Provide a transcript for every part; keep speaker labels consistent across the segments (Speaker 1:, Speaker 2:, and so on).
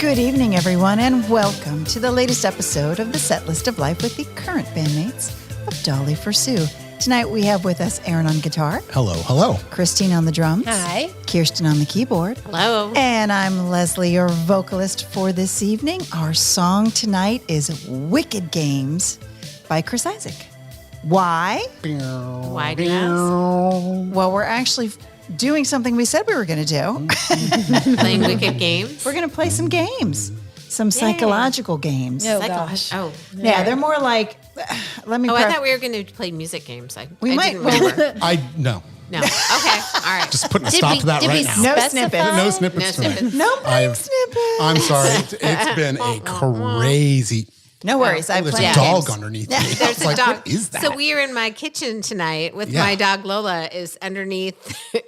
Speaker 1: Good evening, everyone, and welcome to the latest episode of the Setlist of Life with the current bandmates of Dolly for Sue. Tonight we have with us Aaron on guitar.
Speaker 2: Hello, hello.
Speaker 1: Christine on the drums.
Speaker 3: Hi.
Speaker 1: Kirsten on the keyboard.
Speaker 3: Hello.
Speaker 1: And I'm Leslie, your vocalist for this evening. Our song tonight is Wicked Games by Chris Isaak. Why?
Speaker 3: Why do you ask?
Speaker 1: Well, we're actually doing something we said we were going to do.
Speaker 3: Playing wicked games?
Speaker 1: We're going to play some games, some psychological games.
Speaker 3: Oh, gosh. Oh.
Speaker 1: Yeah, they're more like, let me.
Speaker 3: I thought we were going to play music games.
Speaker 1: We might.
Speaker 3: Didn't remember.
Speaker 2: No.
Speaker 3: No. Okay. All right.
Speaker 2: Just putting a stop to that right now.
Speaker 1: No snippets.
Speaker 2: No snippets.
Speaker 3: No snippets.
Speaker 1: No snippets.
Speaker 2: I'm sorry. It's been a crazy.
Speaker 1: No worries. I
Speaker 2: There's
Speaker 1: play
Speaker 2: a
Speaker 1: games.
Speaker 2: dog underneath me.
Speaker 3: There's a
Speaker 2: Like,
Speaker 3: dog.
Speaker 2: what is that?
Speaker 3: So we are in my kitchen tonight with my dog Lola is underneath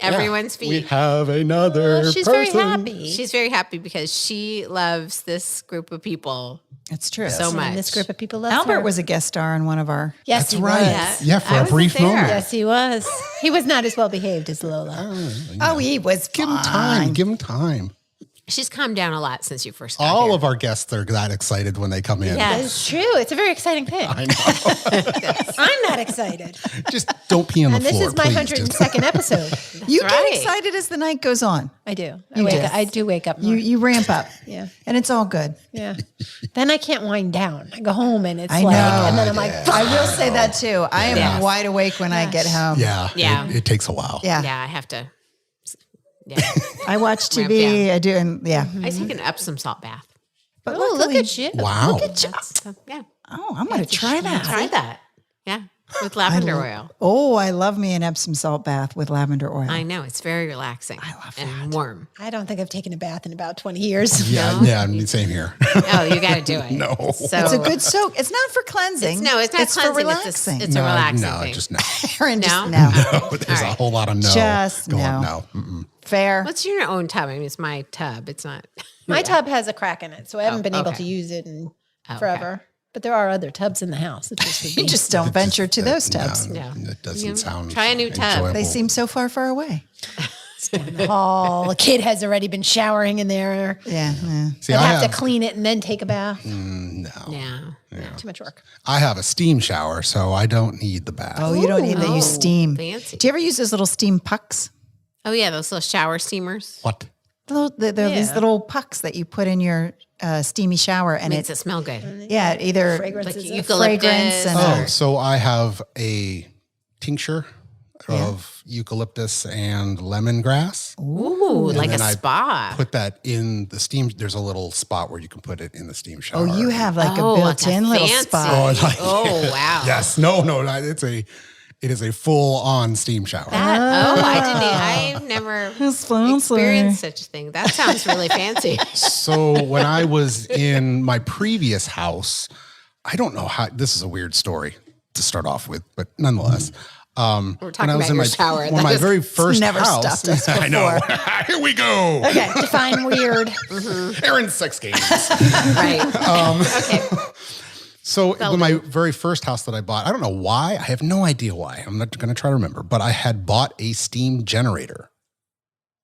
Speaker 3: everyone's feet.
Speaker 2: We have another
Speaker 3: She's
Speaker 2: person.
Speaker 3: very happy. She's very happy because she loves this group of people
Speaker 1: It's true.
Speaker 3: so much.
Speaker 4: And this group of people love
Speaker 1: Albert
Speaker 4: her.
Speaker 1: was a guest star on one of our.
Speaker 4: Yes,
Speaker 2: That's
Speaker 4: he
Speaker 2: right.
Speaker 4: was.
Speaker 2: Yeah, for
Speaker 3: I
Speaker 2: a
Speaker 3: wasn't
Speaker 2: brief
Speaker 3: there.
Speaker 2: moment.
Speaker 4: Yes, he was. He was not as well behaved as Lola.
Speaker 1: Oh, he was
Speaker 2: Give him time. Give him time.
Speaker 3: She's calmed down a lot since you first got
Speaker 2: All
Speaker 3: here.
Speaker 2: of our guests are that excited when they come in.
Speaker 3: Yeah.
Speaker 4: It's true. It's a very exciting thing.
Speaker 2: I know.
Speaker 4: I'm not excited.
Speaker 2: Just don't pee on the
Speaker 4: And this
Speaker 2: floor,
Speaker 4: is my
Speaker 2: please.
Speaker 4: 102nd episode.
Speaker 1: You
Speaker 3: That's
Speaker 1: get
Speaker 3: right.
Speaker 1: excited as the night goes on.
Speaker 4: I do.
Speaker 1: You do.
Speaker 4: I do wake up more.
Speaker 1: You ramp up.
Speaker 4: Yeah.
Speaker 1: And it's all good.
Speaker 4: Yeah. Then I can't wind down. I go home and it's
Speaker 1: I
Speaker 4: like,
Speaker 1: know.
Speaker 4: and then I'm like,
Speaker 1: I will say that too. I am
Speaker 3: Yes.
Speaker 1: wide awake when I get home.
Speaker 2: Yeah.
Speaker 3: Yeah.
Speaker 2: It takes a while.
Speaker 1: Yeah.
Speaker 3: Yeah, I have to. Yeah.
Speaker 1: I watch
Speaker 3: Ramp
Speaker 1: TV. I do. And yeah.
Speaker 3: I take an Epsom salt bath.
Speaker 1: But
Speaker 4: oh, look
Speaker 1: luckily-
Speaker 4: at you.
Speaker 2: Wow.
Speaker 1: Look at you.
Speaker 3: Yeah.
Speaker 1: Oh, I'm going to try that.
Speaker 3: Try that. Yeah. With lavender oil.
Speaker 1: Oh, I love me an Epsom salt bath with lavender oil.
Speaker 3: I know. It's very relaxing.
Speaker 1: I love
Speaker 3: and warm.
Speaker 4: I don't think I've taken a bath in about 20 years.
Speaker 2: Yeah.
Speaker 3: No?
Speaker 2: Yeah. I mean, same here.
Speaker 3: Oh, you got to do it.
Speaker 2: No.
Speaker 3: So,
Speaker 1: It's a good soak. It's not for cleansing.
Speaker 3: it's not
Speaker 1: It's
Speaker 3: cleansing.
Speaker 1: for relaxing.
Speaker 3: It's a relaxing
Speaker 2: no,
Speaker 3: thing.
Speaker 2: just no.
Speaker 1: Aaron, just
Speaker 3: No?
Speaker 1: no.
Speaker 2: No, there's
Speaker 3: All
Speaker 2: a
Speaker 3: right.
Speaker 2: whole lot of no.
Speaker 1: Just
Speaker 2: going,
Speaker 1: no.
Speaker 2: No. Mm-mm.
Speaker 1: Fair.
Speaker 3: What's your own tub? I mean, it's my tub. It's not.
Speaker 4: My tub has a crack in it, so I haven't been able
Speaker 3: okay.
Speaker 4: to use it in
Speaker 3: okay.
Speaker 4: forever. But there are other tubs in the house. It just would be
Speaker 1: You just don't venture to those tubs.
Speaker 3: Yeah.
Speaker 2: That doesn't
Speaker 3: You
Speaker 2: sound.
Speaker 3: try a new tub.
Speaker 2: enjoyable.
Speaker 1: They seem so far, far away.
Speaker 4: down the hall. A kid has already been showering in there.
Speaker 1: Yeah.
Speaker 2: See,
Speaker 4: I'd
Speaker 2: I
Speaker 4: have to clean it and then take a bath.
Speaker 2: No.
Speaker 3: Yeah.
Speaker 4: Too much work.
Speaker 2: I have a steam shower, so I don't need the bath.
Speaker 1: Oh, you don't need that.
Speaker 3: Oh,
Speaker 1: You steam.
Speaker 3: fancy.
Speaker 1: Do you ever use those little steam pucks?
Speaker 3: Oh, yeah. Those little shower steamers.
Speaker 2: What?
Speaker 1: They're these
Speaker 4: Yeah.
Speaker 1: little pucks that you put in your steamy shower, and
Speaker 3: Makes it
Speaker 1: it's
Speaker 3: smell good.
Speaker 1: either
Speaker 4: Fragrances.
Speaker 3: Like
Speaker 4: of-
Speaker 3: eucalyptus.
Speaker 1: fragrance and
Speaker 2: Oh, so I have a tincture of eucalyptus and lemongrass.
Speaker 3: Ooh, like a
Speaker 2: then I
Speaker 3: spa.
Speaker 2: Put that in the steam. There's a little spot where you can put it in the steam shower.
Speaker 1: you have like
Speaker 3: Oh,
Speaker 1: a
Speaker 3: like
Speaker 1: built-in
Speaker 3: a
Speaker 1: little
Speaker 3: fancy-
Speaker 1: spot.
Speaker 2: Oh, like-
Speaker 3: Oh, wow.
Speaker 2: Yes. No. It is a full-on steam shower.
Speaker 3: I've never experienced such a thing. That sounds really fancy.
Speaker 2: So when I was in my previous house, I don't know how. This is a weird story to start off with, but nonetheless.
Speaker 3: We're talking about your shower.
Speaker 2: One of my very first
Speaker 1: never
Speaker 2: house.
Speaker 1: stopped us
Speaker 2: I know.
Speaker 1: before.
Speaker 2: Here we go.
Speaker 4: Okay, define weird.
Speaker 2: Aaron's sex games.
Speaker 3: Right. Okay.
Speaker 2: So when my very first house that I bought, I don't know why. I have no idea why. I'm not going to try to remember, but I had bought a steam generator.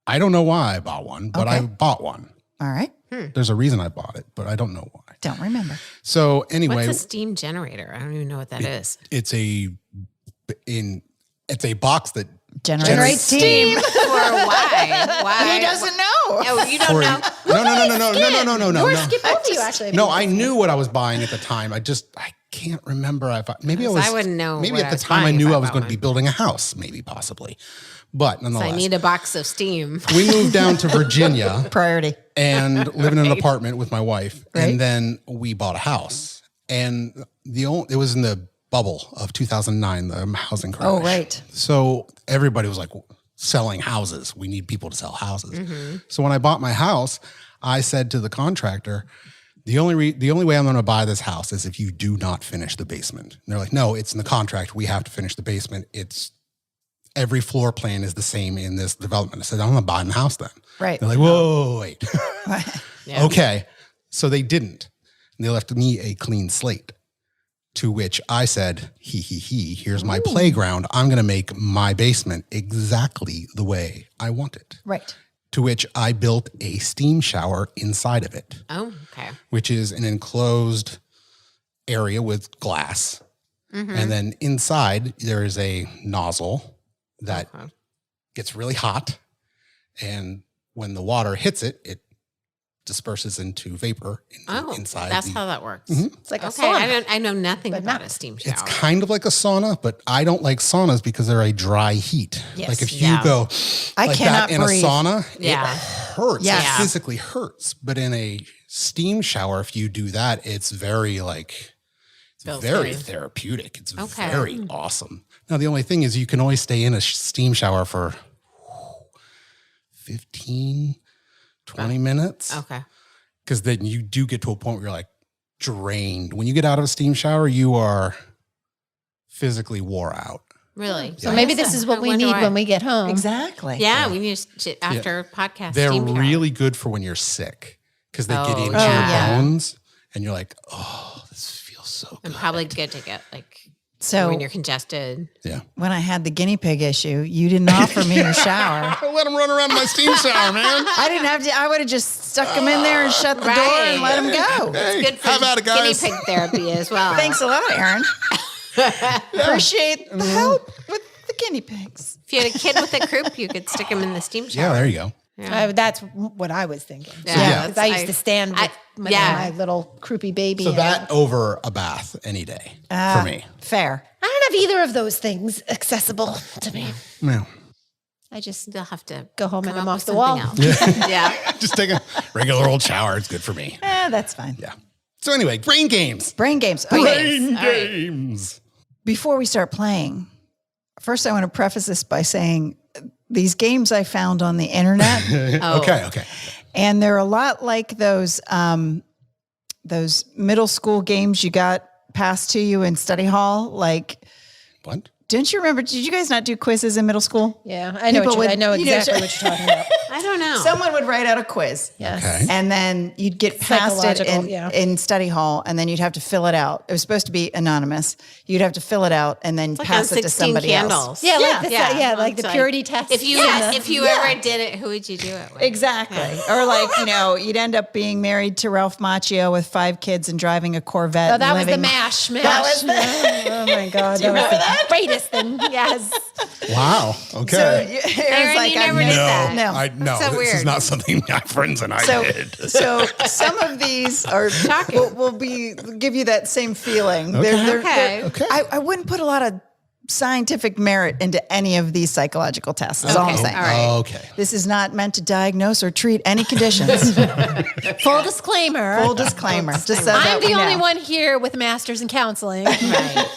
Speaker 2: I don't know why I bought one, but I bought one.
Speaker 1: All right.
Speaker 2: There's a reason I bought it, but I don't know why.
Speaker 1: Don't remember.
Speaker 2: So anyway,
Speaker 3: What's a steam generator? I don't even know what that is.
Speaker 2: it's a box that
Speaker 1: Generate steam.
Speaker 3: For why? Why?
Speaker 1: He doesn't know.
Speaker 3: Oh, you don't know?
Speaker 2: No.
Speaker 4: We're skipping over you, actually.
Speaker 2: No, I knew what I was buying at the time. I can't remember. Maybe I was.
Speaker 3: I wouldn't know
Speaker 2: Maybe
Speaker 3: what
Speaker 2: at
Speaker 3: I
Speaker 2: the
Speaker 3: was
Speaker 2: time I
Speaker 3: buying
Speaker 2: knew
Speaker 3: if I
Speaker 2: I was
Speaker 3: bought
Speaker 2: going to be
Speaker 3: one.
Speaker 2: building a house, maybe possibly. But
Speaker 3: So
Speaker 2: nonetheless,
Speaker 3: I need a box of steam.
Speaker 2: we moved down to Virginia
Speaker 1: Priority.
Speaker 2: and lived in an apartment with my wife,
Speaker 1: Right.
Speaker 2: and then we bought a house. And it was in the bubble of 2009, the housing crash.
Speaker 1: Oh, right.
Speaker 2: So everybody was like selling houses. We need people to sell houses.
Speaker 3: Mm-hmm.
Speaker 2: So when I bought my house, I said to the contractor, the only way I'm going to buy this house is if you do not finish the basement. And they're like, no, it's in the contract. We have to finish the basement. Every floor plan is the same in this development. I said, I'm going to buy the house then.
Speaker 1: Right.
Speaker 2: They're like, whoa, wait.
Speaker 3: Yeah.
Speaker 2: Okay. So they didn't. And they left me a clean slate. To which I said, here's my playground. I'm going to make my basement exactly the way I want it.
Speaker 1: Right.
Speaker 2: to which I built a steam shower inside of it,
Speaker 3: Oh, okay.
Speaker 2: which is an enclosed area with glass. And then inside there is a nozzle that gets really hot. And when the water hits it, it disperses into vapor inside.
Speaker 3: That's how that works.
Speaker 4: It's like a
Speaker 3: Okay,
Speaker 4: sauna.
Speaker 3: I know nothing about a steam shower.
Speaker 2: It's kind of like a sauna, but I don't like saunas because they're a dry heat.
Speaker 4: Yes.
Speaker 2: Like if you go
Speaker 1: I
Speaker 2: like
Speaker 1: cannot
Speaker 2: that in
Speaker 1: breathe.
Speaker 2: a sauna,
Speaker 3: Yeah.
Speaker 2: it hurts.
Speaker 1: Yes.
Speaker 2: It physically hurts. But in a steam shower, if you do that, it's very
Speaker 3: Feels
Speaker 2: very
Speaker 3: good.
Speaker 2: therapeutic. It's
Speaker 3: Okay.
Speaker 2: very awesome. Now, the only thing is you can only stay in a steam shower for 15, 20 minutes.
Speaker 3: Okay.
Speaker 2: Because then you do get to a point where you're like drained. When you get out of a steam shower, you are physically wore out.
Speaker 3: Really?
Speaker 4: So maybe this is what we need when we get home.
Speaker 1: Exactly.
Speaker 3: Yeah, we need to, after podcast.
Speaker 2: They're
Speaker 3: steam shower.
Speaker 2: really good for when you're sick because they get into
Speaker 3: yeah.
Speaker 2: your bones and you're like, oh, this feels so good.
Speaker 3: and probably good to get
Speaker 1: So
Speaker 3: when you're congested.
Speaker 2: Yeah.
Speaker 1: when I had the guinea pig issue, you didn't offer me your shower.
Speaker 2: I let him run around in my steam shower, man.
Speaker 1: I didn't have to. I would have just stuck him in there and shut the door and let him go.
Speaker 2: Hey,
Speaker 3: Good for
Speaker 2: how about it, guys?
Speaker 3: guinea pig therapy as well.
Speaker 1: Thanks a lot, Aaron. Appreciate the help with the guinea pigs.
Speaker 3: If you had a kid with a croup, you could stick him in the steam shower.
Speaker 2: Yeah, there you go.
Speaker 4: That's what I was thinking.
Speaker 3: Yeah,
Speaker 4: Because I used to stand with my little croupy baby.
Speaker 2: So
Speaker 4: and-
Speaker 2: that over a bath any day for me.
Speaker 1: Fair.
Speaker 4: I don't have either of those things accessible to me.
Speaker 2: No.
Speaker 4: I just
Speaker 3: They'll have to
Speaker 4: go home and
Speaker 3: come
Speaker 4: I'm
Speaker 3: up
Speaker 4: off
Speaker 3: with
Speaker 4: the wall.
Speaker 3: something else. Yeah.
Speaker 2: Just take a regular old shower. It's good for me.
Speaker 1: That's fine.
Speaker 2: Yeah. So anyway, brain games.
Speaker 1: Brain games. Oh, yeah.
Speaker 2: Brain
Speaker 3: All right.
Speaker 2: games.
Speaker 1: Before we start playing, first I want to preface this by saying these games I found on the internet,
Speaker 2: Okay.
Speaker 1: and they're a lot like those middle school games you got passed to you in study hall. Like,
Speaker 2: What?
Speaker 1: don't you remember? Did you guys not do quizzes in middle school?
Speaker 4: Yeah, I know.
Speaker 1: People
Speaker 4: I know
Speaker 1: would- you know,
Speaker 4: exactly what you're talking about.
Speaker 3: I don't know.
Speaker 1: Someone would write out a quiz.
Speaker 4: Yes.
Speaker 2: Okay.
Speaker 1: And then you'd get past it
Speaker 4: Psychological,
Speaker 1: in study hall, and then you'd have to fill it out. It was supposed to be anonymous. You'd have to fill it out and then
Speaker 3: like
Speaker 1: pass
Speaker 3: on
Speaker 1: it to
Speaker 3: 16
Speaker 1: somebody
Speaker 3: candles.
Speaker 1: else.
Speaker 4: Yeah, like like
Speaker 3: It's
Speaker 4: the purity test.
Speaker 3: If you ever did it, who would you do it with?
Speaker 1: Exactly. Or like, you'd end up being married to Ralph Macchio with 5 kids and driving a Corvette.
Speaker 4: Oh, that was the
Speaker 1: living-
Speaker 4: mash.
Speaker 1: That was
Speaker 4: Oh my God. That was the greatest thing. Yes.
Speaker 2: Wow.
Speaker 1: So
Speaker 2: Okay.
Speaker 1: Aaron's like,
Speaker 3: you
Speaker 1: I've
Speaker 3: never did that.
Speaker 1: No.
Speaker 2: No,
Speaker 3: so
Speaker 2: this is
Speaker 3: weird.
Speaker 2: not something my friends and I did.
Speaker 1: So some of these are
Speaker 3: Shocking.
Speaker 1: will give you that same feeling.
Speaker 3: Okay.
Speaker 2: Okay.
Speaker 1: I wouldn't put a lot of scientific merit into any of these psychological tests. Is all I'm
Speaker 3: Okay.
Speaker 1: saying.
Speaker 3: All right.
Speaker 2: Okay.
Speaker 1: This is not meant to diagnose or treat any conditions.
Speaker 4: Full disclaimer.
Speaker 1: Full disclaimer. Just so that
Speaker 4: I'm the
Speaker 1: we
Speaker 4: only
Speaker 1: know.
Speaker 4: one here with a master's in counseling.
Speaker 3: Right.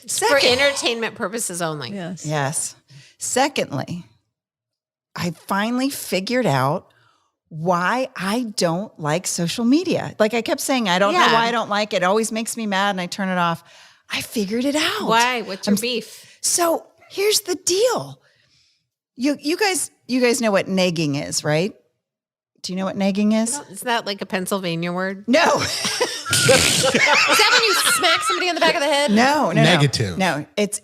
Speaker 3: For
Speaker 1: Second,
Speaker 3: entertainment purposes only.
Speaker 4: Yes.
Speaker 1: yes. Secondly, I finally figured out why I don't like social media. Like I kept saying, I don't know
Speaker 3: Yeah.
Speaker 1: why I don't like it. It always makes me mad and I turn it off. I figured it out.
Speaker 3: Why? What's your beef?
Speaker 1: So here's the deal. You guys know what negging is, right? Do you know what negging is?
Speaker 3: Is that like a Pennsylvania word?
Speaker 1: No.
Speaker 4: Is that when you smack somebody on the back of the head?
Speaker 1: No.
Speaker 2: Negative.
Speaker 1: No, it's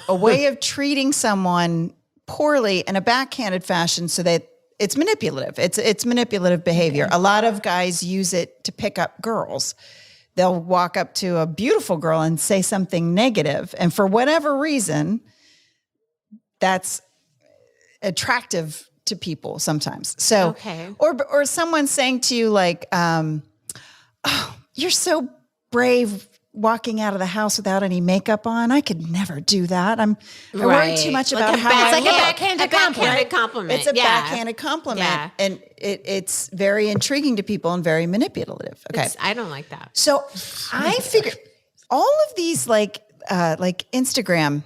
Speaker 1: a way of treating someone poorly in a backhanded fashion so that it's manipulative. It's manipulative behavior. A lot of guys use it to pick up girls. They'll walk up to a beautiful girl and say something negative, and for whatever reason, that's attractive to people sometimes. So,
Speaker 3: Okay.
Speaker 1: or someone saying to you like, "Oh, you're so brave walking out of the house without any makeup on. I could never do that. I worry too much about how I
Speaker 4: It's like a
Speaker 1: look."
Speaker 4: backhanded compliment.
Speaker 3: compliment.
Speaker 1: It's a
Speaker 3: Yeah.
Speaker 1: backhanded compliment,
Speaker 3: Yeah.
Speaker 1: and it's very intriguing to people and very manipulative. Okay,
Speaker 3: I don't like that.
Speaker 1: so I figured all of these like Instagram.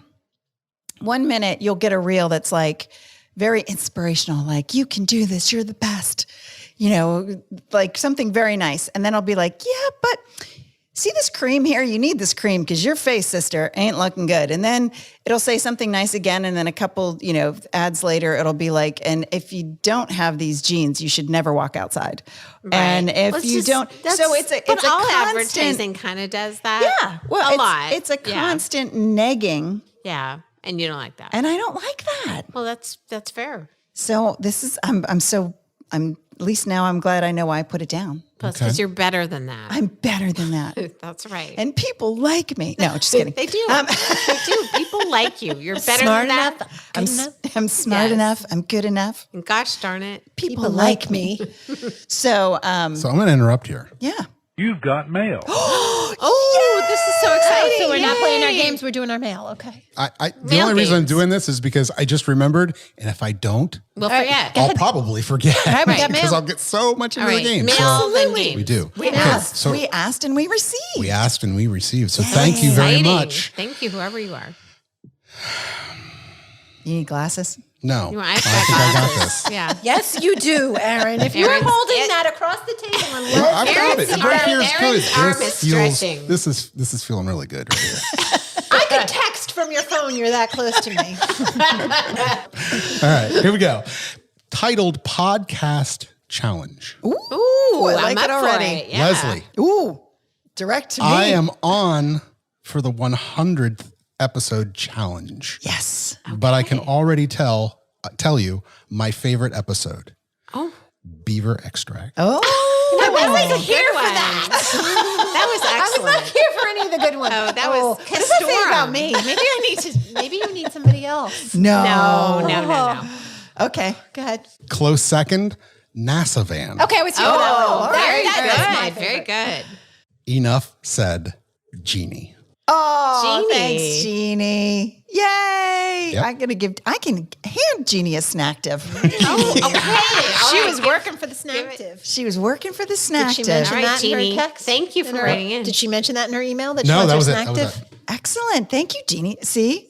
Speaker 1: 1 minute you'll get a reel that's like very inspirational, like you can do this, you're the best, like something very nice, and then I'll be like, yeah, but see this cream here? You need this cream because your face, sister, ain't looking good. And then it'll say something nice again. And then a couple, ads later, it'll be like, and if you don't have these jeans, you should never walk outside. And if
Speaker 3: Well, it's
Speaker 1: you
Speaker 3: just-
Speaker 1: don't, so it's a
Speaker 3: all
Speaker 1: constant,
Speaker 3: advertising kind of does that.
Speaker 1: yeah, well,
Speaker 3: a lot.
Speaker 1: It's a
Speaker 3: Yeah.
Speaker 1: constant negging.
Speaker 3: Yeah, and you don't like that.
Speaker 1: And I don't like that.
Speaker 3: Well, that's fair.
Speaker 1: So this is, I'm at least now I'm glad I know why I put it down.
Speaker 3: Plus, because you're better than that.
Speaker 1: I'm better than that.
Speaker 3: That's right.
Speaker 1: And people like me. No, just kidding.
Speaker 3: They do. They do. People like you. You're better
Speaker 4: Smart
Speaker 3: than that.
Speaker 4: enough. Good enough.
Speaker 1: I'm smart enough. I'm good enough.
Speaker 3: And gosh darn it.
Speaker 1: People like me. So,
Speaker 2: So I'm going to interrupt here.
Speaker 1: yeah.
Speaker 5: You've got mail.
Speaker 3: Oh, this is so exciting.
Speaker 4: So we're not playing our
Speaker 3: Yay.
Speaker 4: games. We're doing our mail. Okay.
Speaker 2: The only reason I'm
Speaker 3: games.
Speaker 2: doing this is because I just remembered, and if I don't,
Speaker 3: We'll forget.
Speaker 2: I'll probably forget
Speaker 4: right, we got
Speaker 2: because
Speaker 4: mail.
Speaker 2: I'll get so much into
Speaker 3: All
Speaker 2: the
Speaker 3: right.
Speaker 2: game.
Speaker 3: Mail,
Speaker 2: So
Speaker 3: then games.
Speaker 2: we do.
Speaker 1: We
Speaker 2: Okay,
Speaker 1: asked.
Speaker 2: so
Speaker 1: We asked and we received.
Speaker 2: we asked and we received. So thank you very
Speaker 3: Exciting.
Speaker 2: much.
Speaker 3: Thank you, whoever you are.
Speaker 1: You need glasses?
Speaker 2: No,
Speaker 3: You know,
Speaker 2: I
Speaker 3: I've
Speaker 2: think
Speaker 3: got
Speaker 2: I got
Speaker 3: glasses.
Speaker 2: this.
Speaker 3: Yeah.
Speaker 4: Yes, you do, Aaron. If you're
Speaker 3: Aaron's-
Speaker 4: holding that across the table and
Speaker 2: Well, I've got
Speaker 3: Aaron's
Speaker 2: it. Right here is good.
Speaker 3: Aaron's arm is
Speaker 2: This feels.
Speaker 3: stretching.
Speaker 2: This is feeling really good right here.
Speaker 4: I could text from your phone. You're that close to me.
Speaker 2: All right, here we go. Titled Podcast Challenge.
Speaker 1: Ooh, I like
Speaker 3: I'm
Speaker 1: it
Speaker 3: up for
Speaker 1: already.
Speaker 3: it. Yeah.
Speaker 2: Leslie,
Speaker 1: Ooh, direct to me.
Speaker 2: I am on for the 100th episode challenge,
Speaker 1: Yes.
Speaker 2: but I can already tell you my favorite episode.
Speaker 3: Oh.
Speaker 2: Beaver extract.
Speaker 1: Oh,
Speaker 4: I wasn't here
Speaker 3: Good
Speaker 4: for
Speaker 3: one.
Speaker 4: that.
Speaker 3: That was
Speaker 4: I was
Speaker 3: excellent.
Speaker 4: not here for any of the good ones.
Speaker 3: Oh, that was
Speaker 4: what does that say
Speaker 3: Storm.
Speaker 4: about me? Maybe you need somebody else.
Speaker 3: No.
Speaker 1: Okay.
Speaker 4: Go ahead.
Speaker 2: Close second, NASA van.
Speaker 4: Okay, I was here for that one.
Speaker 3: Oh,
Speaker 4: All
Speaker 3: very
Speaker 4: right, that is my
Speaker 3: good. Very
Speaker 4: favorite.
Speaker 3: good.
Speaker 2: Enough said, Genie.
Speaker 1: Oh,
Speaker 3: Jeannie.
Speaker 1: thanks, Jeannie. Yay.
Speaker 2: Yep.
Speaker 1: I can hand Jeannie a snack div.
Speaker 3: Oh, okay.
Speaker 4: She was working for the snack div.
Speaker 1: She was working for the snack
Speaker 4: she
Speaker 1: div.
Speaker 4: mention
Speaker 3: All right,
Speaker 4: that in her
Speaker 3: Jeannie.
Speaker 4: text?
Speaker 3: Thank you for
Speaker 4: In her-
Speaker 3: writing in.
Speaker 4: Did she mention that in her email? That
Speaker 2: No,
Speaker 4: she
Speaker 2: that
Speaker 4: wants
Speaker 2: was
Speaker 4: her
Speaker 2: it.
Speaker 4: snack
Speaker 2: That was
Speaker 4: div?
Speaker 2: it.
Speaker 1: Excellent. Thank you, Jeannie. See?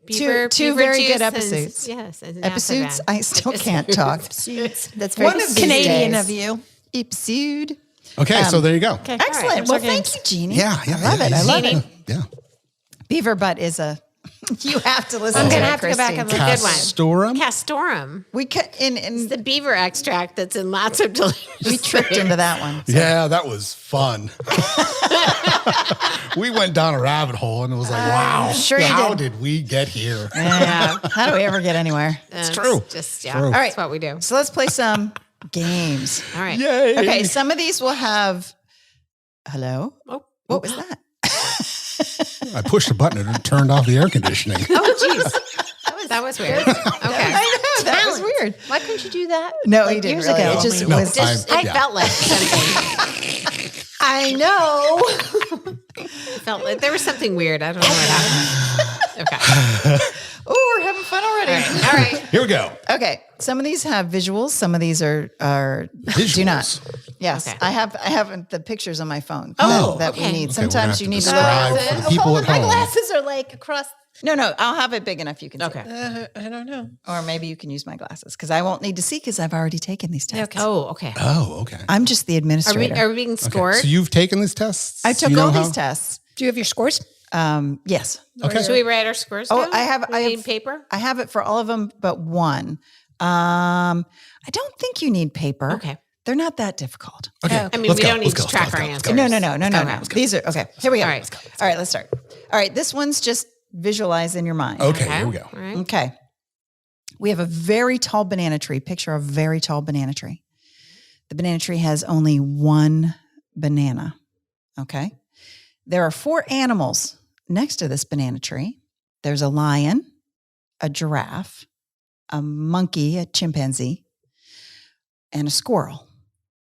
Speaker 3: Beaver
Speaker 1: two very
Speaker 3: juice
Speaker 1: good
Speaker 3: and-
Speaker 1: episodes.
Speaker 3: Yes. and
Speaker 1: Episodes?
Speaker 3: Nasa
Speaker 1: I still can't talk.
Speaker 4: That's very
Speaker 1: One of these
Speaker 4: Canadian
Speaker 1: days.
Speaker 4: of you.
Speaker 1: Episode.
Speaker 2: Okay, so there you go.
Speaker 4: Okay.
Speaker 1: Excellent.
Speaker 4: All right,
Speaker 1: Well,
Speaker 4: what's our
Speaker 1: thank
Speaker 4: games?
Speaker 1: you, Jeannie.
Speaker 2: Yeah,
Speaker 1: I love it. I love
Speaker 3: Jeannie.
Speaker 1: it.
Speaker 2: Yeah.
Speaker 1: Beaver butt is a. You have to listen
Speaker 4: I'm
Speaker 1: to
Speaker 4: gonna
Speaker 1: it,
Speaker 4: have to go back
Speaker 1: Christine.
Speaker 4: and look.
Speaker 3: Good one.
Speaker 2: Castorum.
Speaker 3: Castorum.
Speaker 1: We cut in.
Speaker 3: The beaver extract that's in lots of delicious.
Speaker 1: We tricked into that one.
Speaker 2: Yeah, that was fun. We went down a rabbit hole and it was like, wow,
Speaker 1: sure you
Speaker 2: how
Speaker 1: did.
Speaker 2: did we get here?
Speaker 1: Yeah. How do we ever get anywhere?
Speaker 3: It's
Speaker 2: true.
Speaker 3: Just
Speaker 2: True.
Speaker 3: All
Speaker 2: All
Speaker 3: right.
Speaker 1: right.
Speaker 3: That's what we do.
Speaker 1: So let's play some games.
Speaker 3: All right.
Speaker 2: Yay.
Speaker 1: Okay, some of these will have. Hello?
Speaker 3: Oh,
Speaker 1: What was that?
Speaker 2: I pushed a button and it turned off the air conditioning.
Speaker 3: oh, jeez. That was weird. Okay.
Speaker 1: I know, that was weird.
Speaker 4: Why couldn't you do that?
Speaker 1: No,
Speaker 4: Like
Speaker 1: he didn't
Speaker 4: years
Speaker 1: really.
Speaker 4: ago?
Speaker 1: It just
Speaker 2: No,
Speaker 1: was.
Speaker 3: It
Speaker 2: yeah.
Speaker 3: felt like something.
Speaker 4: I know.
Speaker 3: It felt like there was something weird. I don't know what happened. Okay.
Speaker 1: Oh, we're having fun already.
Speaker 3: All right.
Speaker 2: Here we go.
Speaker 1: Okay, some of these have visuals. Some of these are
Speaker 2: Visuals.
Speaker 1: do not. Yes,
Speaker 3: Okay.
Speaker 1: I have the pictures on my phone.
Speaker 3: Oh,
Speaker 1: that
Speaker 3: okay.
Speaker 1: we need.
Speaker 2: Okay, we're gonna
Speaker 1: Sometimes
Speaker 2: have
Speaker 1: you
Speaker 2: to
Speaker 1: need to.
Speaker 2: describe
Speaker 1: Look.
Speaker 2: for the people
Speaker 4: Hold
Speaker 2: at
Speaker 4: on, my
Speaker 2: home.
Speaker 4: glasses are like across.
Speaker 1: No, I'll have it big enough you can see.
Speaker 3: Okay.
Speaker 4: I don't know.
Speaker 1: Or maybe you can use my glasses because I won't need to see because I've already taken these tests.
Speaker 4: Okay.
Speaker 3: Oh, okay.
Speaker 2: Oh, okay.
Speaker 1: I'm just the
Speaker 3: Are we
Speaker 1: administrator.
Speaker 3: being
Speaker 2: Okay,
Speaker 3: scored?
Speaker 2: so you've taken these tests?
Speaker 1: I took
Speaker 2: You know
Speaker 1: all
Speaker 2: how-
Speaker 1: these tests.
Speaker 4: Do you have your scores?
Speaker 1: Yes.
Speaker 2: Okay.
Speaker 3: Should we write our scores
Speaker 1: Oh,
Speaker 3: down?
Speaker 1: I
Speaker 3: We need
Speaker 1: have
Speaker 3: paper.
Speaker 1: I have it for all of them but one. I don't think you need paper.
Speaker 3: Okay.
Speaker 1: They're not that difficult.
Speaker 2: Okay.
Speaker 3: I mean,
Speaker 2: let's
Speaker 3: we
Speaker 2: go,
Speaker 3: don't need
Speaker 2: let's
Speaker 3: to
Speaker 2: go,
Speaker 3: track
Speaker 2: let's
Speaker 3: our
Speaker 2: go, let's
Speaker 3: answers.
Speaker 2: go.
Speaker 1: No. These are okay. Here we go.
Speaker 3: All right.
Speaker 1: All right, let's start. All right, this one's just visualize in your mind.
Speaker 2: Okay, here we go.
Speaker 3: All right.
Speaker 1: Okay. We have a very tall banana tree. Picture a very tall banana tree. The banana tree has only one banana. Okay. There are 4 animals next to this banana tree. There's a lion, a giraffe, a monkey, a chimpanzee, and a squirrel.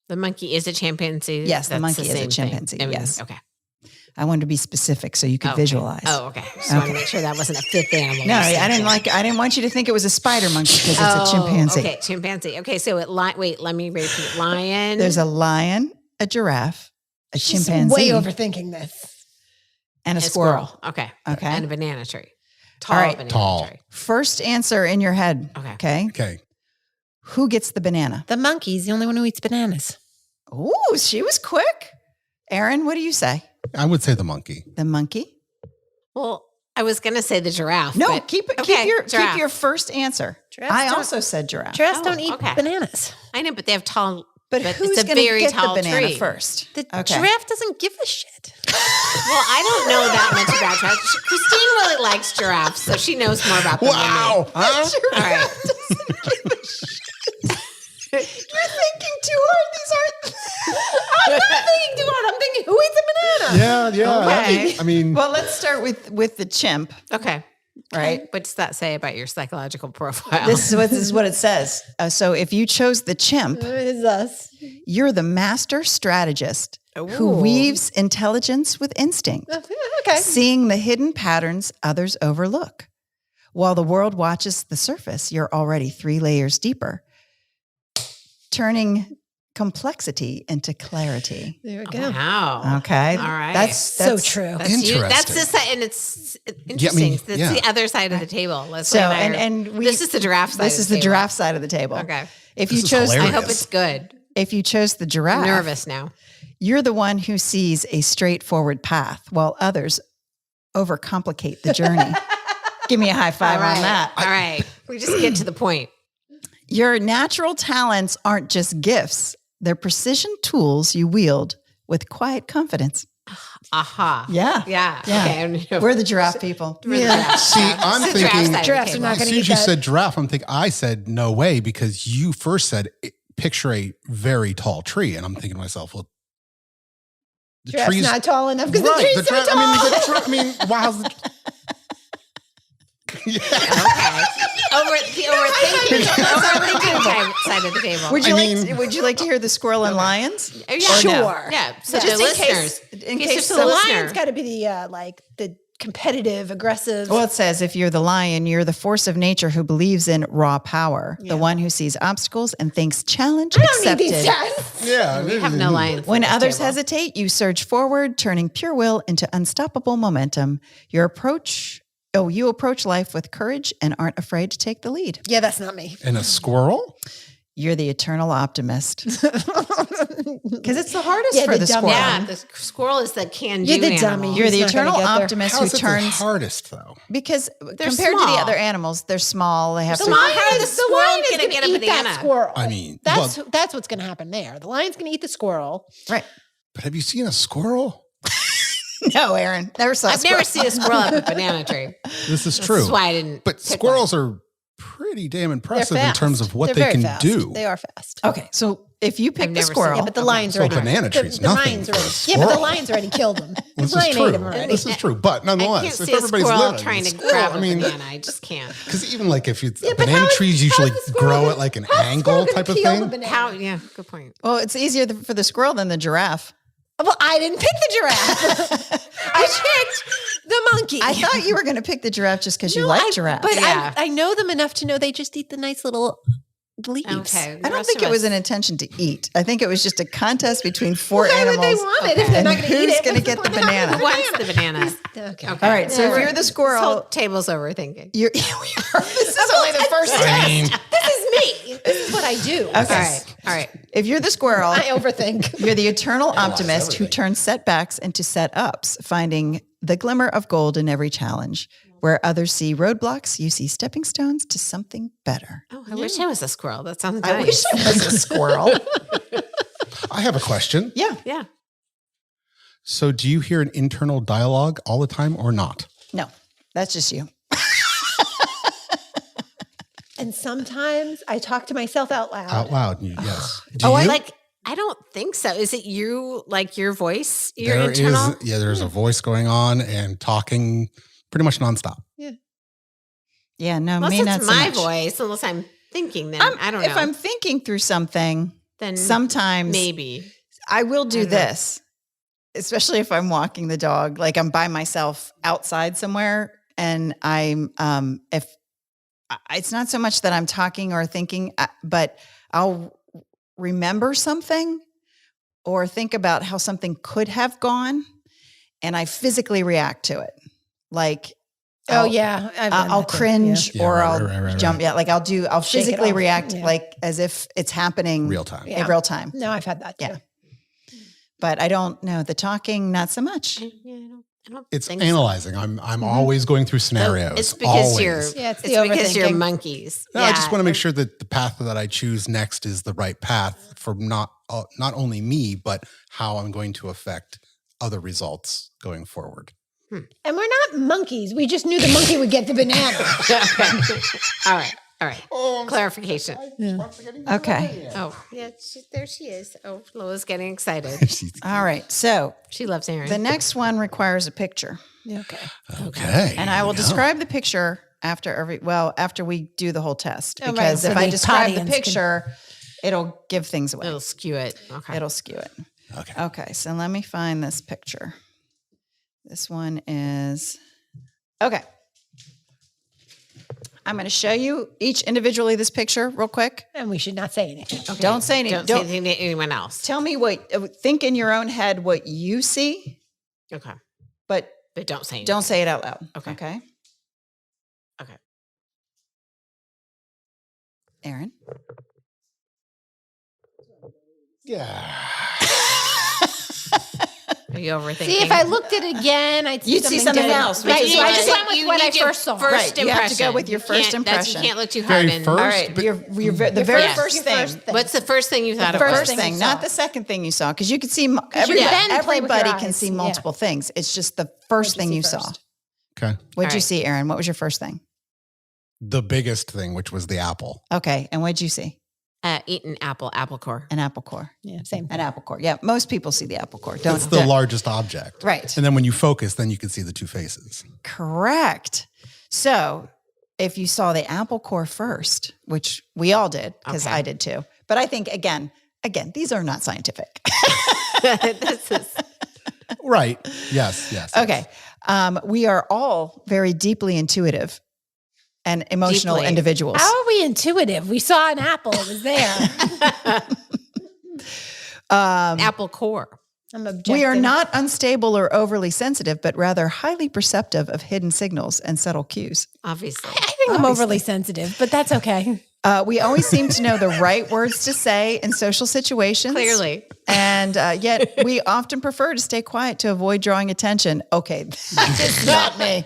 Speaker 3: The monkey is a chimpanzee.
Speaker 1: Yes, the
Speaker 3: That's
Speaker 1: monkey is a
Speaker 3: same thing.
Speaker 1: chimpanzee,
Speaker 3: I mean,
Speaker 1: yes.
Speaker 3: Okay.
Speaker 1: I wanted to be specific so you could
Speaker 3: Okay.
Speaker 1: visualize.
Speaker 3: Oh, okay. Just want to make sure that wasn't a 5th animal.
Speaker 1: No,
Speaker 3: or
Speaker 1: I
Speaker 3: something.
Speaker 1: didn't want you to think it was a spider monkey because it's a chimpanzee.
Speaker 3: Okay, chimpanzee. Okay, so wait, let me repeat. Lion.
Speaker 1: There's a lion, a giraffe, a
Speaker 4: She's
Speaker 1: chimpanzee,
Speaker 4: way overthinking this.
Speaker 1: and a squirrel.
Speaker 3: Okay.
Speaker 1: Okay.
Speaker 3: And a banana tree. Tall
Speaker 1: All right.
Speaker 3: banana
Speaker 2: Tall.
Speaker 3: tree.
Speaker 1: First answer in your head.
Speaker 3: Okay.
Speaker 1: Okay.
Speaker 2: Okay.
Speaker 1: Who gets the banana?
Speaker 4: The monkey's the only one who eats bananas.
Speaker 1: Ooh, she was quick. Aaron, what do you say?
Speaker 2: I would say the monkey.
Speaker 1: The monkey?
Speaker 3: Well, I was going to say the giraffe.
Speaker 1: No,
Speaker 3: but-
Speaker 1: keep
Speaker 3: okay,
Speaker 1: your first answer.
Speaker 4: Giraffes
Speaker 1: I
Speaker 4: don't-
Speaker 1: also said giraffe.
Speaker 4: Giraffes
Speaker 3: Oh,
Speaker 4: don't eat
Speaker 3: okay.
Speaker 4: bananas.
Speaker 3: I know, but they have tall
Speaker 1: But
Speaker 3: But
Speaker 1: who's
Speaker 3: it's a
Speaker 1: going to
Speaker 3: very
Speaker 1: get the
Speaker 3: tall
Speaker 1: banana
Speaker 3: tree.
Speaker 1: first?
Speaker 4: The
Speaker 1: Okay.
Speaker 4: giraffe doesn't give a shit.
Speaker 3: Well, I don't know that much about giraffes. Christine really likes giraffes, so she knows more about them
Speaker 2: Wow. Huh?
Speaker 3: than me. All right.
Speaker 1: You're thinking too hard. These aren't.
Speaker 4: I'm not thinking too hard. I'm thinking, who eats a banana?
Speaker 2: Yeah.
Speaker 3: Okay.
Speaker 2: I mean,
Speaker 1: Well, let's start with the chimp,
Speaker 3: Okay.
Speaker 1: right?
Speaker 3: What does that say about your psychological profile?
Speaker 1: This is what it says. So if you chose the chimp,
Speaker 4: It is us.
Speaker 1: you're the master strategist who
Speaker 3: Ooh.
Speaker 1: weaves intelligence with instinct,
Speaker 4: Okay.
Speaker 1: seeing the hidden patterns others overlook. While the world watches the surface, you're already 3 layers deeper, turning complexity into clarity.
Speaker 4: There we go.
Speaker 3: Wow.
Speaker 1: Okay.
Speaker 3: All right.
Speaker 1: That's
Speaker 4: So true.
Speaker 3: That's you. That's
Speaker 2: Interesting.
Speaker 3: the side, and it's interesting. That's
Speaker 2: yeah.
Speaker 3: the other side of the table.
Speaker 1: So,
Speaker 3: Leslie
Speaker 1: this
Speaker 3: is the giraffe side.
Speaker 1: This
Speaker 3: of
Speaker 1: is
Speaker 3: the
Speaker 1: the
Speaker 3: table.
Speaker 1: giraffe side of the table.
Speaker 3: Okay.
Speaker 1: If
Speaker 2: This
Speaker 1: you
Speaker 2: is
Speaker 1: chose,
Speaker 2: hilarious.
Speaker 3: I hope it's good.
Speaker 1: if you chose the giraffe,
Speaker 3: I'm nervous now.
Speaker 1: you're the one who sees a straightforward path, while others overcomplicate the journey. Give me a high five
Speaker 3: All right.
Speaker 1: on that.
Speaker 3: All right. We just get to the point.
Speaker 1: Your natural talents aren't just gifts; they're precision tools you wield with quiet confidence.
Speaker 3: Aha.
Speaker 1: Yeah.
Speaker 3: Yeah.
Speaker 1: Yeah.
Speaker 3: Okay.
Speaker 1: We're the giraffe people.
Speaker 3: We're the giraffe.
Speaker 2: see, I'm
Speaker 3: It's the giraffe
Speaker 2: thinking.
Speaker 3: side of the
Speaker 4: Giraffes are
Speaker 3: table.
Speaker 4: not
Speaker 2: As
Speaker 4: gonna
Speaker 2: soon as
Speaker 4: eat
Speaker 2: you
Speaker 4: that.
Speaker 2: said giraffe, I said no way because you first said picture a very tall tree, and I'm thinking to myself, well, the
Speaker 4: Giraffe's
Speaker 2: tree's
Speaker 4: not tall enough because
Speaker 2: right.
Speaker 4: the tree's
Speaker 2: the
Speaker 4: so
Speaker 2: giraffe-
Speaker 4: tall.
Speaker 2: I mean, wow. how's the- yeah.
Speaker 3: Okay. Overthinking side of the table.
Speaker 1: Would you like to hear the squirrel and lions?
Speaker 3: Yeah.
Speaker 4: Sure.
Speaker 3: Yeah. So
Speaker 1: Just
Speaker 3: the
Speaker 1: in case-
Speaker 3: listeners.
Speaker 1: in case
Speaker 3: there's a
Speaker 1: some-
Speaker 4: The
Speaker 3: listener.
Speaker 4: lion's got to be the competitive, aggressive.
Speaker 1: Well, it says if you're the lion, you're the force of nature who believes in raw power, the one who sees obstacles and thinks challenge
Speaker 4: I don't
Speaker 1: accepted.
Speaker 4: need these tests.
Speaker 2: Yeah.
Speaker 3: We have no lions.
Speaker 1: When
Speaker 3: at this
Speaker 1: others
Speaker 3: table.
Speaker 1: hesitate, you surge forward, turning pure will into unstoppable momentum. You approach life with courage and aren't afraid to take the lead.
Speaker 4: Yeah, that's not me.
Speaker 2: And a squirrel?
Speaker 1: You're the eternal optimist. Because it's the hardest
Speaker 4: Yeah,
Speaker 1: for
Speaker 4: the
Speaker 1: the
Speaker 4: dummy.
Speaker 1: squirrel.
Speaker 3: Yeah, the squirrel is the can-do
Speaker 4: You're the
Speaker 3: animal.
Speaker 4: dummy.
Speaker 1: You're the
Speaker 4: He's not gonna
Speaker 1: eternal
Speaker 4: get there.
Speaker 1: optimist
Speaker 2: How
Speaker 1: who
Speaker 2: is it the
Speaker 1: turns
Speaker 2: hardest though?
Speaker 1: because compared to
Speaker 3: small.
Speaker 1: the other animals, they're small. They have
Speaker 3: The
Speaker 1: to.
Speaker 3: lion- how are the squirrel
Speaker 4: lion is
Speaker 3: gonna
Speaker 4: gonna
Speaker 3: get a
Speaker 4: eat
Speaker 3: banana?
Speaker 4: that squirrel.
Speaker 2: I mean,
Speaker 4: that's
Speaker 2: well,
Speaker 4: that's what's going to happen there. The lion's going to eat the squirrel.
Speaker 1: Right.
Speaker 2: but have you seen a squirrel?
Speaker 1: No, Aaron. Never saw.
Speaker 3: I've never seen a squirrel up a banana tree.
Speaker 2: This is true.
Speaker 3: That's why I didn't.
Speaker 2: But
Speaker 3: pick
Speaker 2: squirrels are pretty damn
Speaker 4: They're
Speaker 2: impressive in
Speaker 4: fast.
Speaker 2: terms of what
Speaker 4: They're
Speaker 2: they
Speaker 4: very
Speaker 2: can
Speaker 4: fast.
Speaker 2: do.
Speaker 4: They are fast.
Speaker 1: Okay, so if you pick
Speaker 3: I've
Speaker 1: the
Speaker 3: never seen-
Speaker 1: squirrel,
Speaker 4: Yeah, but the
Speaker 3: Okay.
Speaker 4: lion's
Speaker 2: So a
Speaker 4: already.
Speaker 2: banana
Speaker 4: the,
Speaker 2: tree's
Speaker 4: the
Speaker 2: nothing
Speaker 4: lion's
Speaker 2: for a
Speaker 4: already. Yeah, but the
Speaker 2: squirrel.
Speaker 4: lion's already killed him.
Speaker 2: This
Speaker 4: The
Speaker 2: is
Speaker 4: lion
Speaker 2: true.
Speaker 4: ate him already.
Speaker 2: This is true. But
Speaker 3: I
Speaker 2: nonetheless,
Speaker 3: can't
Speaker 2: if
Speaker 3: see a
Speaker 2: everybody's
Speaker 3: squirrel
Speaker 2: living,
Speaker 3: trying to
Speaker 2: squirrel,
Speaker 3: grab
Speaker 2: I
Speaker 3: a
Speaker 2: mean,
Speaker 3: banana. I just can't.
Speaker 2: because even like if it's
Speaker 4: Yeah,
Speaker 2: a
Speaker 4: but
Speaker 2: banana
Speaker 4: how is-
Speaker 2: trees
Speaker 4: how
Speaker 2: usually
Speaker 4: is the squirrel
Speaker 2: grow
Speaker 4: gonna-
Speaker 2: at like an
Speaker 4: how's the
Speaker 2: angle
Speaker 4: squirrel gonna
Speaker 2: type of
Speaker 4: peel the
Speaker 2: thing.
Speaker 4: banana?
Speaker 3: How? Yeah, good point.
Speaker 1: well, it's easier for the squirrel than the giraffe.
Speaker 4: Well, I didn't pick the giraffe. I picked the monkey.
Speaker 1: I thought you were going to pick the giraffe just because you
Speaker 4: No,
Speaker 1: like giraffes.
Speaker 4: But
Speaker 3: Yeah.
Speaker 4: I know them enough to know they just eat the nice little leaves.
Speaker 3: Okay.
Speaker 1: I don't think it was an intention to eat. I think it was just a contest between four
Speaker 4: Why would
Speaker 1: animals.
Speaker 4: they want it if
Speaker 3: Okay.
Speaker 4: they're not
Speaker 1: And
Speaker 4: going to eat
Speaker 1: who's
Speaker 4: it?
Speaker 1: gonna
Speaker 4: What's
Speaker 1: get the
Speaker 4: point of having
Speaker 1: banana?
Speaker 3: Who wants the banana?
Speaker 4: Okay.
Speaker 3: Okay.
Speaker 1: All right, so
Speaker 4: Yeah.
Speaker 1: if you're the
Speaker 3: This
Speaker 1: squirrel,
Speaker 3: whole table's overthinking.
Speaker 1: you're, this is only the first
Speaker 2: I
Speaker 1: test.
Speaker 2: mean,
Speaker 4: This is me. This is what I do.
Speaker 1: Okay.
Speaker 3: All right. All right.
Speaker 1: If you're the squirrel,
Speaker 4: I overthink.
Speaker 1: you're the eternal optimist who
Speaker 2: everything.
Speaker 1: turns setbacks into setups, finding the glimmer of gold in every challenge. Where others see roadblocks, you see stepping stones to something better.
Speaker 3: Oh, I wish I was a squirrel. That sounds
Speaker 1: I
Speaker 3: nice.
Speaker 1: wish I was a squirrel.
Speaker 2: I have a question.
Speaker 1: Yeah.
Speaker 3: Yeah.
Speaker 2: So, do you hear an internal dialogue all the time or not?
Speaker 1: No, that's just you.
Speaker 4: And sometimes I talk to myself out loud.
Speaker 2: Out loud, yes. Do
Speaker 1: Oh, I
Speaker 2: you?
Speaker 3: Like, I don't think so. Is it you, like your voice, your
Speaker 2: There
Speaker 3: internal?
Speaker 2: there's a voice going on and talking pretty much nonstop.
Speaker 1: Yeah, no,
Speaker 3: Unless
Speaker 1: me not
Speaker 3: it's
Speaker 1: so
Speaker 3: my
Speaker 1: much.
Speaker 3: voice, unless I'm thinking, then I don't know.
Speaker 1: If I'm thinking through something,
Speaker 3: then
Speaker 1: sometimes
Speaker 3: maybe.
Speaker 1: I will do
Speaker 3: I don't know.
Speaker 1: this, especially if I'm walking the dog, like I'm by myself outside somewhere, and I'm if it's not so much that I'm talking or thinking, but I'll remember something or think about how something could have gone, and I physically react to it, like.
Speaker 4: Oh,
Speaker 1: I'll-
Speaker 4: yeah. I've done
Speaker 1: I'll
Speaker 4: that too.
Speaker 1: cringe
Speaker 2: Yeah.
Speaker 1: or
Speaker 2: Yeah,
Speaker 1: I'll
Speaker 2: right.
Speaker 1: jump. Yeah, like I'll
Speaker 4: Shake it
Speaker 1: physically
Speaker 4: off.
Speaker 1: react
Speaker 4: Yeah.
Speaker 1: like as if it's happening
Speaker 2: Real time.
Speaker 4: Yeah.
Speaker 1: in real time.
Speaker 4: No, I've had that too.
Speaker 1: Yeah. But I don't know the talking, not so much.
Speaker 3: Yeah, I don't.
Speaker 2: It's
Speaker 3: think so.
Speaker 2: analyzing. I'm always going through scenarios.
Speaker 3: It's because
Speaker 2: always.
Speaker 3: you're
Speaker 4: it's
Speaker 3: it's
Speaker 4: the
Speaker 3: because you're
Speaker 4: overthinking.
Speaker 3: monkeys.
Speaker 2: No, I just want to make sure that the path that I choose next is the right path for not only me, but how I'm going to affect other results going forward.
Speaker 4: And we're not monkeys. We just knew the monkey would get the banana.
Speaker 3: Okay. All right. Clarification.
Speaker 1: Okay.
Speaker 3: Oh, yeah. There she is. Oh, Lola's getting excited.
Speaker 1: All right. So
Speaker 3: She loves Aaron.
Speaker 1: the next one requires a picture.
Speaker 4: Okay.
Speaker 2: Okay.
Speaker 1: And I will
Speaker 2: Here we go.
Speaker 1: describe the picture after we do the whole test.
Speaker 4: Oh, right.
Speaker 1: Because
Speaker 4: So
Speaker 1: if I
Speaker 4: the
Speaker 1: describe the
Speaker 4: audience can-
Speaker 1: picture, it'll give things away.
Speaker 3: It'll skew it. Okay.
Speaker 1: It'll skew it.
Speaker 2: Okay.
Speaker 1: Okay, so let me find this picture. This one is okay. I'm going to show you each individually this picture real quick.
Speaker 4: And we should not say anything.
Speaker 3: Okay.
Speaker 1: Don't say anything.
Speaker 3: Don't say anything to anyone else.
Speaker 1: Tell me think in your own head what you see,
Speaker 3: Okay.
Speaker 1: but
Speaker 3: But don't say anything.
Speaker 1: don't say it out loud.
Speaker 3: Okay.
Speaker 1: Okay.
Speaker 3: Okay.
Speaker 1: Aaron.
Speaker 2: Yeah.
Speaker 3: Are you overthinking?
Speaker 4: See, if I looked at it again, I'd see
Speaker 1: You'd see something
Speaker 4: different.
Speaker 1: else, which
Speaker 4: Right.
Speaker 1: is
Speaker 4: So
Speaker 1: why
Speaker 4: I just went with what I first saw.
Speaker 1: Right, you have to go with your first impression.
Speaker 3: You can't look too hard.
Speaker 2: Very
Speaker 3: in.
Speaker 2: first.
Speaker 1: All right,
Speaker 2: but-
Speaker 1: the very
Speaker 3: Yes.
Speaker 1: first
Speaker 4: Your
Speaker 1: thing.
Speaker 4: first thing.
Speaker 3: What's the first thing you thought
Speaker 1: The
Speaker 3: of?
Speaker 1: first
Speaker 4: thing you
Speaker 1: thing,
Speaker 4: saw.
Speaker 1: not the second thing you saw, because you could see
Speaker 4: you then play with your
Speaker 1: everybody can
Speaker 4: eyes,
Speaker 1: see
Speaker 4: yeah.
Speaker 1: multiple things. It's just the first
Speaker 4: What'd
Speaker 1: thing
Speaker 4: you
Speaker 1: you
Speaker 4: see
Speaker 1: saw.
Speaker 4: first?
Speaker 2: Okay.
Speaker 1: What'd
Speaker 3: All
Speaker 1: you
Speaker 3: right.
Speaker 1: see, Aaron? What was your first thing?
Speaker 2: The biggest thing, which was the apple.
Speaker 1: Okay, and what'd you see?
Speaker 3: Eat an apple core.
Speaker 1: An apple core.
Speaker 4: Yeah, same.
Speaker 1: An apple core. Yeah, most people see the apple core.
Speaker 2: It's the largest object.
Speaker 1: Right.
Speaker 2: And then when you focus, then you can see the two faces.
Speaker 1: Correct. So if you saw the apple core first, which we all did, because
Speaker 3: Okay.
Speaker 1: I did too. But I think again, these are not scientific.
Speaker 3: This is
Speaker 2: Right. Yes. Yes.
Speaker 1: Okay. We are all very deeply intuitive and emotional
Speaker 3: Deeply.
Speaker 1: individuals.
Speaker 4: How are we intuitive? We saw an apple. It was there.
Speaker 3: apple core.
Speaker 4: I'm objective.
Speaker 1: We are not unstable or overly sensitive, but rather highly perceptive of hidden signals and subtle cues.
Speaker 3: Obviously.
Speaker 4: I think I'm overly sensitive, but that's okay.
Speaker 1: We always seem to know the right words to say in social situations.
Speaker 3: Clearly.
Speaker 1: And yet we often prefer to stay quiet to avoid drawing attention. Okay, that's not me.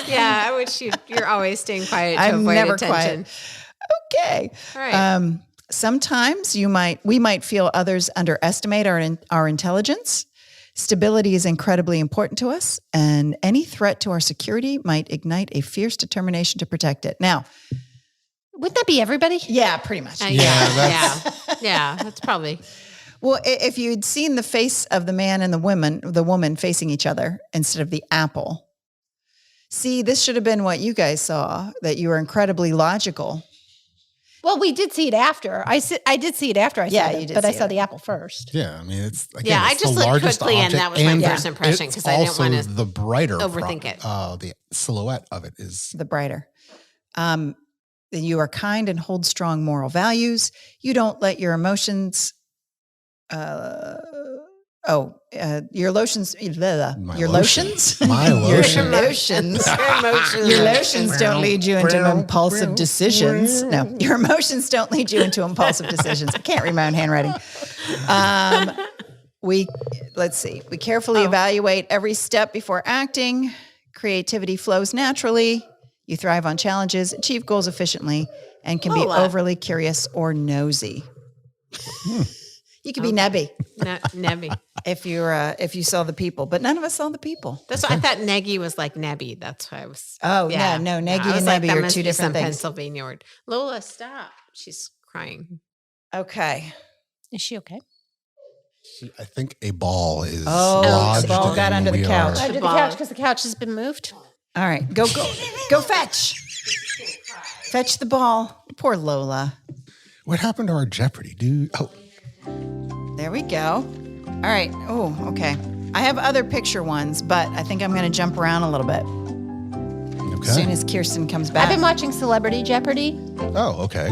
Speaker 3: Yeah, I wish you're always staying quiet to
Speaker 1: I'm
Speaker 3: avoid
Speaker 1: never
Speaker 3: attention.
Speaker 1: Okay.
Speaker 3: All right.
Speaker 1: Sometimes we might feel others underestimate our intelligence. Stability is incredibly important to us, and any threat to our security might ignite a fierce determination to protect it. Now,
Speaker 4: Wouldn't that be everybody?
Speaker 1: yeah, pretty much.
Speaker 3: Yeah, that's probably.
Speaker 1: Well, if you'd seen the face of the man and the woman facing each other instead of the apple, see, this should have been what you guys saw, that you were incredibly logical.
Speaker 4: Well, we did see it after. I did see it after I saw
Speaker 1: Yeah,
Speaker 4: it,
Speaker 1: you did
Speaker 4: but I
Speaker 1: see
Speaker 4: saw
Speaker 1: it.
Speaker 4: the apple first.
Speaker 2: Yeah. I mean, it's again,
Speaker 3: Yeah, I
Speaker 2: it's
Speaker 3: just
Speaker 2: the
Speaker 3: looked
Speaker 2: largest
Speaker 3: quickly and
Speaker 2: object,
Speaker 3: that was my
Speaker 2: and
Speaker 3: first impression,
Speaker 2: it's
Speaker 3: 'cause I didn't
Speaker 2: also
Speaker 3: wanna
Speaker 2: the brighter
Speaker 3: overthink it.
Speaker 2: The silhouette of it is
Speaker 1: The brighter. You are kind and hold strong moral values. You don't let your emotions. Your lotions.
Speaker 2: My
Speaker 1: Your
Speaker 2: lotion.
Speaker 1: lotions.
Speaker 2: My
Speaker 1: Your
Speaker 2: lotion.
Speaker 1: emotions.
Speaker 3: Emotions.
Speaker 1: Your lotions don't lead you into impulsive decisions. No, your emotions don't lead you into impulsive decisions. I can't read my own handwriting. Let's see. We carefully evaluate every step before acting. Creativity flows naturally. You thrive on challenges, achieve goals efficiently, and can be
Speaker 3: Lola.
Speaker 1: overly curious or nosy. You could be nebby
Speaker 3: Nebby.
Speaker 1: if you saw the people, but none of us saw the people.
Speaker 3: That's why I thought Neggy was like Nebby. That's why I was.
Speaker 1: Oh, no, Neggy
Speaker 3: I was
Speaker 1: and
Speaker 3: like,
Speaker 1: Nebby
Speaker 3: that
Speaker 1: are
Speaker 3: must
Speaker 1: two
Speaker 3: be
Speaker 1: different
Speaker 3: some
Speaker 1: things.
Speaker 3: Pennsylvania word. Lola, stop. She's crying.
Speaker 1: Okay.
Speaker 4: Is she okay?
Speaker 2: I think a ball is
Speaker 1: Oh,
Speaker 2: lodged
Speaker 1: the ball got
Speaker 2: and
Speaker 1: under the
Speaker 2: we
Speaker 1: couch.
Speaker 2: are-
Speaker 4: Under the
Speaker 3: ball.
Speaker 4: couch because the couch has been moved.
Speaker 1: All right, go fetch. Fetch the ball. Poor Lola.
Speaker 2: What happened to our Jeopardy, dude? Oh,
Speaker 1: There we go. All right. Oh, okay. I have other picture ones, but I think I'm going to jump around a little bit as soon
Speaker 2: okay.
Speaker 1: as Kirsten comes back.
Speaker 4: I've been watching Celebrity Jeopardy.
Speaker 2: Oh, okay.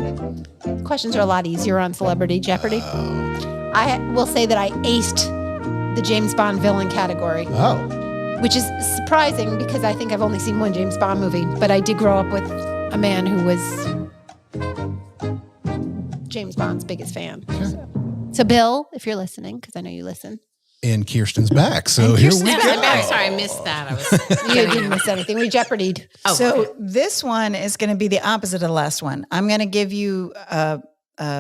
Speaker 4: Questions are a lot easier on Celebrity Jeopardy. I will say that I aced the James Bond villain category,
Speaker 2: Oh,
Speaker 4: which is surprising because I think I've only seen one James Bond movie, but I did grow up with a man who was James Bond's biggest fan. So Bill, if you're listening, because I know you listen,
Speaker 2: And Kirsten's back. So here we
Speaker 3: I'm
Speaker 2: go.
Speaker 3: back. Sorry, I missed that. I was
Speaker 4: You didn't miss anything. We jeopardied.
Speaker 3: Oh,
Speaker 1: So
Speaker 3: okay.
Speaker 1: this one is going to be the opposite of the last one. I'm going to give you a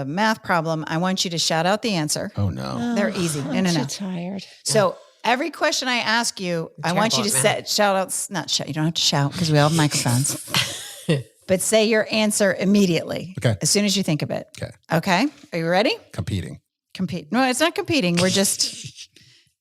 Speaker 1: math problem. I want you to shout out the answer.
Speaker 2: Oh no.
Speaker 1: They're easy. No,
Speaker 4: I'm
Speaker 1: no,
Speaker 4: so
Speaker 1: no.
Speaker 4: tired.
Speaker 1: So every question I ask you, I want you to
Speaker 3: terrible at
Speaker 1: shout out, not shout, you don't have to shout because we all have microphones, but say your answer immediately.
Speaker 2: Okay.
Speaker 1: As soon as you think of it.
Speaker 2: Okay.
Speaker 1: Okay. Are you ready?
Speaker 2: Competing.
Speaker 1: Compete. No, it's not competing. We're just,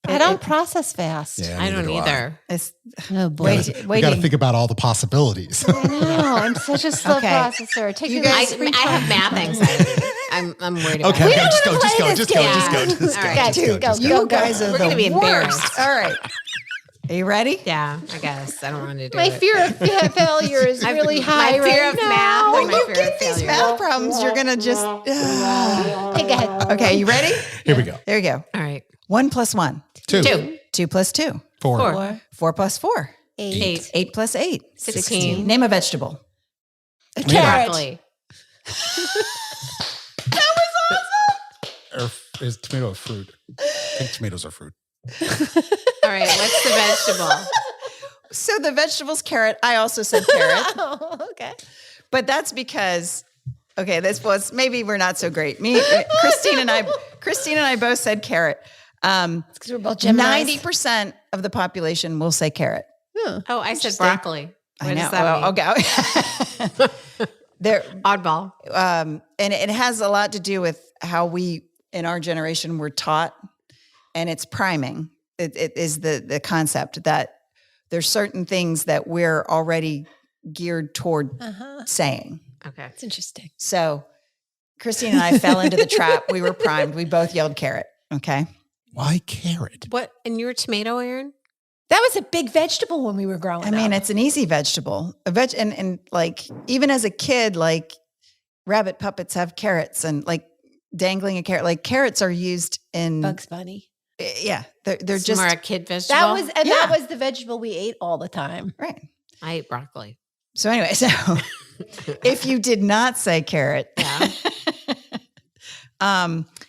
Speaker 4: I don't process fast.
Speaker 2: Yeah,
Speaker 3: I don't
Speaker 2: neither do
Speaker 3: either.
Speaker 1: it's
Speaker 4: Oh boy.
Speaker 1: wait,
Speaker 2: We got to
Speaker 1: waiting.
Speaker 2: think about all the possibilities.
Speaker 4: I know. I'm such a slow
Speaker 1: Okay.
Speaker 4: processor. Take
Speaker 1: You
Speaker 4: you
Speaker 1: guys-
Speaker 4: guys.
Speaker 3: I have math anxiety. I'm worried about
Speaker 2: Okay,
Speaker 3: it.
Speaker 2: just go,
Speaker 4: wanna
Speaker 2: just
Speaker 4: play
Speaker 2: go,
Speaker 4: this
Speaker 2: just go,
Speaker 4: game.
Speaker 2: just go,
Speaker 3: Yeah.
Speaker 2: just
Speaker 3: All
Speaker 2: go,
Speaker 3: right.
Speaker 2: just go, just
Speaker 1: You
Speaker 2: go.
Speaker 1: guys are
Speaker 3: We're
Speaker 1: the
Speaker 3: gonna be
Speaker 1: worst.
Speaker 3: embarrassed.
Speaker 1: All right. Are you ready?
Speaker 3: Yeah, I guess. I don't want to do
Speaker 4: My
Speaker 3: it.
Speaker 4: fear of failure is really high
Speaker 3: My fear
Speaker 4: right
Speaker 3: of
Speaker 4: now.
Speaker 3: math.
Speaker 1: When
Speaker 3: My
Speaker 1: you
Speaker 3: fear
Speaker 1: get
Speaker 3: of
Speaker 1: these
Speaker 3: failure.
Speaker 1: math problems, you're going to just,
Speaker 4: Okay, go ahead.
Speaker 1: okay, you ready?
Speaker 2: Here we go.
Speaker 1: There you go.
Speaker 3: All right.
Speaker 1: 1 plus 1,
Speaker 2: 2,
Speaker 1: 2 plus 2,
Speaker 2: 4,
Speaker 3: 4,
Speaker 1: 4 plus 4,
Speaker 3: 8,
Speaker 1: 8 plus 8,
Speaker 3: 16.
Speaker 1: Name a vegetable.
Speaker 4: A carrot.
Speaker 3: broccoli.
Speaker 2: Or is tomato a fruit? I think tomatoes are fruit.
Speaker 3: All right. What's the vegetable?
Speaker 1: So the vegetable's carrot. I also said carrot,
Speaker 4: Oh, okay.
Speaker 1: but that's because, okay, this was, maybe we're not so great. Christine and I both said carrot.
Speaker 4: Because we're both Geminis.
Speaker 1: 90% of the population will say carrot.
Speaker 3: Oh, I said broccoli. What
Speaker 1: I know.
Speaker 3: does that mean?
Speaker 1: Okay. There,
Speaker 3: Oddball.
Speaker 1: and it has a lot to do with how we in our generation were taught, and it's priming. It is the concept that there's certain things that we're already geared toward saying.
Speaker 3: Okay.
Speaker 4: It's interesting.
Speaker 1: So Christine and I fell into the trap. We were primed. We both yelled carrot. Okay.
Speaker 2: Why carrot?
Speaker 3: What? And your tomato, Aaron?
Speaker 4: That was a big vegetable when we were growing
Speaker 1: I mean,
Speaker 4: up.
Speaker 1: it's an easy vegetable. And like even as a kid, like rabbit puppets have carrots and like dangling a carrot. Like carrots are used in
Speaker 4: Bugs Bunny.
Speaker 1: yeah. They're
Speaker 3: It's
Speaker 1: just
Speaker 3: more a kid vegetable.
Speaker 4: That was that
Speaker 1: Yeah.
Speaker 4: was the vegetable we ate all the time.
Speaker 1: right.
Speaker 3: I ate broccoli.
Speaker 1: So anyway, so if you did not say carrot,
Speaker 3: Yeah.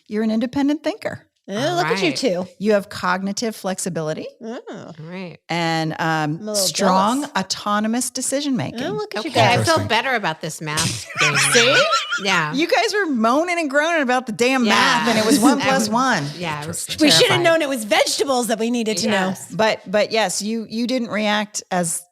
Speaker 1: you're an independent thinker.
Speaker 4: Oh, look at you
Speaker 3: right.
Speaker 4: two.
Speaker 1: You have cognitive flexibility
Speaker 4: Oh,
Speaker 3: All right.
Speaker 1: and
Speaker 4: a little
Speaker 1: strong
Speaker 4: jealous.
Speaker 1: autonomous decision making.
Speaker 4: oh look at you
Speaker 3: Okay. I
Speaker 4: guys.
Speaker 3: feel
Speaker 2: Interesting.
Speaker 3: better about this math game.
Speaker 1: See?
Speaker 3: Yeah.
Speaker 1: You guys were moaning and groaning about the damn
Speaker 3: Yeah.
Speaker 1: math, and it was 1 plus 1.
Speaker 3: Yeah. It was
Speaker 4: We should have
Speaker 3: terrifying.
Speaker 4: known it was vegetables that we needed to
Speaker 3: Yes.
Speaker 1: But yes, you didn't react as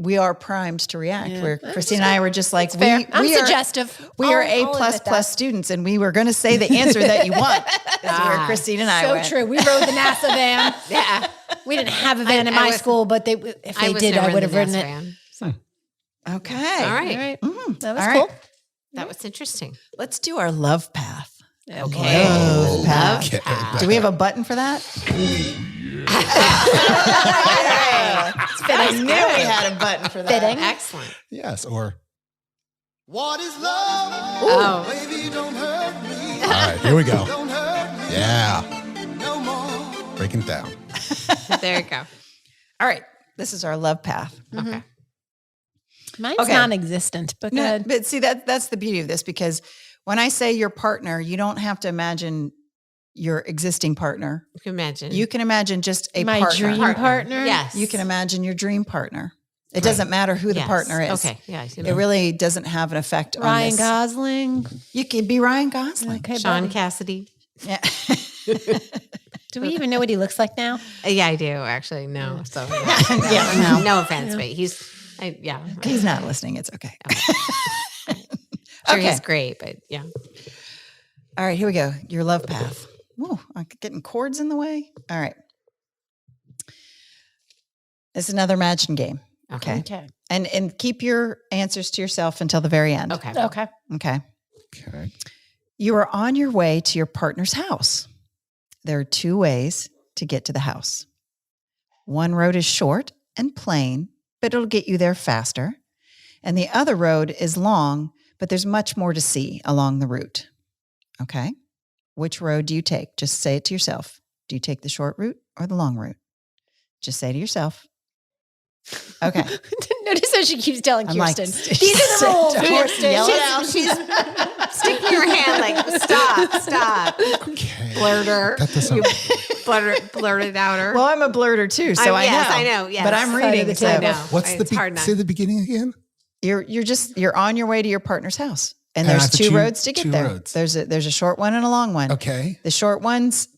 Speaker 1: we are primed to react.
Speaker 4: Yeah.
Speaker 1: Where
Speaker 4: That's
Speaker 1: Christine and I were just like,
Speaker 4: Fair. I'm
Speaker 1: we are
Speaker 4: suggestive.
Speaker 1: we are
Speaker 4: I'll
Speaker 1: A
Speaker 4: admit
Speaker 1: plus
Speaker 4: that.
Speaker 1: plus students, and we were going to say the answer that you want. That's where
Speaker 3: Ah.
Speaker 1: Christine and I
Speaker 4: So
Speaker 1: went.
Speaker 4: true. We rode the NASA van.
Speaker 3: Yeah.
Speaker 4: We didn't have a van in
Speaker 3: I
Speaker 4: my
Speaker 3: was-
Speaker 4: school, but they if
Speaker 3: I
Speaker 4: they
Speaker 3: was
Speaker 4: did,
Speaker 3: never
Speaker 4: I
Speaker 3: in
Speaker 4: would
Speaker 3: the
Speaker 4: have ridden
Speaker 3: nest
Speaker 4: it.
Speaker 3: van, so.
Speaker 1: Okay.
Speaker 3: All right.
Speaker 4: All right.
Speaker 1: Mhm.
Speaker 4: That was
Speaker 1: All
Speaker 4: cool.
Speaker 1: right.
Speaker 3: That was interesting.
Speaker 1: Let's do our love path.
Speaker 3: Okay.
Speaker 1: Love path.
Speaker 2: Okay.
Speaker 3: path.
Speaker 1: Do we have a button for that? I knew we had a button for that.
Speaker 4: Fitting.
Speaker 3: Excellent.
Speaker 2: Yes, or
Speaker 5: What is love?
Speaker 3: Oh.
Speaker 5: Baby, don't hurt me.
Speaker 2: all right, here we go.
Speaker 5: Don't hurt me
Speaker 2: Yeah,
Speaker 5: no more.
Speaker 2: breaking it down.
Speaker 3: There you go.
Speaker 1: All right. This is our love path.
Speaker 3: Okay.
Speaker 4: Mine's
Speaker 1: Okay.
Speaker 4: non-existent, but
Speaker 1: No,
Speaker 4: good.
Speaker 1: but see that's the beauty of this, because when I say your partner, you don't have to imagine your existing partner.
Speaker 3: You can imagine.
Speaker 1: You can imagine just a
Speaker 4: My
Speaker 1: partner.
Speaker 4: dream partner.
Speaker 3: Yes.
Speaker 1: You can imagine your dream partner. It doesn't matter who the
Speaker 3: Yes.
Speaker 1: partner is.
Speaker 3: Okay. Yeah. I see
Speaker 1: It
Speaker 3: that.
Speaker 1: really doesn't have an effect on
Speaker 4: Ryan
Speaker 1: this.
Speaker 4: Gosling.
Speaker 1: You could be Ryan Gosling.
Speaker 4: Okay,
Speaker 3: Sean
Speaker 4: buddy.
Speaker 3: Cassidy.
Speaker 1: Yeah.
Speaker 4: Do we even know what he looks like now?
Speaker 3: Yeah, I do actually. No. So
Speaker 1: Yeah, no.
Speaker 3: no offense, but yeah.
Speaker 1: He's not listening. It's okay.
Speaker 3: Sure,
Speaker 1: Okay.
Speaker 3: he's great, but yeah.
Speaker 1: All right, here we go. Your love path. Whoa, I'm getting cords in the way. All right. It's another imagine game. Okay.
Speaker 4: Okay.
Speaker 1: And keep your answers to yourself until the very end.
Speaker 3: Okay.
Speaker 4: Okay.
Speaker 1: Okay.
Speaker 2: Okay.
Speaker 1: You are on your way to your partner's house. There are 2 ways to get to the house. One road is short and plain, but it'll get you there faster. And the other road is long, but there's much more to see along the route. Okay. Which road do you take? Just say it to yourself. Do you take the short route or the long route? Just say to yourself. Okay.
Speaker 4: Notice how she keeps telling
Speaker 1: I'm like,
Speaker 4: Kirsten. These are the rules,
Speaker 1: don't
Speaker 4: Kirsten.
Speaker 1: yell it out.
Speaker 3: She's sticking her hand like, stop. Stop.
Speaker 2: Okay.
Speaker 3: Blurter.
Speaker 2: That doesn't.
Speaker 3: You blurted outer.
Speaker 1: Well, I'm a blurter too, so
Speaker 3: yes,
Speaker 1: I
Speaker 3: I
Speaker 1: know.
Speaker 3: know, yes.
Speaker 1: But I'm
Speaker 3: Side of
Speaker 1: reading.
Speaker 4: the
Speaker 1: So
Speaker 3: I know.
Speaker 2: What's
Speaker 3: It's hard not.
Speaker 2: say the beginning again?
Speaker 1: you're on your way to your partner's house, and
Speaker 2: And I
Speaker 1: there's
Speaker 2: have to
Speaker 1: two
Speaker 2: choose
Speaker 1: roads to get
Speaker 2: two
Speaker 1: there.
Speaker 2: roads.
Speaker 1: There's a short one and a long one.
Speaker 2: Okay.
Speaker 1: The short one's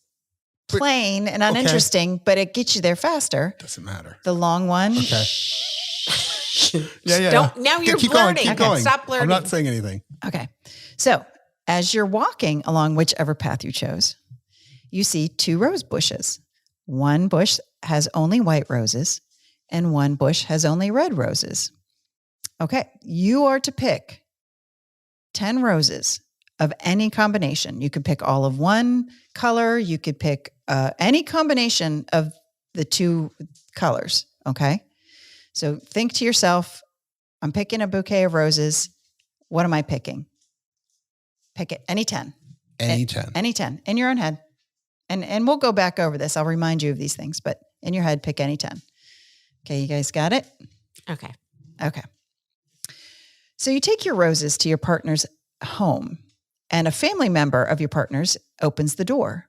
Speaker 1: plain and uninteresting, but it gets you there faster.
Speaker 2: Doesn't matter.
Speaker 1: The long one,
Speaker 2: Okay. Yeah.
Speaker 3: Don't. Now you're
Speaker 2: keep
Speaker 3: blurting.
Speaker 2: Going, keep going.
Speaker 3: Stop blurting.
Speaker 2: I'm not saying anything.
Speaker 1: okay. So as you're walking along whichever path you chose, you see two rose bushes. One bush has only white roses, and one bush has only red roses. Okay, you are to pick 10 roses of any combination. You could pick all of one color. You could pick any combination of the two colors. Okay. So think to yourself, I'm picking a bouquet of roses. What am I picking? Pick it. Any 10.
Speaker 2: Any 10.
Speaker 1: Any 10 in your own head. And we'll go back over this. I'll remind you of these things, but in your head, pick any 10. Okay. You guys got it?
Speaker 3: Okay.
Speaker 1: Okay. So you take your roses to your partner's home, and a family member of your partner's opens the door.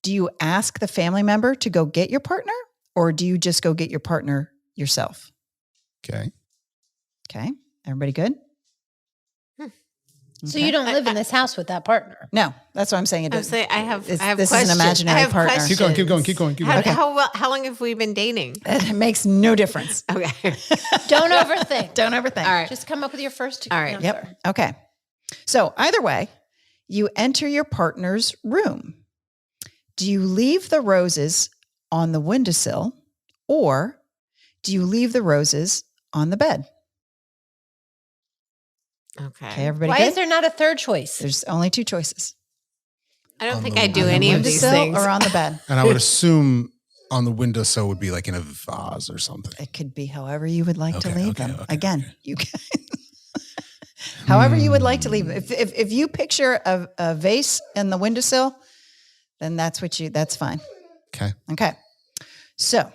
Speaker 1: Do you ask the family member to go get your partner, or do you just go get your partner yourself?
Speaker 2: Okay.
Speaker 1: Okay. Everybody good?
Speaker 4: So you don't live in this house with that partner.
Speaker 1: No, that's what I'm saying. It
Speaker 3: I was
Speaker 1: doesn't.
Speaker 3: saying, I have
Speaker 1: This is an
Speaker 3: questions.
Speaker 1: imaginary
Speaker 3: I have
Speaker 1: partner.
Speaker 3: questions.
Speaker 2: Keep going.
Speaker 3: How long have we been dating?
Speaker 1: It makes no difference.
Speaker 3: Okay.
Speaker 4: Don't overthink.
Speaker 1: Don't overthink.
Speaker 3: All right.
Speaker 4: Just come up with your first
Speaker 3: All right.
Speaker 4: answer.
Speaker 1: Yep. Okay. So either way, you enter your partner's room. Do you leave the roses on the windowsill, or do you leave the roses on the bed? Okay,
Speaker 3: Okay.
Speaker 1: everybody
Speaker 4: Why
Speaker 1: good?
Speaker 4: is there not a third choice?
Speaker 1: There's only two choices.
Speaker 3: I don't
Speaker 2: On
Speaker 3: think
Speaker 2: the-
Speaker 3: I
Speaker 2: on
Speaker 3: do
Speaker 2: the
Speaker 3: any of these
Speaker 1: Windowsill
Speaker 3: things.
Speaker 1: or on the bed.
Speaker 2: And I would assume on the windowsill would be like in a vase or something.
Speaker 1: It could be however you would like to
Speaker 2: Okay,
Speaker 1: leave
Speaker 2: okay,
Speaker 1: them.
Speaker 2: okay,
Speaker 1: Again,
Speaker 2: okay.
Speaker 1: you can. However you would like to leave them. If you picture a vase in the windowsill, then that's fine.
Speaker 2: Okay.
Speaker 1: Okay. So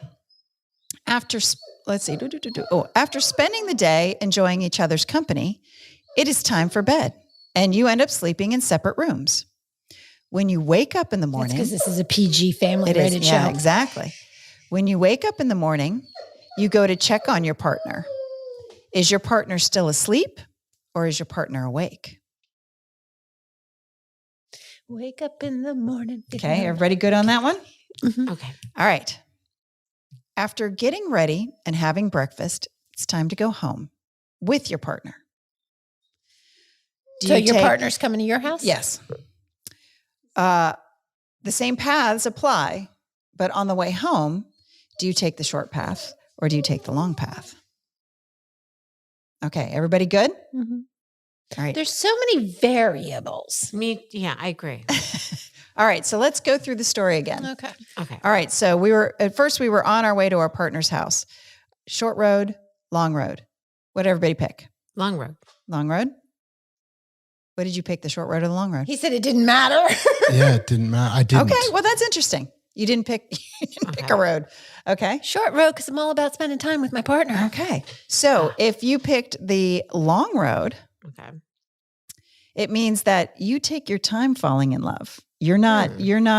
Speaker 1: after, let's see. After spending the day enjoying each other's company, it is time for bed, and you end up sleeping in separate rooms. When you wake up in the morning,
Speaker 4: Because this is a PG family
Speaker 1: it is,
Speaker 4: rated
Speaker 1: yeah,
Speaker 4: show.
Speaker 1: exactly. When you wake up in the morning, you go to check on your partner. Is your partner still asleep, or is your partner awake?
Speaker 4: Wake up in the morning.
Speaker 1: Okay, everybody good on that one?
Speaker 3: Okay.
Speaker 1: All right. After getting ready and having breakfast, it's time to go home with your partner. Do
Speaker 4: So
Speaker 1: you
Speaker 4: your
Speaker 1: take-
Speaker 4: partner's coming to your house?
Speaker 1: Yes. The same paths apply, but on the way home, do you take the short path or do you take the long path? Okay, everybody good?
Speaker 4: Mhm.
Speaker 1: All right.
Speaker 4: There's so many variables.
Speaker 3: Yeah, I agree.
Speaker 1: All right, so let's go through the story again.
Speaker 4: Okay.
Speaker 3: Okay.
Speaker 1: All right, so we were on our way to our partner's house. Short road, long road. What did everybody pick?
Speaker 3: Long road.
Speaker 1: Long road? What did you pick, the short road or the long road?
Speaker 4: He said it didn't matter.
Speaker 2: Yeah, it didn't matter. I didn't.
Speaker 1: Okay, well, that's interesting. You didn't pick
Speaker 3: Okay.
Speaker 1: a road. Okay.
Speaker 4: Short road because I'm all about spending time with my partner.
Speaker 1: Okay. So if you picked the long road,
Speaker 3: Okay.
Speaker 1: it means that you take your time falling in love. You're not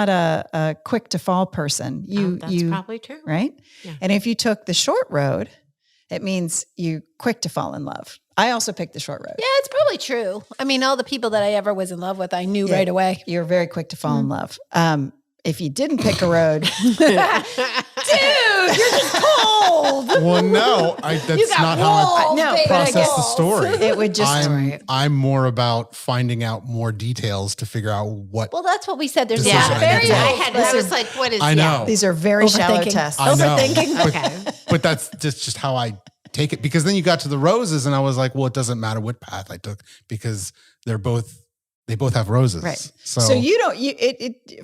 Speaker 1: a quick to fall person.
Speaker 3: That's probably true.
Speaker 1: Right?
Speaker 3: Yeah.
Speaker 1: And if you took the short road, it means you quick to fall in love. I also picked the short road.
Speaker 4: Yeah, it's probably true. I mean, all the people that I ever was in love with, I knew
Speaker 1: Yeah.
Speaker 4: right away.
Speaker 1: You're very quick to fall in love. If you didn't pick a road,
Speaker 4: Dude, you're just cold.
Speaker 2: Well, no, that's
Speaker 4: got
Speaker 2: not how I
Speaker 4: walls,
Speaker 1: No,
Speaker 4: baby.
Speaker 2: process the
Speaker 4: Walls.
Speaker 2: story.
Speaker 1: it would just
Speaker 2: I'm more about finding out more details to figure out what.
Speaker 4: Well, that's what we said. There's a
Speaker 2: Decision
Speaker 4: lot of
Speaker 2: I need to
Speaker 4: variables.
Speaker 2: make.
Speaker 3: I was like, what is
Speaker 2: I know.
Speaker 1: these are very shallow
Speaker 4: Overthinking.
Speaker 1: tests.
Speaker 2: I know,
Speaker 4: overthinking.
Speaker 3: Okay.
Speaker 2: but that's just how I take it. Because then you got to the roses, and I was like, well, it doesn't matter what path I took because they both have roses.
Speaker 1: Right.
Speaker 2: So,
Speaker 1: So you don't.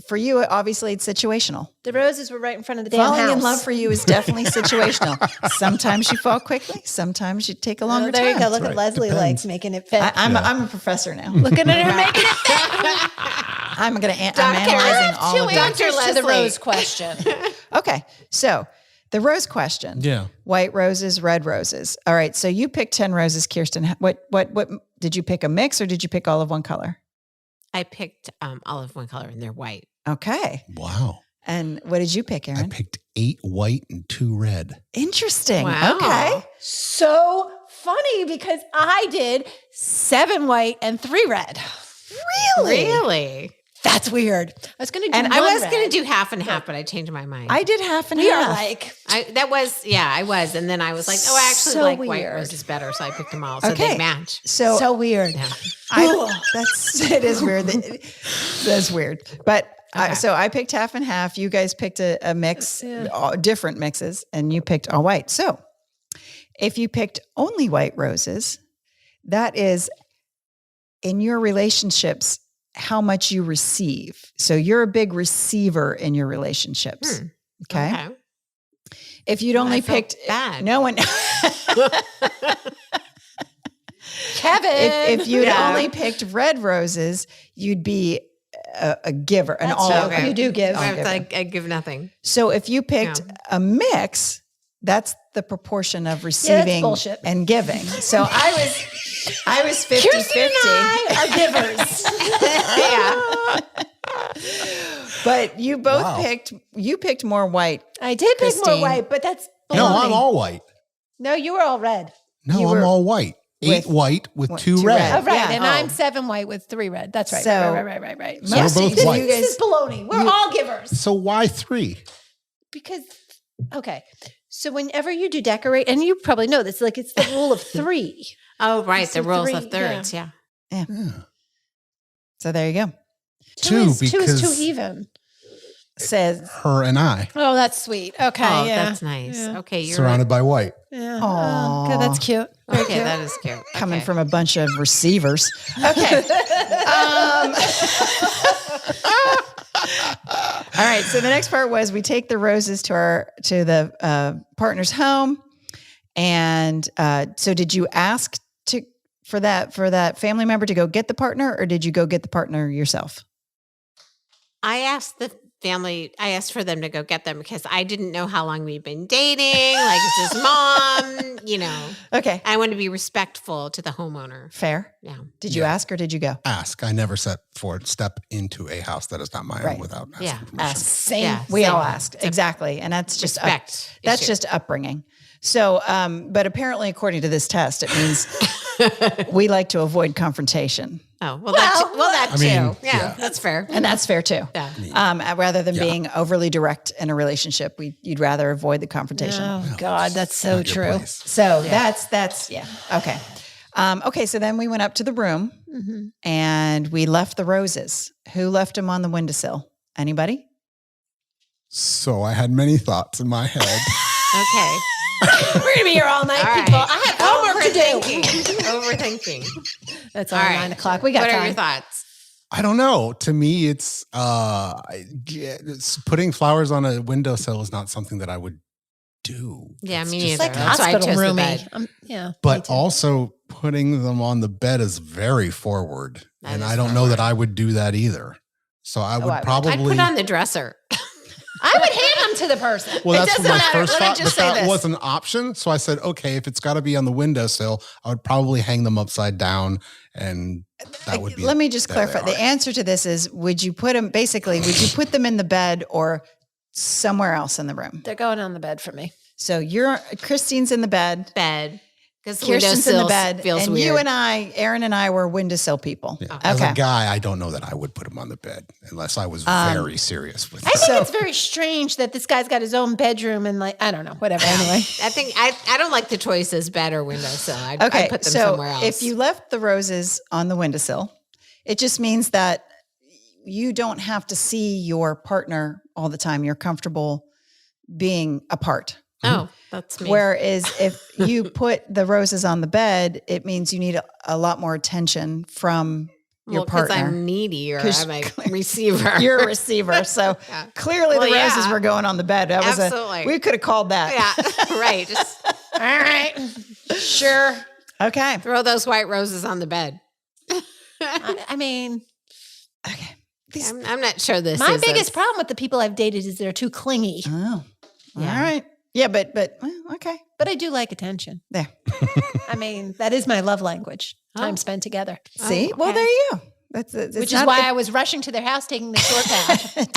Speaker 1: For you, obviously, it's situational.
Speaker 4: The roses were right in front of the damn
Speaker 1: Falling
Speaker 4: house.
Speaker 1: in love for you is definitely situational. Sometimes you fall quickly. Sometimes you take a longer
Speaker 4: Oh, there you
Speaker 1: time.
Speaker 4: go. Look
Speaker 2: right.
Speaker 4: at Leslie
Speaker 2: Depends.
Speaker 4: like making it fit.
Speaker 1: I'm a professor now.
Speaker 4: Looking at her making it fit.
Speaker 1: I'm analyzing all
Speaker 4: Two
Speaker 1: of it.
Speaker 4: answers to the
Speaker 3: Leslie.
Speaker 4: rose question.
Speaker 1: Okay, so the rose question.
Speaker 2: yeah.
Speaker 1: White roses, red roses. All right, so you picked 10 roses, Kirsten. What did you pick, a mix or did you pick all of one color?
Speaker 3: I picked olive one color and they're white.
Speaker 1: Okay.
Speaker 2: Wow.
Speaker 1: And what did you pick,
Speaker 2: I
Speaker 1: Aaron?
Speaker 2: picked 8 white and 2 red.
Speaker 1: Interesting.
Speaker 3: Wow.
Speaker 1: Okay.
Speaker 4: So funny because I did 7 white and 3 red.
Speaker 3: Really?
Speaker 4: That's weird. I was going to do
Speaker 3: And
Speaker 4: one
Speaker 3: I was
Speaker 4: red.
Speaker 3: going to do half and half, but I changed my mind.
Speaker 1: I did half and
Speaker 4: We
Speaker 1: half.
Speaker 4: are like,
Speaker 3: I was. And then I was like, oh, I actually
Speaker 4: So
Speaker 3: like white
Speaker 4: weird.
Speaker 3: roses better. So I picked them all. So
Speaker 1: Okay.
Speaker 3: they match.
Speaker 1: So,
Speaker 4: weird.
Speaker 3: Yeah.
Speaker 1: it is weird. That's weird. But
Speaker 3: Okay.
Speaker 1: so I picked half and half. You guys picked a mix, all different mixes, and you picked all white. So if you picked only white roses, that is in your relationships how much you receive. So you're a big receiver in your relationships. Okay. If you'd only
Speaker 3: I felt
Speaker 1: picked
Speaker 3: bad.
Speaker 1: no one.
Speaker 4: Kevin.
Speaker 1: if you'd
Speaker 3: Yeah.
Speaker 1: only picked red roses, you'd be a giver, an
Speaker 4: That's
Speaker 1: all
Speaker 4: true.
Speaker 1: over.
Speaker 4: You do give.
Speaker 3: I give nothing.
Speaker 1: So if you picked a mix, that's the proportion of receiving
Speaker 4: bullshit.
Speaker 1: and giving. So I was 50-50.
Speaker 4: Kirsten and I are givers.
Speaker 1: But you both
Speaker 2: Wow.
Speaker 1: picked more white.
Speaker 4: I did pick more
Speaker 1: Christine.
Speaker 4: white, but that's
Speaker 2: No,
Speaker 4: baloney.
Speaker 2: I'm all white.
Speaker 4: No, you were all red.
Speaker 2: No,
Speaker 1: You
Speaker 2: I'm
Speaker 1: were
Speaker 2: all white. 8 white with 2
Speaker 1: 2
Speaker 2: red.
Speaker 1: red.
Speaker 4: Oh, right.
Speaker 1: Yeah.
Speaker 4: And
Speaker 3: Oh.
Speaker 4: I'm 7 white with 3 red. That's right.
Speaker 1: So-
Speaker 4: right.
Speaker 2: So we're both
Speaker 1: you
Speaker 2: white.
Speaker 1: guys-
Speaker 4: This is baloney. We're all givers.
Speaker 2: So why 3?
Speaker 4: Because, okay. So whenever you do decorate, and you probably know this, like it's the rule of 3.
Speaker 3: Oh, right.
Speaker 4: So
Speaker 3: The rules
Speaker 4: 3,
Speaker 3: of thirds. Yeah.
Speaker 2: Yeah.
Speaker 1: So there you go.
Speaker 2: 2
Speaker 4: is 2
Speaker 2: because
Speaker 4: is 2 even.
Speaker 1: Says
Speaker 2: her and I
Speaker 4: Oh, that's sweet. Okay.
Speaker 3: Oh,
Speaker 4: yeah.
Speaker 3: that's nice.
Speaker 4: Yeah.
Speaker 3: Okay. You're
Speaker 2: surrounded by white.
Speaker 4: Yeah.
Speaker 1: Aw.
Speaker 4: Oh, good. That's cute.
Speaker 3: Okay. That is cute.
Speaker 1: coming
Speaker 3: Okay.
Speaker 1: from a bunch of receivers. Okay. All right. So the next part was we take the roses to the partner's home, and so did you ask for that family member to go get the partner, or did you go get the partner yourself?
Speaker 3: I asked for them to go get them because I didn't know how long we'd been dating. Like, is his mom,
Speaker 1: Okay.
Speaker 3: I want to be respectful to the homeowner.
Speaker 1: Fair.
Speaker 3: Yeah.
Speaker 1: Did you ask or did you go?
Speaker 2: Ask. I never step into a house that is not mine
Speaker 1: Right.
Speaker 2: without asking
Speaker 3: Yeah.
Speaker 2: permission.
Speaker 1: Ask.
Speaker 4: Same.
Speaker 3: Yeah.
Speaker 1: We all
Speaker 3: Same.
Speaker 1: asked. Exactly. And that's just
Speaker 3: Respect.
Speaker 1: that's
Speaker 3: issue.
Speaker 1: just upbringing. So, but apparently, according to this test, it means we like to avoid confrontation,
Speaker 3: Oh, that
Speaker 2: I
Speaker 3: too.
Speaker 2: mean,
Speaker 3: yeah,
Speaker 2: yeah.
Speaker 3: that's fair.
Speaker 1: and that's fair too.
Speaker 3: Yeah.
Speaker 1: Rather than being overly direct in a relationship, you'd rather avoid the confrontation.
Speaker 4: Oh, God. That's so
Speaker 2: Not your
Speaker 4: true.
Speaker 2: place.
Speaker 1: So that's yeah. Okay. Okay. So then we went up to the room and we left the roses. Who left them on the windowsill? Anybody?
Speaker 2: So I had many thoughts in my head.
Speaker 3: Okay.
Speaker 4: We're going to be here all night,
Speaker 3: All right.
Speaker 4: people. I have homework to do.
Speaker 3: Overthinking.
Speaker 4: That's
Speaker 3: All
Speaker 4: all
Speaker 3: right.
Speaker 4: 9 o'clock. We got
Speaker 3: What
Speaker 4: time.
Speaker 3: are your thoughts?
Speaker 2: I don't know. To me, it's putting flowers on a windowsill is not something that I would do.
Speaker 3: Yeah,
Speaker 2: It's
Speaker 3: me
Speaker 2: just-
Speaker 3: neither.
Speaker 4: Like
Speaker 3: That's why I
Speaker 4: hospital
Speaker 3: chose the
Speaker 4: roomy.
Speaker 3: bed.
Speaker 4: Yeah.
Speaker 2: But also putting them on the bed is very forward.
Speaker 3: That
Speaker 2: And
Speaker 3: is
Speaker 2: I don't know
Speaker 3: forward.
Speaker 2: that I would do that either. So I would
Speaker 1: I would.
Speaker 2: probably.
Speaker 3: I'd put on the dresser.
Speaker 4: I would hand them to the person.
Speaker 2: Well, that's
Speaker 1: doesn't
Speaker 2: what my
Speaker 1: matter.
Speaker 2: first
Speaker 1: Let me
Speaker 2: thought,
Speaker 1: just
Speaker 2: but
Speaker 1: say
Speaker 2: that
Speaker 1: this.
Speaker 2: was an option. So I said, okay, if it's got to be on the windowsill, I would probably hang them upside down, and that would be.
Speaker 1: Let me just
Speaker 2: there they
Speaker 1: clarify. The
Speaker 2: are.
Speaker 1: answer to this is: would you put them in the bed or somewhere else in the room?
Speaker 4: They're going on the bed for me.
Speaker 1: So Christine's in the bed.
Speaker 3: Bed. Because the
Speaker 1: Kirsten's in the
Speaker 3: windowsill
Speaker 1: bed,
Speaker 3: feels
Speaker 1: and
Speaker 3: weird.
Speaker 1: you and Aaron and I were windowsill people.
Speaker 2: Yeah. As
Speaker 1: Okay.
Speaker 2: a guy, I don't know that I would put him on the bed unless I was very serious with
Speaker 4: I
Speaker 2: it.
Speaker 4: think it's very strange that this guy's got his own bedroom and I don't know, whatever. Anyway.
Speaker 3: I think I don't like the choices bed or windowsill. I'd
Speaker 1: Okay,
Speaker 3: put them
Speaker 1: so
Speaker 3: somewhere else.
Speaker 1: if you left the roses on the windowsill, it just means that you don't have to see your partner all the time. You're comfortable being apart.
Speaker 3: Oh, that's me.
Speaker 1: Whereas if you put the roses on the bed, it means you need a lot more attention from your
Speaker 3: because
Speaker 1: partner.
Speaker 3: I'm needy or
Speaker 1: 'Cause
Speaker 3: I'm a receiver.
Speaker 1: You're a receiver. So
Speaker 3: Yeah.
Speaker 1: clearly
Speaker 3: Well,
Speaker 1: the roses
Speaker 3: yeah.
Speaker 1: were going on the bed. That was
Speaker 3: Absolutely.
Speaker 1: we could have called that.
Speaker 3: Yeah, right. Just
Speaker 4: All right. Sure.
Speaker 1: Okay.
Speaker 3: throw those white roses on the bed.
Speaker 4: I mean,
Speaker 1: Okay.
Speaker 3: I'm not sure this
Speaker 4: my
Speaker 3: is
Speaker 4: biggest
Speaker 3: a-
Speaker 4: problem with the people I've dated is they're too clingy.
Speaker 1: Oh.
Speaker 3: Yeah.
Speaker 1: All right. Yeah, but well, okay.
Speaker 4: But I do like attention.
Speaker 1: There.
Speaker 4: I mean, that is my love language. Time
Speaker 3: Oh.
Speaker 4: spent together.
Speaker 1: See?
Speaker 3: Oh,
Speaker 1: Well,
Speaker 3: okay.
Speaker 1: there you go.
Speaker 4: Which is why I was rushing to their house, taking the short path.
Speaker 1: it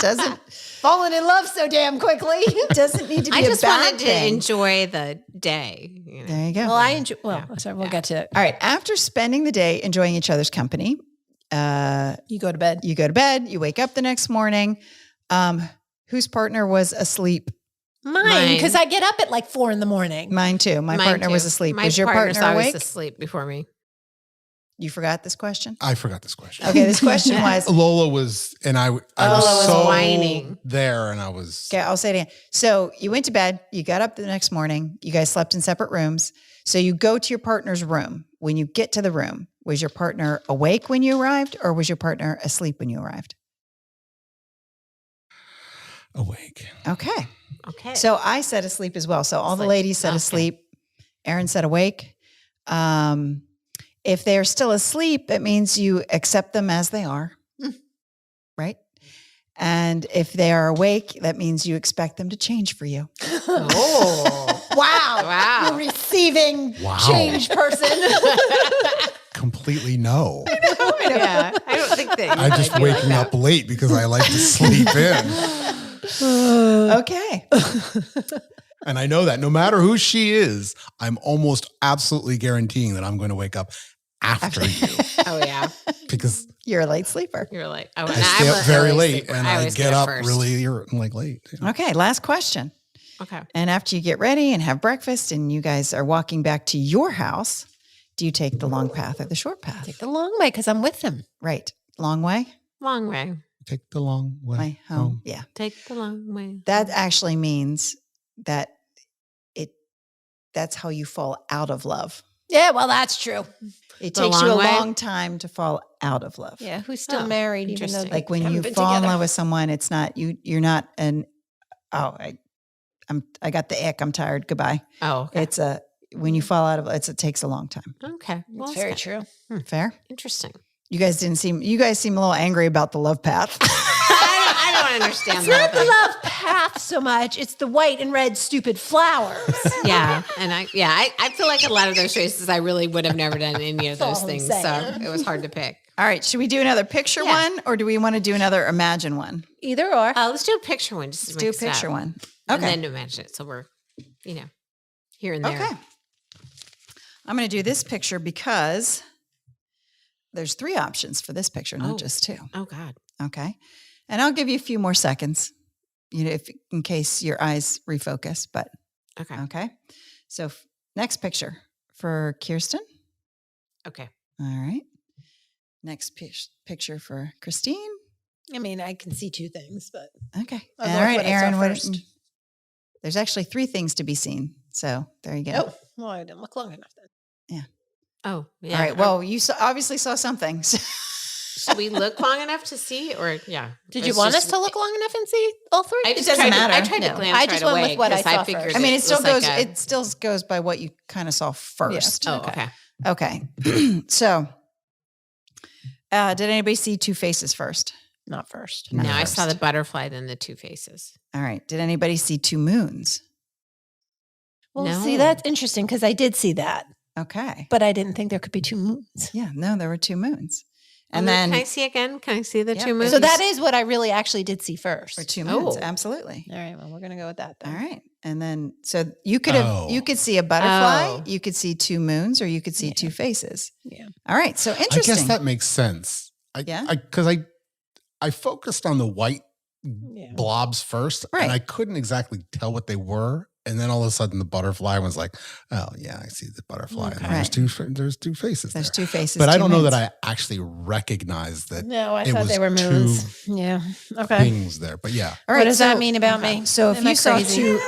Speaker 1: doesn't
Speaker 4: Falling in love so damn quickly.
Speaker 1: doesn't need to be
Speaker 3: I
Speaker 1: a
Speaker 3: just
Speaker 1: bad
Speaker 3: wanted to
Speaker 1: thing.
Speaker 3: enjoy the day. You know?
Speaker 1: There you go.
Speaker 4: Well, I enjoy. Well, sorry, we'll get to it.
Speaker 1: All right. After spending the day enjoying each other's company,
Speaker 4: You go to bed.
Speaker 1: you go to bed. You wake up the next morning. Whose partner was asleep?
Speaker 4: Mine, because I get up at like 4 a.m.
Speaker 1: Mine too. My
Speaker 3: Mine
Speaker 1: partner
Speaker 3: too.
Speaker 1: was asleep.
Speaker 3: My
Speaker 1: Was your
Speaker 3: partner's
Speaker 1: partner
Speaker 3: always
Speaker 1: awake?
Speaker 3: asleep before me.
Speaker 1: You forgot this question?
Speaker 2: I forgot this question.
Speaker 1: Okay, this question was,
Speaker 2: Lola was, and I
Speaker 3: Lola
Speaker 2: was
Speaker 3: was
Speaker 2: so
Speaker 3: whining.
Speaker 2: there, and I was.
Speaker 1: okay, I'll say it again. So you went to bed, you got up the next morning, you guys slept in separate rooms. So you go to your partner's room. When you get to the room, was your partner awake when you arrived, or was your partner asleep when you arrived?
Speaker 2: Awake.
Speaker 1: Okay.
Speaker 3: Okay.
Speaker 1: So I said asleep as well. So all the
Speaker 3: Asleep.
Speaker 1: ladies said
Speaker 3: Okay.
Speaker 1: asleep. Aaron said awake. If they're still asleep, it means you accept them as they are, right? And if they are awake, that means you expect them to change for you.
Speaker 3: oh.
Speaker 4: Wow.
Speaker 3: Wow.
Speaker 4: You're receiving
Speaker 2: Wow.
Speaker 4: change person.
Speaker 2: Completely no.
Speaker 3: Yeah. I don't think that.
Speaker 2: I'm just waking up late because I like to sleep in.
Speaker 1: Okay.
Speaker 2: And I know that no matter who she is, I'm almost absolutely guaranteeing that I'm going to wake up after you
Speaker 3: Oh, yeah.
Speaker 2: because
Speaker 1: You're a late sleeper.
Speaker 3: You're like, oh,
Speaker 2: I stay up very late and I
Speaker 3: always
Speaker 2: get up
Speaker 3: first.
Speaker 2: really late.
Speaker 1: Okay. Last question.
Speaker 3: Okay.
Speaker 1: And after you get ready and have breakfast and you guys are walking back to your house, do you take the long path or the short path?
Speaker 4: Take the long way because I'm with them.
Speaker 1: Right. Long way?
Speaker 3: Long way.
Speaker 2: Take the long way
Speaker 1: My home. Yeah.
Speaker 3: Take the long way.
Speaker 1: That actually means that that's how you fall out of love.
Speaker 4: Yeah, well, that's true.
Speaker 1: It
Speaker 3: The
Speaker 1: takes you a
Speaker 3: long way?
Speaker 1: long time to fall out of love.
Speaker 4: Yeah, who's still
Speaker 3: Oh,
Speaker 4: married? Even though
Speaker 3: interesting.
Speaker 4: they
Speaker 1: Like when
Speaker 4: haven't
Speaker 1: you
Speaker 4: been
Speaker 1: fall in
Speaker 4: together.
Speaker 1: love with someone, it's not you're not an I got the ick, I'm tired, goodbye.
Speaker 3: Oh, okay.
Speaker 1: It's when you fall out of it takes a long time.
Speaker 3: Okay. Well,
Speaker 4: It's very
Speaker 3: that's
Speaker 4: true.
Speaker 1: Fair?
Speaker 3: interesting.
Speaker 1: You guys seem a little angry about the love path.
Speaker 3: I don't understand
Speaker 4: It's
Speaker 3: that.
Speaker 4: not the love path so much. It's the white and red stupid flowers.
Speaker 3: Yeah. And I feel like a lot of those choices I really would have never done any of
Speaker 4: That's
Speaker 3: those
Speaker 4: all I'm
Speaker 3: things. So
Speaker 4: saying.
Speaker 3: it was hard to pick.
Speaker 1: All right, should we do another picture
Speaker 3: Yeah.
Speaker 1: one or do we want to do another imagine one?
Speaker 4: Either or.
Speaker 3: Let's do a picture one. Just to
Speaker 1: Let's do a
Speaker 3: mix it up.
Speaker 1: picture one.
Speaker 3: And
Speaker 1: Okay.
Speaker 3: then to imagine it. So we're, here and there.
Speaker 1: Okay. I'm going to do this picture because there's 3 options for this picture, not
Speaker 3: Oh.
Speaker 1: just 2.
Speaker 3: Oh, God.
Speaker 1: Okay. And I'll give you a few more seconds, if in case your eyes refocus, but
Speaker 3: Okay.
Speaker 1: okay. So next picture for Kirsten.
Speaker 3: Okay.
Speaker 1: All right. Next picture for Christine.
Speaker 4: I mean, I can see 2 things, but
Speaker 1: Okay.
Speaker 4: I'll
Speaker 1: All
Speaker 4: go with
Speaker 1: right,
Speaker 4: what I saw
Speaker 1: Aaron.
Speaker 4: first.
Speaker 1: There's actually 3 things to be seen. So there you go.
Speaker 4: oh, well, I didn't look long enough then.
Speaker 3: Oh, yeah.
Speaker 1: All right. Well, you obviously saw something.
Speaker 3: Should we look long enough to see or yeah?
Speaker 4: Did you
Speaker 3: It's
Speaker 4: want
Speaker 3: just-
Speaker 4: us to look long enough and see all 3?
Speaker 3: I just
Speaker 1: doesn't
Speaker 3: tried
Speaker 1: matter.
Speaker 3: I tried
Speaker 4: No.
Speaker 3: to glance
Speaker 4: I just
Speaker 3: right
Speaker 4: went with
Speaker 3: away
Speaker 4: what I
Speaker 3: 'cause
Speaker 4: saw
Speaker 3: figured
Speaker 4: first.
Speaker 1: I mean,
Speaker 3: it
Speaker 1: it still
Speaker 3: was like
Speaker 1: goes.
Speaker 3: a-
Speaker 1: It still goes by what you kind of saw first.
Speaker 3: Oh, okay.
Speaker 1: Okay. So, did anybody see 2 faces first?
Speaker 4: Not first.
Speaker 1: Not
Speaker 3: No, I saw
Speaker 1: first.
Speaker 3: the butterfly, then the 2 faces.
Speaker 1: All right. Did anybody see 2 moons?
Speaker 4: Well, see,
Speaker 3: No.
Speaker 4: that's interesting because I did see that,
Speaker 1: Okay.
Speaker 4: but I didn't think there could be 2 moons.
Speaker 1: Yeah. No, there were 2 moons, and
Speaker 3: And
Speaker 1: then
Speaker 3: can I see again? Can I see the
Speaker 1: Yeah,
Speaker 3: 2 moons?
Speaker 4: So that is what I really actually did see first.
Speaker 1: for 2 moons.
Speaker 3: Oh.
Speaker 1: Absolutely.
Speaker 4: All right, well, we're going to go with that
Speaker 1: All
Speaker 4: then.
Speaker 1: right. And then, so you could have,
Speaker 2: Oh.
Speaker 1: you could see a butterfly,
Speaker 3: Oh.
Speaker 1: you could see 2 moons, or you could see 2 faces.
Speaker 4: Yeah.
Speaker 1: All right. So
Speaker 2: I
Speaker 1: interesting.
Speaker 2: guess that makes sense.
Speaker 1: Yeah?
Speaker 2: Because I focused on the white
Speaker 4: Yeah.
Speaker 2: blobs first,
Speaker 1: Right.
Speaker 2: and I couldn't exactly tell what they were. And then all of a sudden, the butterfly was like, "Oh yeah, I see the butterfly. And
Speaker 1: Okay.
Speaker 2: there's two faces.
Speaker 1: There's
Speaker 2: there.
Speaker 1: 2 faces.
Speaker 2: But I
Speaker 1: 2
Speaker 2: don't know
Speaker 1: moons.
Speaker 2: that I actually recognized that
Speaker 4: No, I
Speaker 2: It
Speaker 4: thought
Speaker 2: was
Speaker 4: they were moons.
Speaker 2: 2
Speaker 4: Yeah. Okay.
Speaker 2: things there. But yeah,
Speaker 1: All
Speaker 4: What does that mean about
Speaker 1: okay.
Speaker 4: me?
Speaker 1: So if
Speaker 4: Am I
Speaker 1: you saw
Speaker 4: crazy?
Speaker 1: 2,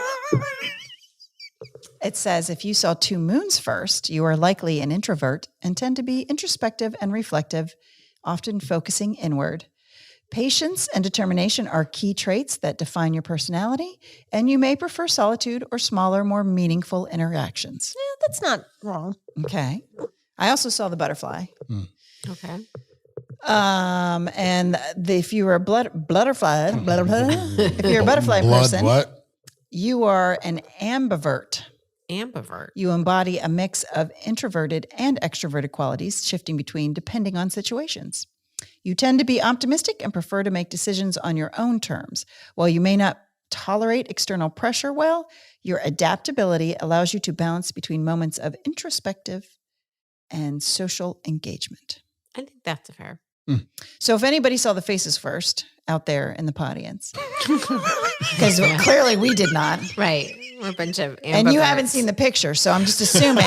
Speaker 1: it says if you saw 2 moons first, you are likely an introvert and tend to be introspective and reflective, often focusing inward. Patience and determination are key traits that define your personality, and you may prefer solitude or smaller, more meaningful interactions.
Speaker 4: Yeah, that's not wrong.
Speaker 1: Okay. I also saw the butterfly.
Speaker 3: Okay.
Speaker 1: And if you were a butterfly, if you're a butterfly
Speaker 2: blood.
Speaker 1: person,
Speaker 2: What?
Speaker 1: you are an ambivert.
Speaker 3: Ambivert.
Speaker 1: You embody a mix of introverted and extroverted qualities, shifting between depending on situations. You tend to be optimistic and prefer to make decisions on your own terms. While you may not tolerate external pressure well, your adaptability allows you to balance between moments of introspective and social engagement.
Speaker 3: I think that's fair.
Speaker 1: So if anybody saw the faces first out there in the audience, because clearly we did not,
Speaker 3: Right. We're a bunch of
Speaker 1: and you haven't
Speaker 3: ambiverts.
Speaker 1: seen the picture, so I'm just assuming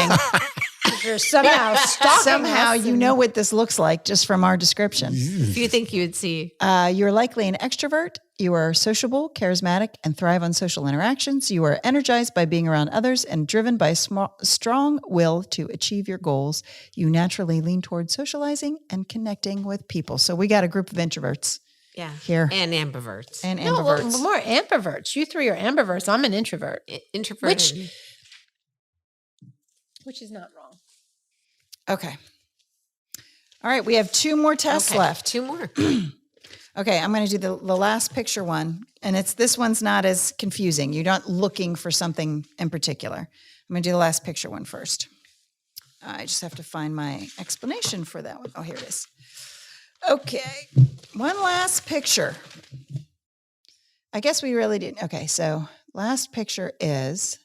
Speaker 4: You're somehow stalking
Speaker 1: somehow
Speaker 4: us
Speaker 1: you
Speaker 4: and-
Speaker 1: know what this looks like just from our description.
Speaker 3: If you think you would see.
Speaker 1: You're likely an extrovert. You are sociable, charismatic, and thrive on social interactions. You are energized by being around others and driven by strong will to achieve your goals. You naturally lean towards socializing and connecting with people. So we got a group of introverts
Speaker 3: Yeah.
Speaker 1: here
Speaker 3: And ambiverts.
Speaker 1: and
Speaker 4: No, well,
Speaker 1: ambiverts.
Speaker 4: more ambiverts. You three are ambiverts. I'm an introvert,
Speaker 3: Introverted.
Speaker 4: which is not wrong.
Speaker 1: Okay. All right. We have 2 more tests
Speaker 3: Okay,
Speaker 1: left.
Speaker 3: 2 more.
Speaker 1: Okay, I'm going to do the last picture one, and this one's not as confusing. You're not looking for something in particular. I'm going to do the last picture one first. I just have to find my explanation for that one. Oh, here it is. Okay, one last picture. I guess we really didn't. Okay, so last picture is,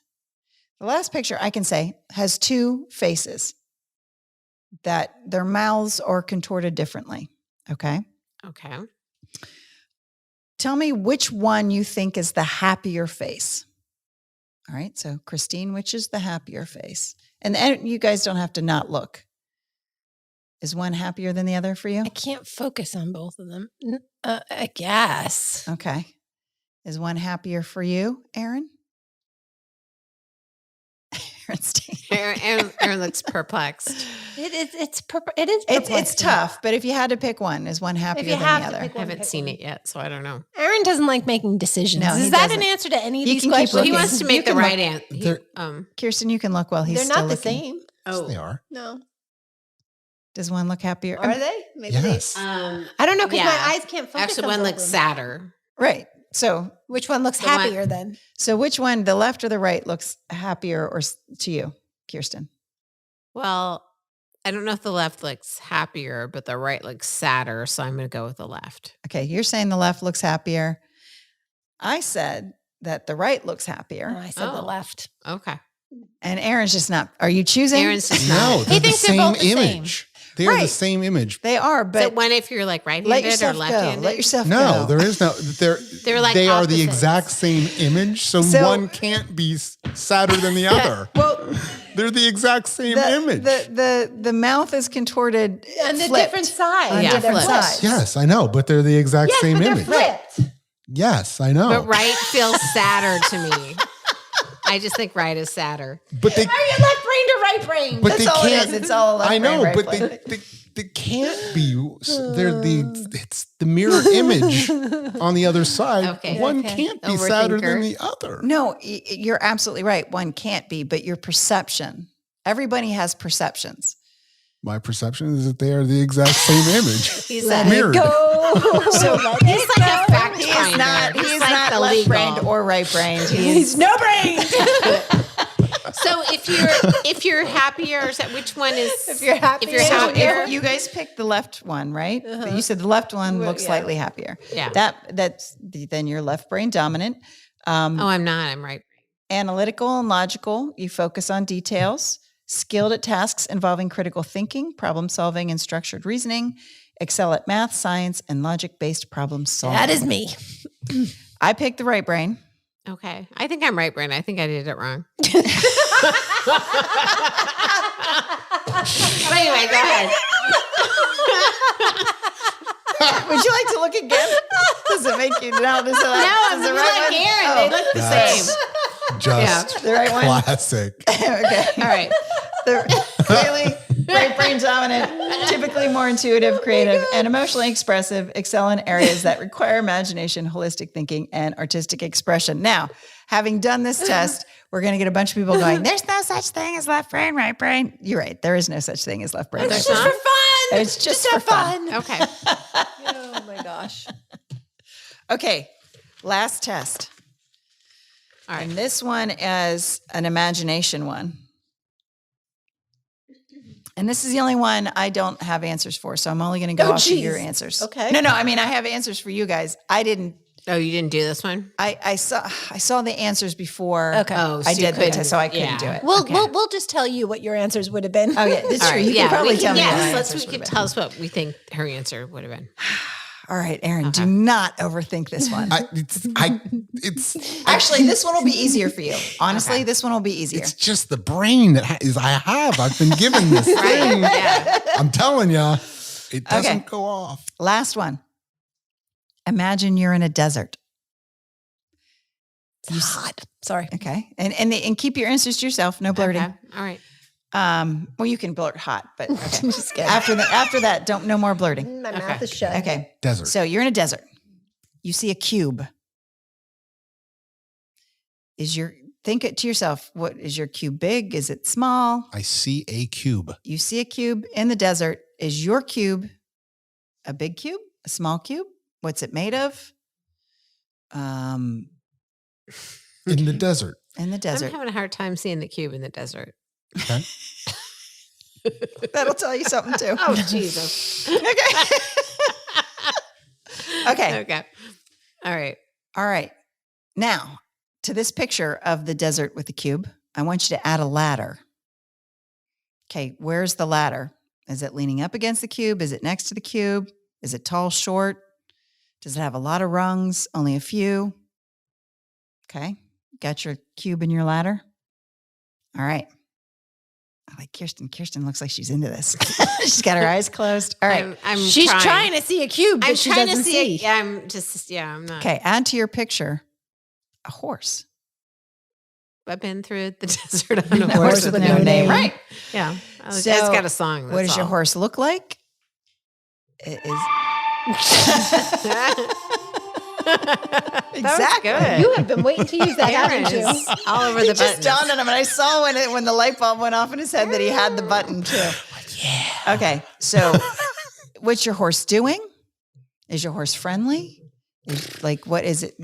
Speaker 1: the last picture I can say has 2 faces that their mouths are contorted differently. Okay.
Speaker 3: Okay.
Speaker 1: Tell me which one you think is the happier face. All right. So, Christine, which is the happier face? And you guys don't have to not look. Is one happier than the other for you?
Speaker 4: I can't focus on both of them. I guess.
Speaker 1: Okay. Is one happier for you, Aaron?
Speaker 3: Aaron looks perplexed.
Speaker 4: It's
Speaker 1: It's
Speaker 4: perplexing.
Speaker 1: tough, but if you had to pick one, is one happier
Speaker 4: you
Speaker 1: than
Speaker 4: have
Speaker 1: the
Speaker 4: to
Speaker 1: other?
Speaker 4: pick
Speaker 3: I haven't
Speaker 4: pick
Speaker 3: seen
Speaker 4: one.
Speaker 3: it yet, so I don't know.
Speaker 4: Aaron doesn't like making decisions.
Speaker 1: No, he
Speaker 4: Is that
Speaker 1: doesn't.
Speaker 4: an answer to any of
Speaker 1: You
Speaker 4: these
Speaker 1: can keep
Speaker 4: questions?
Speaker 3: He
Speaker 1: looking.
Speaker 3: wants to
Speaker 1: You
Speaker 3: make the
Speaker 1: can
Speaker 3: right
Speaker 1: look.
Speaker 3: answer.
Speaker 1: Kirsten, you can look while he's
Speaker 4: They're
Speaker 1: still
Speaker 4: not the
Speaker 1: looking.
Speaker 4: same.
Speaker 3: Oh,
Speaker 2: They are.
Speaker 4: No.
Speaker 1: Does one look happier?
Speaker 4: Are they? Maybe
Speaker 2: Yes.
Speaker 3: Um,
Speaker 4: I don't know because
Speaker 3: Yeah.
Speaker 4: my eyes can't focus.
Speaker 3: actually,
Speaker 4: on
Speaker 3: one
Speaker 4: both
Speaker 3: looks
Speaker 4: of them.
Speaker 3: sadder.
Speaker 1: Right. So
Speaker 4: Which one looks
Speaker 3: The one-
Speaker 4: happier then?
Speaker 1: which one, the left or the right, looks happier or to you, Kirsten?
Speaker 3: Well, I don't know if the left looks happier, but the right looks sadder. So I'm going to go with the left.
Speaker 1: Okay, you're saying the left looks happier. I said that the right looks happier.
Speaker 4: I said the
Speaker 3: Oh.
Speaker 4: left.
Speaker 3: Okay.
Speaker 1: And Aaron's just not. Are you choosing?
Speaker 3: Aaron's just
Speaker 2: No,
Speaker 3: not.
Speaker 2: they're the
Speaker 4: thinks they're
Speaker 2: same
Speaker 4: both the same.
Speaker 2: image. They're the
Speaker 1: Right.
Speaker 2: same image.
Speaker 1: They are,
Speaker 3: So
Speaker 1: but
Speaker 3: one if you're like
Speaker 1: let
Speaker 3: right-handed or
Speaker 1: yourself go.
Speaker 3: left-handed.
Speaker 1: Let yourself
Speaker 2: No,
Speaker 1: go.
Speaker 2: there is no.
Speaker 3: They're like
Speaker 2: they are the
Speaker 3: opposites.
Speaker 2: exact same image. So,
Speaker 1: So-
Speaker 2: one can't be sadder than the other.
Speaker 1: Well,
Speaker 2: They're the exact same image.
Speaker 1: the mouth is contorted
Speaker 4: On the
Speaker 1: flipped.
Speaker 4: different side.
Speaker 1: On
Speaker 3: Yeah,
Speaker 1: different
Speaker 3: flipped.
Speaker 1: sides.
Speaker 2: yes, I know, but they're the exact
Speaker 4: Yes,
Speaker 2: same
Speaker 4: but they're
Speaker 2: image.
Speaker 4: flipped.
Speaker 2: Yes, I know.
Speaker 3: But right feels sadder to me. I just think right is sadder.
Speaker 2: But they,
Speaker 4: Are you left brained or right brained?
Speaker 2: but
Speaker 1: That's
Speaker 2: they
Speaker 1: all it
Speaker 2: can't.
Speaker 1: is. It's all left
Speaker 2: I know,
Speaker 1: brain, right
Speaker 2: but
Speaker 1: brain.
Speaker 2: they can't be. They're the. It's the mirror image on the other side.
Speaker 3: Okay.
Speaker 2: One
Speaker 4: Okay.
Speaker 2: can't be sadder than
Speaker 3: Overthinker.
Speaker 2: the other.
Speaker 1: No, you're absolutely right. One can't be, but your perception. Everybody has perceptions.
Speaker 2: My perception is that they are the exact same image.
Speaker 3: He's
Speaker 1: Let
Speaker 3: a,
Speaker 1: it
Speaker 2: Mirrored.
Speaker 1: go. So
Speaker 3: he's like a fact
Speaker 1: he is
Speaker 3: finder.
Speaker 1: not.
Speaker 3: He's
Speaker 1: He is
Speaker 3: like
Speaker 1: not
Speaker 3: the
Speaker 1: left
Speaker 3: legal.
Speaker 1: brained or right brained.
Speaker 4: He's no brain.
Speaker 3: So if you're happier, is that which one is?
Speaker 4: If you're happy,
Speaker 3: if you're
Speaker 1: So
Speaker 3: happier,
Speaker 1: if you guys picked the left one, right? But you said the left one
Speaker 4: Well,
Speaker 1: looks
Speaker 4: yeah.
Speaker 1: slightly happier.
Speaker 3: Yeah.
Speaker 1: That's then you're left brain dominant.
Speaker 3: oh, I'm not. I'm right.
Speaker 1: Analytical and logical. You focus on details. Skilled at tasks involving critical thinking, problem solving, and structured reasoning. Excel at math, science, and logic-based problem solving.
Speaker 4: That is me.
Speaker 1: I picked the right brain.
Speaker 3: Okay. I think I'm right brain. I think I did it wrong. But anyway, go ahead.
Speaker 1: Would you like to look again? Does it make you no? Does it,
Speaker 3: No, I'm
Speaker 1: does the
Speaker 3: just
Speaker 1: right
Speaker 3: like
Speaker 1: one-
Speaker 3: Aaron.
Speaker 1: Oh,
Speaker 3: They look the
Speaker 2: That's
Speaker 3: same.
Speaker 2: Just
Speaker 1: the right one.
Speaker 2: classic.
Speaker 1: Okay.
Speaker 3: All right.
Speaker 1: They're clearly right brain dominant, typically more intuitive, creative, and emotionally expressive, excel in areas that require imagination, holistic thinking, and artistic expression. Now, having done this test, we're going to get a bunch of people going, there's no such thing as left brain, right brain. You're right. There is no such thing as left brain.
Speaker 3: There's
Speaker 1: Right brain.
Speaker 3: not?
Speaker 4: fun.
Speaker 1: It's just for fun.
Speaker 3: Okay.
Speaker 4: Oh my gosh.
Speaker 1: Okay. Last test.
Speaker 3: All right.
Speaker 1: And this one is an imagination one. And this is the only one I don't have answers for. So I'm only going to go
Speaker 4: Oh,
Speaker 1: off of your
Speaker 4: geez.
Speaker 1: answers.
Speaker 4: Okay.
Speaker 1: No, I mean, I have answers for you guys. I didn't.
Speaker 3: Oh, you didn't do this one?
Speaker 1: I saw the answers before.
Speaker 4: Okay.
Speaker 3: Oh,
Speaker 1: I
Speaker 3: so you
Speaker 1: did the
Speaker 3: couldn't-
Speaker 1: test, so I couldn't do
Speaker 3: yeah.
Speaker 1: it.
Speaker 4: We'll just tell you what your answers would have been.
Speaker 1: Oh yeah, that's
Speaker 3: All
Speaker 1: true.
Speaker 3: right,
Speaker 1: You can probably
Speaker 3: we
Speaker 1: tell me. what my
Speaker 3: Yes,
Speaker 1: answers
Speaker 3: we
Speaker 1: would
Speaker 3: can
Speaker 1: have
Speaker 3: tell us what we think her answer would have been.
Speaker 1: been. All right, Aaron, do not overthink this one.
Speaker 2: It's
Speaker 1: Actually, this one will be easier for you. Honestly, this one will be easier.
Speaker 2: It's just the brain that I've been given this thing.
Speaker 3: Yeah.
Speaker 2: I'm telling you, it doesn't
Speaker 1: Okay.
Speaker 2: go off.
Speaker 1: Last one. Imagine you're in a desert.
Speaker 4: It's hot. Sorry.
Speaker 1: Okay, and keep your answers to yourself. No blurting.
Speaker 3: Okay. All right.
Speaker 1: Well, you can blurt hot, but okay.
Speaker 4: Just kidding.
Speaker 1: after that, no more blurting.
Speaker 4: My mouth is shut.
Speaker 1: Okay.
Speaker 2: Desert.
Speaker 1: So you're in a desert. You see a cube. Think it to yourself. What is your cube big? Is it small?
Speaker 2: I see a cube.
Speaker 1: You see a cube in the desert. Is your cube a big cube? A small cube? What's it made of?
Speaker 2: In the desert.
Speaker 1: In the
Speaker 3: I'm
Speaker 1: desert.
Speaker 3: having a hard time seeing the cube in the desert.
Speaker 2: Okay.
Speaker 1: That'll tell you something too.
Speaker 3: Oh, Jesus.
Speaker 1: Okay. Okay.
Speaker 3: Okay. All right.
Speaker 1: All right. Now, to this picture of the desert with the cube, I want you to add a ladder. Okay, where's the ladder? Is it leaning up against the cube? Is it next to the cube? Is it tall, short? Does it have a lot of rungs? Only a few? Okay, got your cube and your ladder? All right. I like Kirsten. Kirsten looks like she's into this. She's got her eyes closed. All right.
Speaker 3: I'm
Speaker 4: She's trying to see a cube, but
Speaker 3: I'm
Speaker 4: she
Speaker 3: trying to
Speaker 4: doesn't
Speaker 3: see.
Speaker 4: see.
Speaker 3: Yeah, I'm not.
Speaker 1: Okay, add to your picture a horse.
Speaker 3: I've been through the desert on a
Speaker 1: A
Speaker 3: horse with no name.
Speaker 1: Right.
Speaker 3: Yeah.
Speaker 1: So,
Speaker 3: It's got a song.
Speaker 1: What does
Speaker 3: that's
Speaker 1: your
Speaker 3: all.
Speaker 1: horse look like? It is
Speaker 3: That was
Speaker 1: Exactly.
Speaker 3: good.
Speaker 4: You have been waiting to use that,
Speaker 3: Aaron
Speaker 4: haven't you?
Speaker 3: is all over
Speaker 1: It
Speaker 3: the
Speaker 1: just
Speaker 3: buttons.
Speaker 1: dawned on him, and I saw when the light bulb went off in his head that he had the button too. Yeah. Okay. So, what's your horse doing? Is your horse friendly? Like, what is it?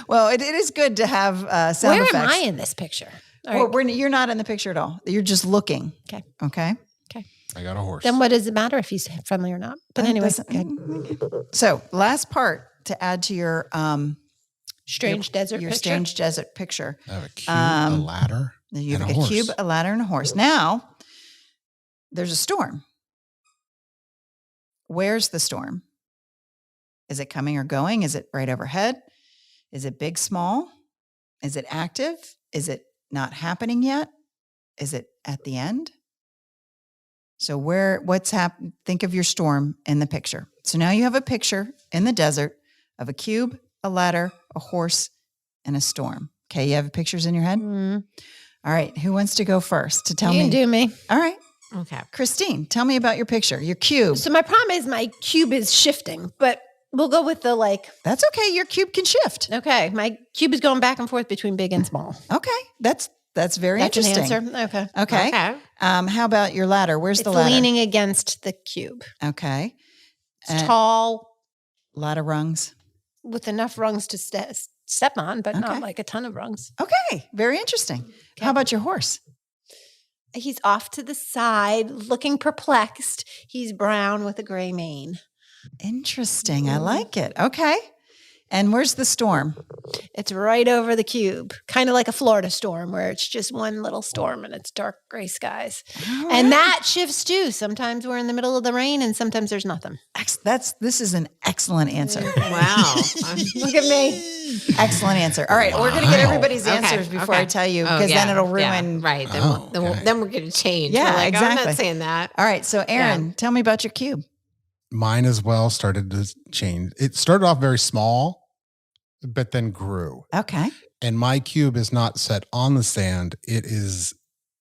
Speaker 1: Well, it is good to have sound
Speaker 4: Where
Speaker 1: effects.
Speaker 4: am I in this picture? All
Speaker 1: Well,
Speaker 4: right.
Speaker 1: you're not in the picture at all. You're just looking.
Speaker 4: Okay.
Speaker 1: Okay.
Speaker 2: I got a horse.
Speaker 4: Then what does it matter if he's friendly or not? But
Speaker 1: That
Speaker 4: anyway,
Speaker 1: doesn't- So, last part to add to your
Speaker 4: strange desert
Speaker 1: your
Speaker 4: picture.
Speaker 1: strange desert picture.
Speaker 2: I have a cube, a ladder,
Speaker 1: You
Speaker 2: and
Speaker 1: have
Speaker 2: a
Speaker 1: a
Speaker 2: horse.
Speaker 1: cube, a ladder, and a horse. Now, there's a storm. Where's the storm? Is it coming or going? Is it right overhead? Is it big, small? Is it active? Is it not happening yet? Is it at the end? So what's happened? Think of your storm in the picture. So now you have a picture in the desert of a cube, a ladder, a horse, and a storm. Okay, you have pictures in your head?
Speaker 4: Mm.
Speaker 1: All right, who wants to go first to tell
Speaker 4: You
Speaker 1: me?
Speaker 4: can do me.
Speaker 1: All right,
Speaker 3: Okay.
Speaker 1: Christine, tell me about your picture, your cube.
Speaker 4: So my problem is my cube is shifting, but we'll go with the
Speaker 1: That's okay. Your cube can shift.
Speaker 4: okay, my cube is going back and forth between big and small.
Speaker 1: Okay, that's very
Speaker 4: That's an
Speaker 1: interesting.
Speaker 4: answer. Okay.
Speaker 1: Okay.
Speaker 3: Okay.
Speaker 1: How about your ladder? Where's
Speaker 4: It's
Speaker 1: the ladder?
Speaker 4: leaning against the cube.
Speaker 1: Okay.
Speaker 4: It's tall
Speaker 1: Lot of rungs.
Speaker 4: with enough rungs to step on, but
Speaker 1: Okay.
Speaker 4: not like a ton of rungs.
Speaker 1: Okay, very interesting. How about your horse?
Speaker 4: He's off to the side, looking perplexed. He's brown with a gray mane.
Speaker 1: Interesting. I like it. Okay. And where's the storm?
Speaker 4: It's right over the cube, kind of like a Florida storm where it's just one little storm and it's dark gray skies.
Speaker 1: All
Speaker 4: And
Speaker 1: right.
Speaker 4: that shifts too. Sometimes we're in the middle of the rain and sometimes there's nothing.
Speaker 1: This is an excellent answer.
Speaker 3: Wow.
Speaker 4: Look at me.
Speaker 1: Excellent answer. All right, we're going to get
Speaker 2: Wow.
Speaker 1: everybody's
Speaker 3: Okay,
Speaker 1: answers before
Speaker 3: okay.
Speaker 1: I tell you,
Speaker 3: Oh,
Speaker 1: because then
Speaker 3: yeah,
Speaker 1: it'll
Speaker 3: yeah,
Speaker 1: ruin.
Speaker 3: right. Then,
Speaker 2: Oh,
Speaker 3: we'll,
Speaker 2: okay.
Speaker 3: then we're going to change.
Speaker 1: Yeah,
Speaker 3: We're like, oh, I'm
Speaker 1: exactly.
Speaker 3: not saying that.
Speaker 1: All right, so Aaron, tell me about your cube.
Speaker 2: Mine as well started to change. It started off very small, but then grew.
Speaker 1: Okay.
Speaker 2: And my cube is not set on the sand. It is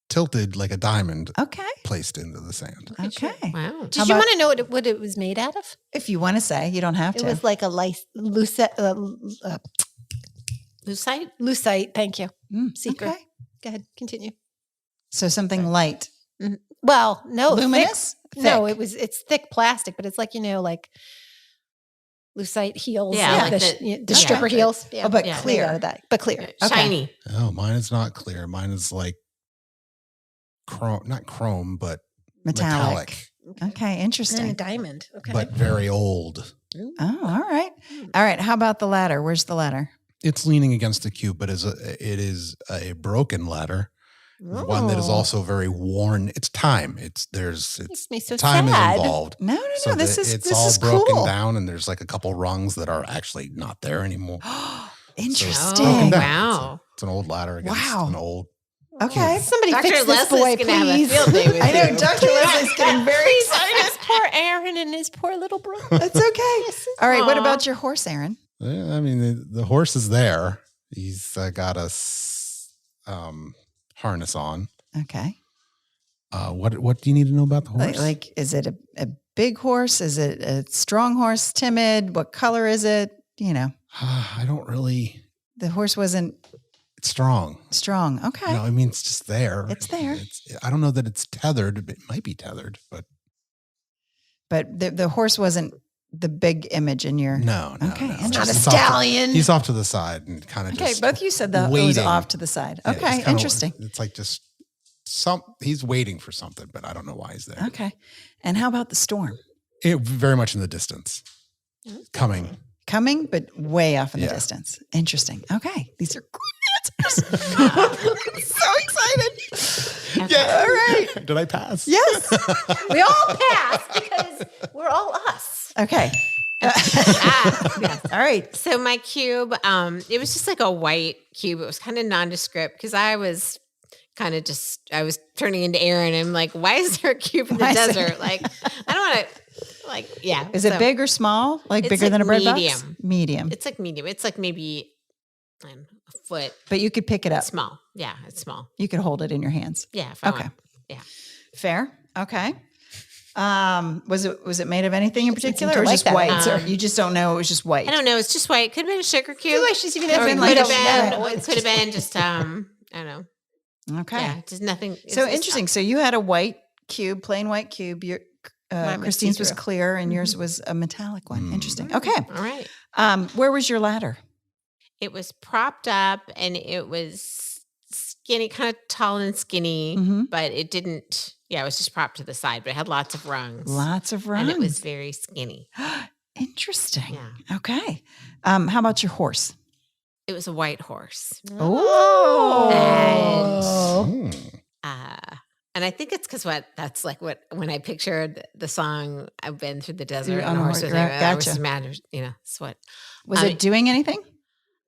Speaker 2: tilted like a diamond
Speaker 1: Okay.
Speaker 2: placed into the sand.
Speaker 1: Okay.
Speaker 3: Wow.
Speaker 4: Did
Speaker 1: How
Speaker 4: you
Speaker 1: about-
Speaker 4: want to know what it was made out of?
Speaker 1: If you want to say, you don't have
Speaker 4: It
Speaker 1: to.
Speaker 4: was like a
Speaker 3: Lucite?
Speaker 4: lucite. Thank you. secret.
Speaker 1: Okay.
Speaker 4: Go ahead. Continue.
Speaker 1: So something light.
Speaker 4: Well, no.
Speaker 1: Luminous?
Speaker 4: Thick. No,
Speaker 1: Thick.
Speaker 4: it's thick plastic, but it's like, like lucite heels.
Speaker 3: Yeah,
Speaker 4: like
Speaker 3: like
Speaker 4: the stripper heels. Yeah.
Speaker 1: Oh, but
Speaker 3: Yeah.
Speaker 1: clear.
Speaker 4: Made out of that, but clear.
Speaker 3: Shiny.
Speaker 2: Oh, mine is not clear. Mine is like chrome, not chrome, but
Speaker 1: Metallic.
Speaker 2: metallic,
Speaker 1: Okay,
Speaker 4: And a
Speaker 1: interesting.
Speaker 4: diamond. Okay.
Speaker 2: but very old.
Speaker 1: Oh, all right. All right. How about the ladder? Where's the ladder?
Speaker 2: It's leaning against the cube, but it is a broken ladder. One that is also very worn. It's time.
Speaker 4: Makes me so
Speaker 2: time
Speaker 4: sad.
Speaker 2: is involved.
Speaker 1: No.
Speaker 2: So
Speaker 1: This is
Speaker 2: it's
Speaker 1: this
Speaker 2: all
Speaker 1: is
Speaker 2: broken
Speaker 1: cool.
Speaker 2: down, and there's like a couple rungs that are actually not there anymore.
Speaker 1: Interesting.
Speaker 2: broken down.
Speaker 3: Wow.
Speaker 2: It's an old ladder against
Speaker 1: Wow.
Speaker 2: an old.
Speaker 1: Okay.
Speaker 4: Somebody
Speaker 3: Dr.
Speaker 4: fix this
Speaker 3: Leslie's
Speaker 4: boy,
Speaker 3: gonna have a
Speaker 4: please.
Speaker 3: field day with
Speaker 1: I know
Speaker 3: you.
Speaker 1: Dr. Leslie's getting very excited.
Speaker 4: Poor Aaron and his poor little brother.
Speaker 1: That's okay. All right. What
Speaker 3: Aw.
Speaker 1: about your horse, Aaron?
Speaker 2: I mean, the horse is there. He's got a harness on.
Speaker 1: Okay.
Speaker 2: What do you need to know about the horse?
Speaker 1: Like, is it a big horse? Is it a strong horse? Timid? What color is it? You know,
Speaker 2: I don't really.
Speaker 1: the horse wasn't
Speaker 2: It's strong.
Speaker 1: strong. Okay.
Speaker 2: No, I mean it's just there.
Speaker 1: It's there.
Speaker 2: I don't know that it's tethered. It might be tethered, but
Speaker 1: But the horse wasn't the big image in your.
Speaker 2: no.
Speaker 1: Okay,
Speaker 2: no.
Speaker 1: interesting.
Speaker 4: Not a
Speaker 2: He's off to-
Speaker 4: stallion.
Speaker 2: He's off to the side and kind of
Speaker 1: Okay.
Speaker 2: just.
Speaker 1: Both you said that it was
Speaker 2: waiting.
Speaker 1: off to the side.
Speaker 2: yeah, just
Speaker 1: Okay.
Speaker 2: kinda-
Speaker 1: Interesting.
Speaker 2: It's like just he's waiting for something, but I don't know why he's there.
Speaker 1: Okay. And how about the storm?
Speaker 2: Very much in the distance. Coming.
Speaker 1: Coming, but way off in the
Speaker 2: Yeah.
Speaker 1: distance. Interesting. Okay. These are great answers. So excited.
Speaker 2: Yeah.
Speaker 1: All right.
Speaker 2: Did I pass?
Speaker 1: Yes.
Speaker 4: We all pass because we're all us.
Speaker 1: Okay.
Speaker 3: Yes.
Speaker 1: All right.
Speaker 3: So my cube, it was just like a white cube. It was kind of nondescript because I was I was turning into Aaron. And I'm like, why is there a cube in the
Speaker 1: Why is there-
Speaker 3: desert? Like, I don't want to, like, yeah.
Speaker 1: Is it
Speaker 3: So
Speaker 1: big or small? Like
Speaker 3: It's
Speaker 1: bigger
Speaker 3: like
Speaker 1: than a bread box?
Speaker 3: medium.
Speaker 1: Medium.
Speaker 3: It's like medium. It's like maybe I don't know, a foot
Speaker 1: But you could pick it up.
Speaker 3: small. Yeah, it's small.
Speaker 1: You could hold it in your hands.
Speaker 3: Yeah. If I
Speaker 1: Okay.
Speaker 3: want.
Speaker 1: Fair. Okay. Was it made of anything in particular, or
Speaker 4: to like
Speaker 1: just
Speaker 4: that.
Speaker 1: white? Or you just don't know. It was just white.
Speaker 3: I don't know. It's just white. Could have been a sugar cube.
Speaker 4: Like she's even
Speaker 1: Or
Speaker 4: having
Speaker 1: it
Speaker 4: like
Speaker 1: could
Speaker 3: Could
Speaker 1: have
Speaker 3: have
Speaker 1: been-
Speaker 3: been. It could have been just I don't know.
Speaker 1: Okay.
Speaker 3: Yeah, just nothing.
Speaker 1: So interesting. So you had a white cube, plain white cube. Your
Speaker 4: Mine was
Speaker 1: Christine's was
Speaker 4: see-through.
Speaker 1: clear, and yours was a metallic one. Interesting. Okay.
Speaker 3: All right.
Speaker 1: Where was your ladder?
Speaker 3: It was propped up and it was skinny, kind of tall and skinny,
Speaker 1: Mhm.
Speaker 3: but it didn't. Yeah, it was just propped to the side, but it had lots of rungs.
Speaker 1: Lots of rungs.
Speaker 3: And it was very skinny.
Speaker 1: Interesting.
Speaker 3: Yeah.
Speaker 1: Okay. How about your horse?
Speaker 3: It was a white horse.
Speaker 1: Oh.
Speaker 3: And I think it's because that's like when I pictured the song, I've been through the desert
Speaker 1: on
Speaker 3: and
Speaker 1: a
Speaker 3: a horse
Speaker 1: horse,
Speaker 3: with
Speaker 1: right,
Speaker 3: me.
Speaker 1: gotcha.
Speaker 3: Horse matters, it's what.
Speaker 1: Was
Speaker 3: I
Speaker 1: it
Speaker 3: mean-
Speaker 1: doing anything?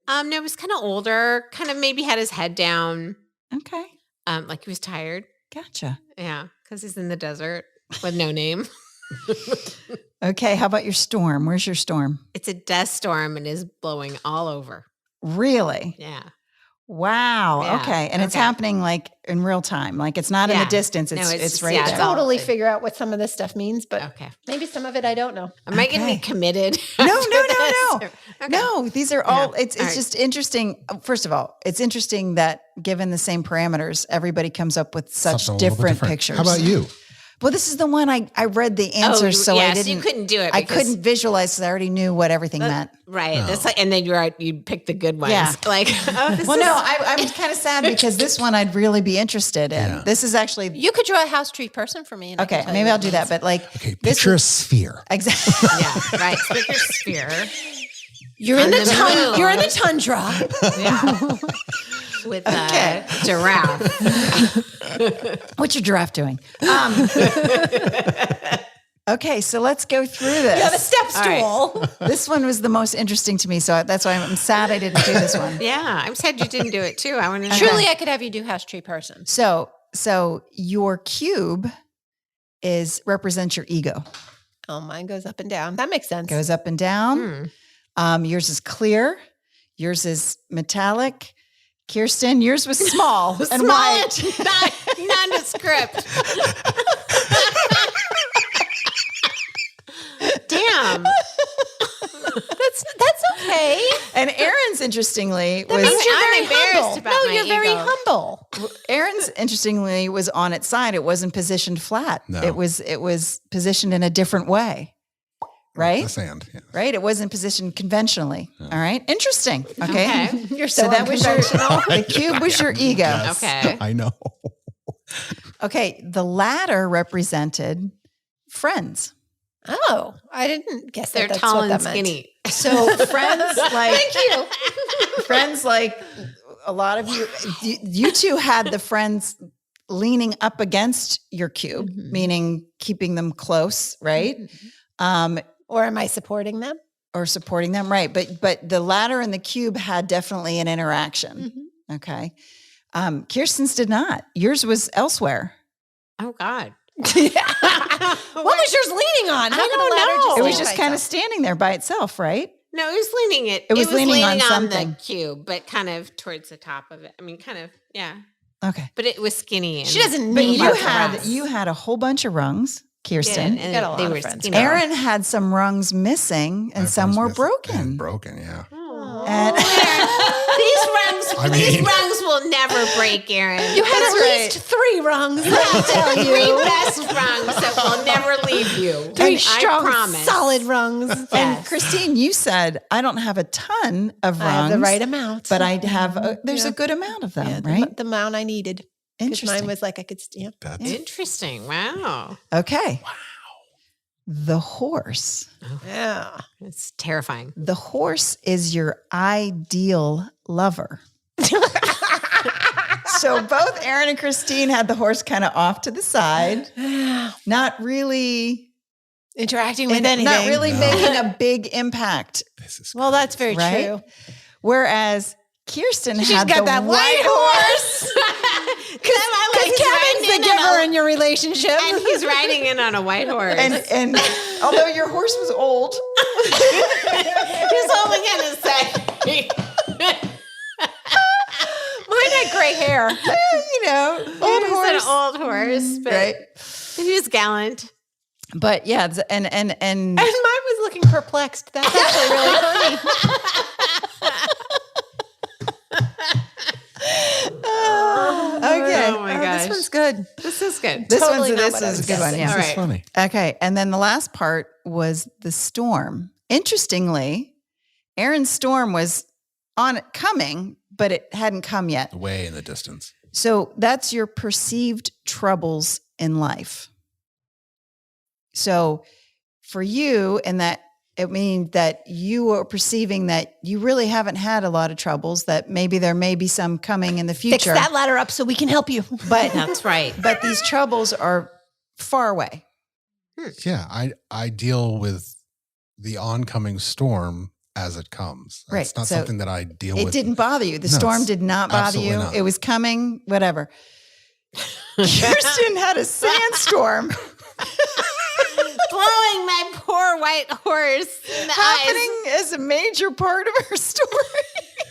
Speaker 3: No, it was kind of older, kind of maybe had his head down,
Speaker 1: Okay.
Speaker 3: like he was tired.
Speaker 1: Gotcha.
Speaker 3: Yeah, because he's in the desert with no name.
Speaker 1: Okay. How about your storm? Where's your storm?
Speaker 3: It's a dust storm and is blowing all over.
Speaker 1: Really?
Speaker 3: Yeah.
Speaker 1: Wow.
Speaker 3: Yeah,
Speaker 1: Okay. And it's
Speaker 3: okay.
Speaker 1: happening like in real time. Like it's not in the
Speaker 3: Yeah.
Speaker 1: distance. It's
Speaker 3: No,
Speaker 1: it's
Speaker 3: it's-
Speaker 1: right
Speaker 3: yeah,
Speaker 1: there.
Speaker 3: it's all-
Speaker 4: Totally figure out what some of this stuff means, but
Speaker 3: Okay.
Speaker 4: maybe some of it I don't know.
Speaker 3: Am I going to
Speaker 1: Okay.
Speaker 3: be committed?
Speaker 1: No,
Speaker 3: after
Speaker 1: no,
Speaker 3: this?
Speaker 1: no.
Speaker 3: Okay.
Speaker 1: No, these are all,
Speaker 3: Yeah.
Speaker 1: it's
Speaker 3: All right.
Speaker 1: just interesting. First of all, it's interesting that given the same parameters, everybody comes up with such
Speaker 2: Something a little bit
Speaker 1: different pictures.
Speaker 2: How about you?
Speaker 1: Well, this is the one I read the answers, so I
Speaker 3: yes,
Speaker 1: didn't.
Speaker 3: you couldn't do it.
Speaker 1: I
Speaker 3: because-
Speaker 1: couldn't visualize because I already knew what everything meant.
Speaker 3: Right.
Speaker 2: No.
Speaker 3: That's like, and then you pick the good ones.
Speaker 1: Yeah.
Speaker 3: Like, oh, this
Speaker 1: Well,
Speaker 3: is,
Speaker 1: no, I'm kind of sad because this one I'd really be interested in.
Speaker 2: Yeah.
Speaker 1: This is actually
Speaker 4: You could draw a house tree person for me. And I can
Speaker 1: okay.
Speaker 4: tell
Speaker 1: Maybe
Speaker 4: you
Speaker 1: I'll
Speaker 4: what
Speaker 1: do
Speaker 4: it
Speaker 1: that.
Speaker 4: means.
Speaker 1: But like,
Speaker 2: Okay,
Speaker 1: this
Speaker 2: picture a
Speaker 1: is-
Speaker 2: sphere.
Speaker 1: exactly.
Speaker 3: yeah, right. Pick your sphere.
Speaker 4: You're in
Speaker 3: on
Speaker 4: the
Speaker 3: the moon.
Speaker 4: you're in the tundra.
Speaker 3: Yeah. With a
Speaker 1: Okay.
Speaker 3: giraffe.
Speaker 1: What's your giraffe doing? Okay, so let's go through this.
Speaker 4: You have a step
Speaker 3: All right.
Speaker 4: stool.
Speaker 1: This one was the most interesting to me, so that's why I'm sad I didn't do this one.
Speaker 3: Yeah. I'm sad you didn't do it too. I want to know.
Speaker 4: Truly, I could have you do house tree person.
Speaker 1: So your cube represents your ego.
Speaker 4: Oh, mine goes up and down. That makes sense.
Speaker 1: Goes up and down. Yours is clear. Yours is metallic. Kirsten, yours was small and
Speaker 3: Small
Speaker 1: white.
Speaker 3: and nondescript. Damn.
Speaker 4: That's okay.
Speaker 1: And Aaron's, interestingly,
Speaker 4: That means
Speaker 1: was
Speaker 4: you're
Speaker 3: I'm
Speaker 4: very
Speaker 3: embarrassed
Speaker 4: humble.
Speaker 3: about
Speaker 4: No,
Speaker 3: my
Speaker 4: you're very
Speaker 3: ego.
Speaker 4: humble.
Speaker 1: Aaron's interestingly was on its side. It wasn't positioned flat.
Speaker 2: No.
Speaker 1: It was positioned in a different way. right?
Speaker 2: The sand. Yeah.
Speaker 1: Right? It wasn't positioned conventionally. All right. Interesting. Okay.
Speaker 3: Okay.
Speaker 4: You're
Speaker 1: So that was your,
Speaker 4: unconventional.
Speaker 1: the cube was your ego.
Speaker 2: Yes,
Speaker 3: Okay.
Speaker 2: I know.
Speaker 1: Okay. The ladder represented friends.
Speaker 4: Oh, I didn't guess
Speaker 3: They're
Speaker 4: that's
Speaker 3: tall
Speaker 4: what
Speaker 3: and
Speaker 4: that meant.
Speaker 3: skinny.
Speaker 1: So friends like, friends like a lot of you two had the friends leaning up against your cube,
Speaker 4: Mhm.
Speaker 1: meaning keeping them close, right?
Speaker 4: Or am I supporting them?
Speaker 1: Or supporting them, right? But the ladder and the cube had definitely an interaction. Okay. Kirsten's did not. Yours was elsewhere.
Speaker 3: Oh God.
Speaker 4: What was yours leaning on? How
Speaker 3: I
Speaker 4: could a
Speaker 3: don't
Speaker 4: ladder
Speaker 3: know.
Speaker 1: It was
Speaker 3: Oh.
Speaker 1: just kind of standing there by itself, right?
Speaker 3: No, it was leaning it.
Speaker 1: It was leaning on something.
Speaker 3: the cube, but kind of towards the top of it. I mean, kind of, yeah.
Speaker 1: Okay.
Speaker 3: But it was skinny. And
Speaker 4: She doesn't
Speaker 1: But
Speaker 4: need
Speaker 1: you
Speaker 4: our
Speaker 1: had
Speaker 4: friends.
Speaker 1: you had a whole bunch of rungs, Kirsten.
Speaker 3: and
Speaker 4: got a lot
Speaker 3: they
Speaker 4: of
Speaker 3: were
Speaker 4: friends.
Speaker 3: skinny.
Speaker 1: Aaron had some rungs missing and
Speaker 2: My
Speaker 1: some
Speaker 2: friends
Speaker 1: were
Speaker 2: with-
Speaker 1: broken.
Speaker 2: and broken, yeah.
Speaker 3: Oh.
Speaker 1: And-
Speaker 3: These rungs will never break, Aaron.
Speaker 4: You had
Speaker 1: That's
Speaker 4: at
Speaker 1: right.
Speaker 4: least 3 rungs, I'll tell
Speaker 3: Three
Speaker 4: you.
Speaker 3: best rungs that will never leave you.
Speaker 4: 3
Speaker 3: I
Speaker 4: strong,
Speaker 3: promise.
Speaker 4: solid rungs.
Speaker 1: And
Speaker 3: Yes.
Speaker 1: Christine, you said I don't have a ton of rungs,
Speaker 4: I have the right amount.
Speaker 1: but I have there's
Speaker 4: Yeah.
Speaker 1: a good amount of them,
Speaker 4: Yeah,
Speaker 1: right?
Speaker 4: the amount I needed. Because
Speaker 1: Interesting.
Speaker 4: mine was like I could,
Speaker 2: That's
Speaker 3: Interesting. Wow.
Speaker 1: Okay. Wow. The horse.
Speaker 4: Yeah.
Speaker 3: It's terrifying.
Speaker 1: The horse is your ideal lover. So both Aaron and Christine had the horse kind of off to the side, not really
Speaker 4: Interacting with
Speaker 1: and
Speaker 4: anything.
Speaker 1: not really
Speaker 2: No.
Speaker 1: making a big impact.
Speaker 2: this is
Speaker 4: Well, that's very
Speaker 1: Right?
Speaker 4: true.
Speaker 1: Whereas Kirsten
Speaker 4: She's
Speaker 1: had
Speaker 4: got
Speaker 1: the
Speaker 4: that white horse. Because Kevin's the giver in your relationship.
Speaker 3: And he's riding in on a white horse.
Speaker 1: and although your horse was old,
Speaker 3: he's only going to say,
Speaker 4: Mine had gray hair.
Speaker 1: you know, old
Speaker 3: he's
Speaker 1: horse,
Speaker 3: an old horse, but
Speaker 1: right?
Speaker 3: he was gallant.
Speaker 1: But yeah, and
Speaker 4: And mine was looking perplexed. That's actually really funny.
Speaker 1: okay.
Speaker 3: Oh my gosh.
Speaker 4: This one's good.
Speaker 3: This is good.
Speaker 1: This
Speaker 4: Totally
Speaker 1: one's
Speaker 4: not
Speaker 1: this
Speaker 4: what I
Speaker 1: is a
Speaker 4: was
Speaker 1: good one.
Speaker 4: guessing.
Speaker 1: Yeah.
Speaker 3: All
Speaker 2: This
Speaker 3: right.
Speaker 2: is funny.
Speaker 1: Okay. And then the last part was the storm. Interestingly, Aaron's storm was on coming, but it hadn't come yet.
Speaker 2: Way in the distance.
Speaker 1: So that's your perceived troubles in life. So for you, and that it means that you are perceiving that you really haven't had a lot of troubles, that maybe there may be some coming in the
Speaker 4: Fix
Speaker 1: future.
Speaker 4: that ladder up so we can help you.
Speaker 1: But
Speaker 3: That's right.
Speaker 1: but these troubles are far away.
Speaker 2: Yeah, I deal with the oncoming storm as it comes.
Speaker 1: Right,
Speaker 2: It's not
Speaker 1: so
Speaker 2: something that I deal
Speaker 1: It
Speaker 2: with.
Speaker 1: didn't bother you. The
Speaker 2: No,
Speaker 1: storm
Speaker 2: it's
Speaker 1: did not bother
Speaker 2: absolutely
Speaker 1: you.
Speaker 2: not.
Speaker 1: It was coming, whatever. Kirsten had a sandstorm
Speaker 3: Blowing my poor white horse in the
Speaker 1: happening
Speaker 3: eyes.
Speaker 1: as a major part of her story.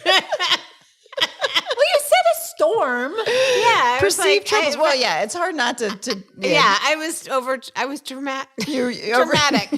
Speaker 4: Well, you said a storm.
Speaker 3: Yeah. I was
Speaker 1: Perceived
Speaker 3: like,
Speaker 1: troubles. Well, yeah, it's hard not to
Speaker 3: Yeah, I was dramatic.
Speaker 1: You're
Speaker 3: Dramatic.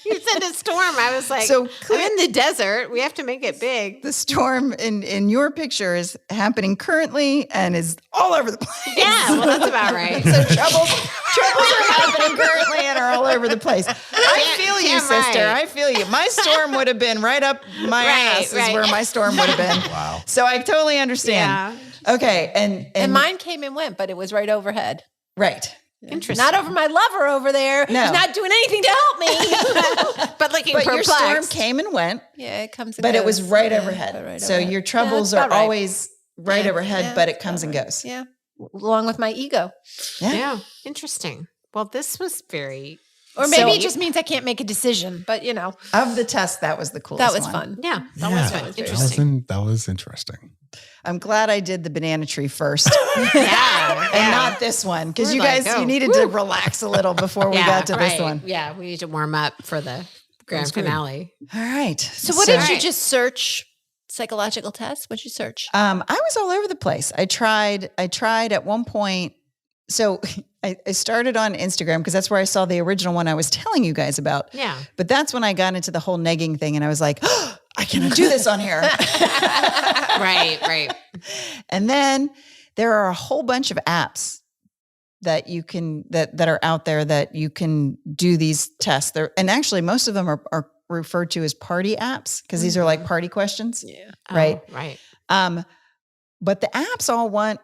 Speaker 3: You said a storm. I was like,
Speaker 1: So
Speaker 3: I'm in the desert. We have to make it big.
Speaker 1: The storm in your picture is happening currently and is all over the place.
Speaker 3: Yeah, well, that's about right.
Speaker 1: So troubles are happening currently and are all over the place. I feel you,
Speaker 3: damn
Speaker 1: sister.
Speaker 3: right.
Speaker 1: I feel you. My storm would have been right up my
Speaker 3: Right,
Speaker 1: ass is
Speaker 3: right.
Speaker 1: where my storm would have been.
Speaker 2: Wow.
Speaker 1: So I totally understand. Okay.
Speaker 4: And mine came and went, but it was right overhead.
Speaker 1: right.
Speaker 3: Interesting.
Speaker 4: Not over my lover over there.
Speaker 1: No.
Speaker 4: Who's not doing anything to help me.
Speaker 3: but looking
Speaker 1: But your
Speaker 3: perplexed.
Speaker 1: storm came and went,
Speaker 4: Yeah, it comes and
Speaker 1: but
Speaker 4: goes.
Speaker 1: it was right
Speaker 4: Yeah,
Speaker 1: overhead.
Speaker 4: but right
Speaker 1: So
Speaker 4: overhead.
Speaker 1: your
Speaker 4: Yeah,
Speaker 1: troubles
Speaker 4: that's
Speaker 1: are
Speaker 4: about right.
Speaker 1: always right
Speaker 4: Yeah,
Speaker 1: overhead,
Speaker 4: yeah,
Speaker 1: but it
Speaker 4: that's
Speaker 1: comes and
Speaker 4: about
Speaker 1: goes.
Speaker 4: right. Yeah. Along with my ego.
Speaker 3: Yeah. Interesting. Well, this was very,
Speaker 4: Or maybe
Speaker 1: So-
Speaker 4: it just means I can't make a decision, but you know,
Speaker 1: Of the test, that was the coolest
Speaker 4: that was
Speaker 1: one.
Speaker 4: fun.
Speaker 3: yeah, that
Speaker 2: Yeah,
Speaker 3: was fun.
Speaker 2: that
Speaker 3: Interesting.
Speaker 2: that was interesting.
Speaker 1: I'm glad I did the banana tree first.
Speaker 3: Yeah.
Speaker 1: And not this one, because
Speaker 3: We're
Speaker 1: you
Speaker 3: like,
Speaker 1: guys,
Speaker 3: oh,
Speaker 1: you needed to relax a little before we got to this one.
Speaker 3: Yeah, we need to warm up for the grand finale.
Speaker 1: All right.
Speaker 4: So what did you
Speaker 3: Right.
Speaker 4: just search? Psychological tests? What'd you search?
Speaker 1: I was all over the place. I tried at one point. So I started on Instagram because that's where I saw the original one I was telling you guys about.
Speaker 3: Yeah.
Speaker 1: But that's when I got into the whole negging thing, and I was like, oh, I cannot do this on here.
Speaker 3: Right.
Speaker 1: And then there are a whole bunch of apps that you can that are out there that you can do these tests. And actually, most of them are referred to as party apps because these are like party questions.
Speaker 4: Yeah.
Speaker 1: Right.
Speaker 3: Oh, right.
Speaker 1: But the apps all want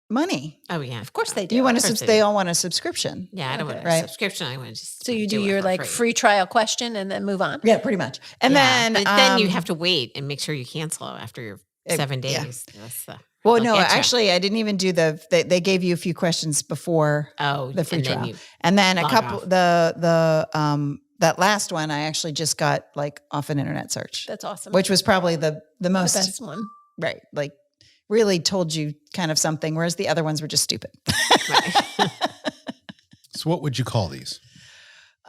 Speaker 1: money.
Speaker 3: Oh, yeah.
Speaker 4: Of course they do.
Speaker 1: You want
Speaker 3: Of course
Speaker 1: to?
Speaker 3: they
Speaker 1: They
Speaker 3: do.
Speaker 1: all want a subscription.
Speaker 3: Yeah, I don't want a
Speaker 1: Right.
Speaker 3: subscription. I want to just
Speaker 4: So you do
Speaker 3: it
Speaker 4: your
Speaker 3: for
Speaker 4: like free trial question and then move on.
Speaker 1: Yeah, pretty much. And
Speaker 3: Yeah,
Speaker 1: then,
Speaker 3: but then you have to wait and make sure you cancel after your 7
Speaker 1: yeah.
Speaker 3: days. That's the
Speaker 1: Well,
Speaker 3: they'll
Speaker 1: no,
Speaker 3: get ya.
Speaker 1: actually, I didn't even do they gave you a few questions before
Speaker 3: the
Speaker 1: free
Speaker 3: and then
Speaker 1: trial,
Speaker 3: you
Speaker 1: and then a
Speaker 3: log
Speaker 1: couple
Speaker 3: off.
Speaker 1: that last one I actually just got like off an internet search,
Speaker 4: That's awesome.
Speaker 1: which was probably the
Speaker 4: the
Speaker 1: most
Speaker 4: best one.
Speaker 1: right, like really told you kind of something, whereas the other ones were just stupid.
Speaker 3: Right.
Speaker 2: So what would you call these?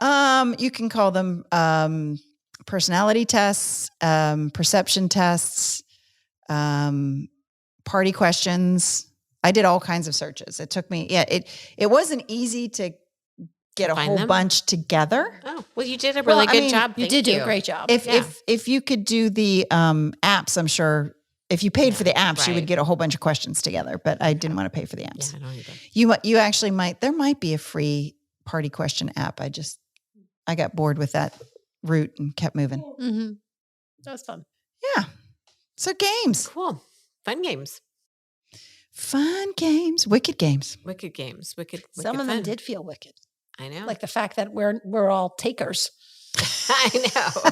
Speaker 1: You can call them personality tests, perception tests, party questions. I did all kinds of searches. It took me, it wasn't easy to get a
Speaker 3: Find
Speaker 1: whole
Speaker 3: them?
Speaker 1: bunch together.
Speaker 3: Oh, well, you did a
Speaker 1: Well,
Speaker 3: really
Speaker 1: I
Speaker 3: good
Speaker 1: mean,
Speaker 3: job.
Speaker 4: You
Speaker 3: Thank
Speaker 4: did do a great job.
Speaker 1: If you could do the apps, I'm sure if you paid for the apps, you would
Speaker 3: Right.
Speaker 1: get a whole bunch of questions together. But I didn't want to pay for the apps.
Speaker 3: Yeah, I don't either.
Speaker 1: You actually might. There might be a free party question app. I got bored with that route and kept moving.
Speaker 4: Mm-hmm. That was fun.
Speaker 1: Yeah. So games,
Speaker 3: Cool. Fun games.
Speaker 1: fun games, wicked games.
Speaker 3: Wicked games. Wicked.
Speaker 4: Some of them
Speaker 3: fun.
Speaker 4: did feel wicked,
Speaker 3: I know.
Speaker 4: like the fact that we're all takers,
Speaker 3: I know.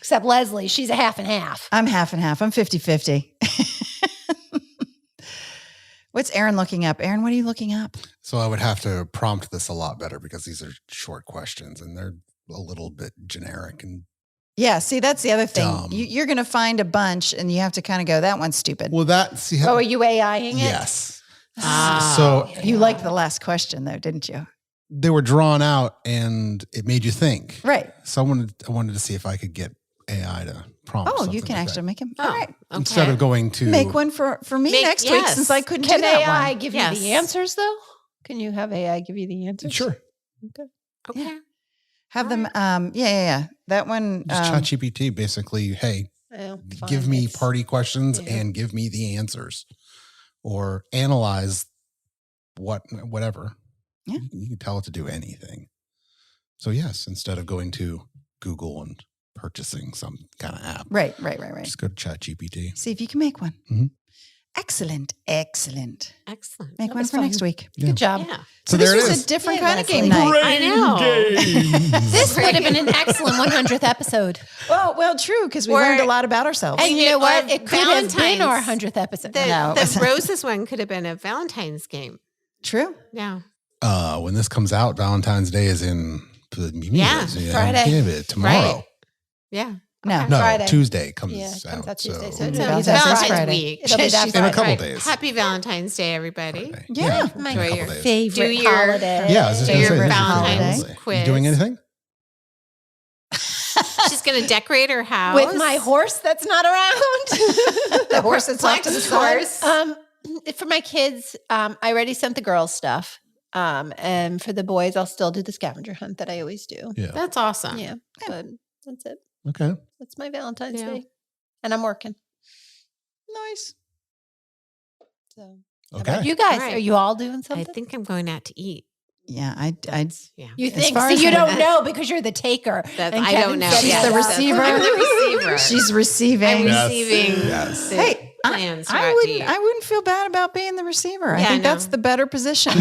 Speaker 4: except Leslie. She's a half and half.
Speaker 1: I'm half and half. I'm 50-50. What's Aaron looking up? Aaron, what are you looking up?
Speaker 2: So I would have to prompt this a lot better because these are short questions and they're a little bit generic and
Speaker 1: Yeah, see, that's the other thing.
Speaker 2: Dumb.
Speaker 1: You're going to find a bunch and you have to kind of go, that one's stupid.
Speaker 2: well that see
Speaker 4: Oh, are you AIing it?
Speaker 2: yes.
Speaker 3: Ah.
Speaker 2: So
Speaker 1: You liked the last question though, didn't you?
Speaker 2: they were drawn out and it made you think.
Speaker 1: Right.
Speaker 2: So I wanted to see if I could get AI to prompt.
Speaker 1: Oh, you
Speaker 2: something
Speaker 1: can
Speaker 2: like
Speaker 1: actually
Speaker 2: that.
Speaker 1: make him.
Speaker 3: Oh,
Speaker 1: All right.
Speaker 3: okay.
Speaker 2: Instead of going to
Speaker 1: Make one for me
Speaker 3: Make-
Speaker 1: next week
Speaker 3: yes.
Speaker 1: since I couldn't
Speaker 4: Can
Speaker 1: do that
Speaker 4: AI
Speaker 1: one.
Speaker 4: give you
Speaker 3: Yes.
Speaker 4: the answers though? Can you have AI give you the answers?
Speaker 2: Sure.
Speaker 3: Okay.
Speaker 1: Have them, yeah. That one,
Speaker 2: Just ChatGPT basically, hey,
Speaker 4: Well,
Speaker 2: give
Speaker 4: fine,
Speaker 2: me
Speaker 4: it's-
Speaker 2: party questions
Speaker 4: yeah.
Speaker 2: and give me the answers or analyze whatever.
Speaker 1: Yeah.
Speaker 2: You can tell it to do anything. So yes, instead of going to Google and purchasing some kind of app,
Speaker 1: right.
Speaker 2: just go to ChatGPT.
Speaker 1: See if you can make one.
Speaker 2: Mhm.
Speaker 1: Excellent.
Speaker 3: Excellent.
Speaker 1: Make
Speaker 4: That
Speaker 1: one
Speaker 4: was
Speaker 1: for next
Speaker 4: fun.
Speaker 1: week.
Speaker 2: Yeah.
Speaker 4: Good job.
Speaker 3: Yeah.
Speaker 1: So
Speaker 2: there
Speaker 1: this
Speaker 2: it
Speaker 1: was
Speaker 2: is.
Speaker 1: a different
Speaker 4: Yeah,
Speaker 1: kind of
Speaker 4: Leslie.
Speaker 1: game night.
Speaker 3: I know.
Speaker 4: This would have been an excellent 100th episode.
Speaker 1: Well, true, because we
Speaker 3: Or-
Speaker 1: learned a lot about ourselves.
Speaker 4: And you know
Speaker 3: Or
Speaker 4: what? It could have been our
Speaker 3: Valentine's.
Speaker 4: 100th episode.
Speaker 3: The,
Speaker 1: No, it
Speaker 3: the
Speaker 1: wasn't.
Speaker 3: roses one could have been a Valentine's game.
Speaker 1: True.
Speaker 3: Yeah.
Speaker 2: When this comes out, Valentine's Day is in
Speaker 3: Yeah,
Speaker 4: Friday.
Speaker 2: Give it tomorrow.
Speaker 3: Right. Yeah.
Speaker 1: No.
Speaker 2: No,
Speaker 4: Friday.
Speaker 2: Tuesday comes
Speaker 4: Yeah, it comes out Tuesday, so
Speaker 2: so
Speaker 4: it's
Speaker 1: Yeah,
Speaker 4: It'll be
Speaker 1: that's
Speaker 4: that
Speaker 1: Valentine's
Speaker 4: Friday.
Speaker 3: week.
Speaker 4: It'll be that
Speaker 2: In a couple
Speaker 4: Friday.
Speaker 2: days.
Speaker 3: Happy Valentine's Day, everybody.
Speaker 2: Friday.
Speaker 1: Yeah.
Speaker 4: My
Speaker 3: Enjoy
Speaker 2: couple
Speaker 3: your
Speaker 2: days.
Speaker 4: favorite
Speaker 3: Do your-
Speaker 4: holiday.
Speaker 2: Yeah, I was just
Speaker 3: Do
Speaker 2: gonna
Speaker 3: your
Speaker 2: say, this is
Speaker 3: Valentine's
Speaker 2: Valentine's Day.
Speaker 3: quiz.
Speaker 2: You doing anything?
Speaker 3: She's going to decorate her house.
Speaker 4: With my horse that's not around.
Speaker 1: The horse that's off to the side.
Speaker 4: For my kids, I already sent the girls stuff. And for the boys, I'll still do the scavenger hunt that I always do.
Speaker 2: Yeah.
Speaker 3: That's awesome.
Speaker 4: Yeah, but that's it.
Speaker 2: Okay.
Speaker 4: That's my Valentine's
Speaker 3: Yeah.
Speaker 4: Day, and I'm working.
Speaker 1: Nice.
Speaker 4: So, how
Speaker 2: Okay.
Speaker 4: about you guys,
Speaker 3: All right.
Speaker 4: are you all doing
Speaker 3: I
Speaker 4: something?
Speaker 3: think I'm going out to eat.
Speaker 1: Yeah, I
Speaker 3: Yeah.
Speaker 4: You
Speaker 1: As
Speaker 4: think?
Speaker 1: far
Speaker 4: So
Speaker 1: as
Speaker 4: you
Speaker 1: I
Speaker 4: don't
Speaker 3: know-
Speaker 4: know because you're the taker.
Speaker 3: That
Speaker 4: And
Speaker 3: I
Speaker 4: Kevin
Speaker 3: don't know.
Speaker 4: said
Speaker 1: She's
Speaker 3: Yes,
Speaker 1: the
Speaker 3: that's-
Speaker 1: receiver.
Speaker 3: I'm the receiver.
Speaker 1: she's receiving.
Speaker 3: I'm
Speaker 2: Yes.
Speaker 3: receiving
Speaker 2: Yes.
Speaker 3: the
Speaker 1: Hey,
Speaker 3: plans to
Speaker 1: I
Speaker 3: go out to
Speaker 1: wouldn't.
Speaker 3: eat.
Speaker 1: I wouldn't feel bad about being the receiver. I
Speaker 3: Yeah,
Speaker 1: think
Speaker 3: I know.
Speaker 1: that's the better position.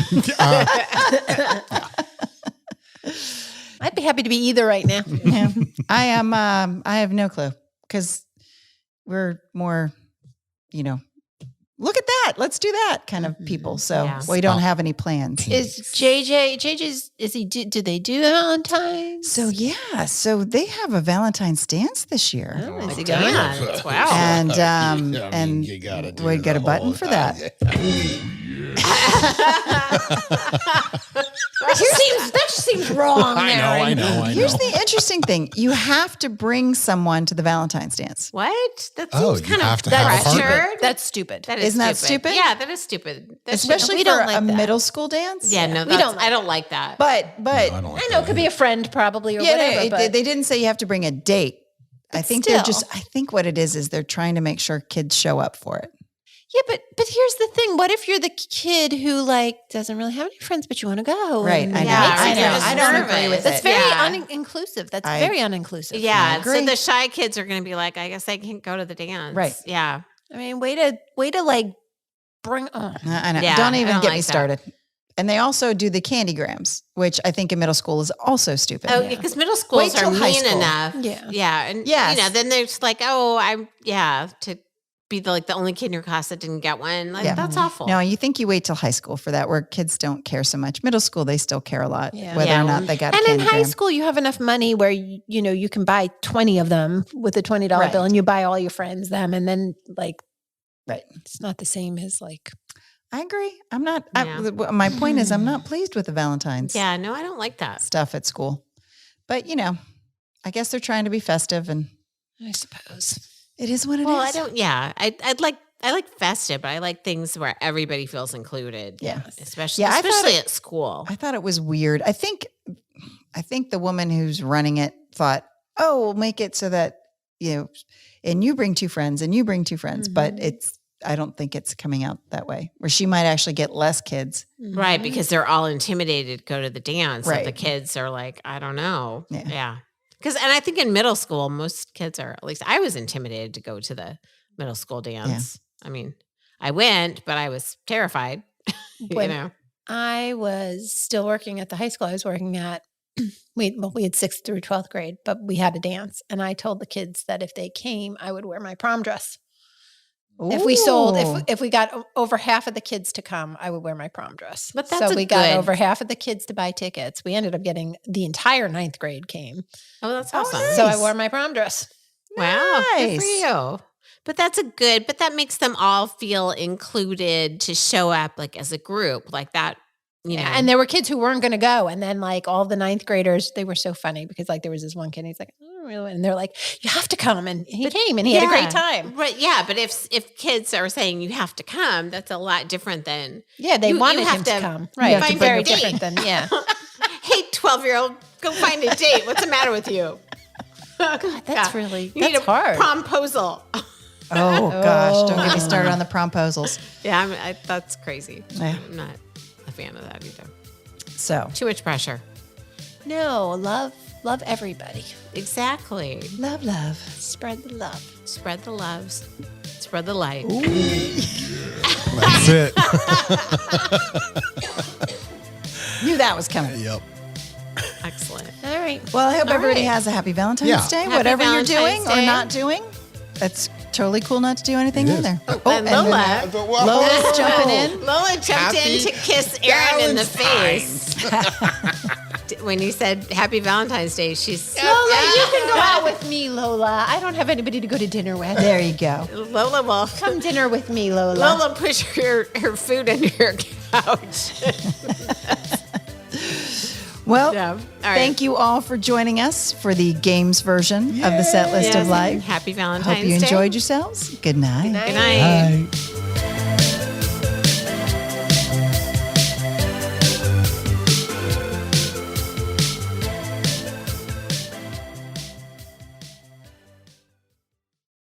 Speaker 4: I'd be happy to be either right now.
Speaker 1: Yeah. I am. I have no clue because we're more, look at that. Let's do that kind of people. So
Speaker 3: Yeah.
Speaker 1: we don't have any plans.
Speaker 4: Is JJ's? Is he? Do they do Valentine's?
Speaker 1: So yeah. So they have a Valentine's dance this year.
Speaker 4: Oh, is he
Speaker 3: Damn.
Speaker 4: going?
Speaker 3: Wow.
Speaker 1: And
Speaker 2: Yeah, I mean,
Speaker 1: and
Speaker 2: you gotta do
Speaker 1: we get
Speaker 2: the
Speaker 1: a button
Speaker 2: whole
Speaker 1: for that.
Speaker 4: That just seems wrong.
Speaker 2: I know.
Speaker 1: Here's the interesting thing: you have to bring someone to the Valentine's dance.
Speaker 3: What? That
Speaker 2: Oh,
Speaker 3: seems
Speaker 2: you
Speaker 3: kind
Speaker 2: have
Speaker 3: of
Speaker 2: to have a partner.
Speaker 3: pressured.
Speaker 4: That's stupid.
Speaker 3: That is
Speaker 1: Isn't that stupid?
Speaker 3: Yeah, that is stupid. That's
Speaker 1: Especially
Speaker 4: we
Speaker 1: for
Speaker 4: don't like
Speaker 1: a
Speaker 4: that.
Speaker 1: middle school dance.
Speaker 3: yeah, no,
Speaker 4: we
Speaker 3: that's,
Speaker 4: don't like
Speaker 3: I don't like that.
Speaker 1: But
Speaker 2: No, I don't like
Speaker 4: I know
Speaker 2: that
Speaker 4: it could be a friend probably or
Speaker 1: yeah,
Speaker 4: whatever.
Speaker 1: no,
Speaker 4: but
Speaker 1: they didn't say you have to bring a date. I
Speaker 4: But
Speaker 1: think they're
Speaker 4: still.
Speaker 1: just. I think what it is they're trying to make sure kids show up for it.
Speaker 4: Yeah, but here's the thing. What if you're the kid who like doesn't really have any friends, but you want to go?
Speaker 1: Right,
Speaker 4: and
Speaker 1: I know.
Speaker 3: Yeah,
Speaker 1: I
Speaker 3: or
Speaker 1: know.
Speaker 3: you're just
Speaker 1: I don't agree
Speaker 3: nervous.
Speaker 1: with
Speaker 4: That's
Speaker 1: it.
Speaker 4: very
Speaker 3: Yeah.
Speaker 4: uninclusive. That's
Speaker 1: I-
Speaker 4: very uninclusive.
Speaker 3: Yeah. So
Speaker 1: agree.
Speaker 3: the shy kids are going to be like, I guess I can't go to the dance.
Speaker 1: Right.
Speaker 3: Yeah.
Speaker 4: I mean, way to like bring.
Speaker 1: I know.
Speaker 3: Yeah,
Speaker 1: Don't
Speaker 3: I
Speaker 1: even
Speaker 3: don't
Speaker 1: get
Speaker 3: like
Speaker 1: me
Speaker 3: that.
Speaker 1: started. And they also do the candygrams, which I think in middle school is also stupid.
Speaker 3: Oh, because middle schools
Speaker 1: Wait till
Speaker 3: are
Speaker 1: high
Speaker 3: mean
Speaker 1: school.
Speaker 3: enough.
Speaker 4: Yeah.
Speaker 3: Yeah. And,
Speaker 1: Yes.
Speaker 3: then they're just like, to be the only kid in your class that didn't get one. Like,
Speaker 1: Yeah.
Speaker 3: that's awful.
Speaker 1: No, you think you wait till high school for that, where kids don't care so much. Middle school, they still care a lot,
Speaker 4: Yeah.
Speaker 1: whether
Speaker 3: Yeah.
Speaker 1: or not they got.
Speaker 4: And
Speaker 1: a
Speaker 4: in high
Speaker 1: candygram.
Speaker 4: school, you have enough money where you can buy 20 of them with a $20
Speaker 1: Right.
Speaker 4: bill, and you buy all your friends them, and then like,
Speaker 1: Right.
Speaker 4: it's not the same as like.
Speaker 1: I agree. I'm not.
Speaker 3: Yeah.
Speaker 1: My point is, I'm not pleased with the Valentine's
Speaker 3: Yeah. No, I don't like that.
Speaker 1: stuff at school. But I guess they're trying to be festive, and
Speaker 4: I suppose.
Speaker 1: it is what it is.
Speaker 3: Well, I don't. Yeah. I like festive, but I like things where everybody feels included.
Speaker 1: Yeah.
Speaker 3: Especially,
Speaker 1: Yeah, I thought
Speaker 3: especially at school.
Speaker 1: I thought it was weird. I think the woman who's running it thought, "Oh, we'll make it so that and you bring two friends, and you bring two friends." But I don't think it's coming out that way. Where she might actually get less kids.
Speaker 3: Right, because they're all intimidated to go to the dance.
Speaker 1: Right.
Speaker 3: So the kids are like, I don't know.
Speaker 1: Yeah.
Speaker 3: Yeah. And I think in middle school, most kids are, at least I was intimidated to go to the middle school dance. I mean, I went, but I was terrified.
Speaker 4: When I was still working at the high school I was working at, we had 6th through 12th grade, but we had a dance. And I told the kids that if they came, I would wear my prom dress. If we sold,
Speaker 1: Ooh.
Speaker 4: if we got over half of the kids to come, I would wear my prom dress.
Speaker 3: But that's
Speaker 4: so
Speaker 3: a
Speaker 4: we got
Speaker 3: good-
Speaker 4: over half of the kids to buy tickets. We ended up getting the entire 9th grade came.
Speaker 3: Oh, that's
Speaker 1: Oh,
Speaker 3: awesome.
Speaker 1: nice.
Speaker 4: So I wore my prom dress.
Speaker 3: Wow. Good for
Speaker 1: Nice.
Speaker 3: you. But but that makes them all feel included to show up like as a group like that,
Speaker 4: Yeah, and there were kids who weren't going to go. And then like all the 9th graders, they were so funny because like there was this one kid and he's like, oh, really? And they're like, you have to come. And he came and he had a great time.
Speaker 3: Right. Yeah. But if kids are saying you have to come, that's a lot different than,
Speaker 4: Yeah, they
Speaker 3: You
Speaker 4: wanted
Speaker 3: have
Speaker 4: him
Speaker 3: to
Speaker 4: to come.
Speaker 1: have to
Speaker 4: Right.
Speaker 1: bring
Speaker 4: Very
Speaker 3: a date.
Speaker 4: different than, yeah.
Speaker 3: hey, 12-year-old, go find a date. What's the matter with you?
Speaker 4: God, that's really,
Speaker 3: You need
Speaker 4: that's
Speaker 3: a
Speaker 4: hard.
Speaker 3: promposal.
Speaker 1: Oh gosh, don't get me started on the promposals.
Speaker 3: Yeah, that's crazy.
Speaker 1: Yeah.
Speaker 3: I'm not a fan of that either.
Speaker 1: So
Speaker 3: Too much pressure.
Speaker 4: No, love everybody.
Speaker 3: Exactly.
Speaker 1: love.
Speaker 4: Spread the love.
Speaker 3: Spread the loves. Spread the light.
Speaker 2: That's it.
Speaker 1: Knew that was coming.
Speaker 2: Yep.
Speaker 3: Excellent.
Speaker 4: All right.
Speaker 1: Well, I hope
Speaker 3: All
Speaker 1: everybody
Speaker 3: right.
Speaker 1: has a happy Valentine's
Speaker 2: Yeah.
Speaker 1: Day.
Speaker 3: Happy
Speaker 1: Whatever
Speaker 3: Valentine's
Speaker 1: you're doing or
Speaker 3: Day.
Speaker 1: not doing, that's totally cool not to do anything
Speaker 2: It is.
Speaker 1: either.
Speaker 3: and
Speaker 1: then
Speaker 3: Lola.
Speaker 1: Lola's jumping in.
Speaker 3: Lola jumped
Speaker 2: Happy
Speaker 3: in to kiss Aaron in the
Speaker 2: Valentine's.
Speaker 3: face. When you said Happy Valentine's Day, she's
Speaker 4: Lola, you can go out with me, Lola. I don't have anybody to go to dinner with.
Speaker 1: There you go.
Speaker 3: Lola will
Speaker 4: Come dinner with me, Lola.
Speaker 3: Lola push her food under your couch.
Speaker 1: Well,
Speaker 3: Yeah. All right.
Speaker 1: thank you all for joining us for the games version of the set list
Speaker 3: Yes.
Speaker 1: of life.
Speaker 3: Happy Valentine's
Speaker 1: Hope you
Speaker 3: Day.
Speaker 1: enjoyed yourselves. Good night.
Speaker 3: Good night.
Speaker 2: Bye.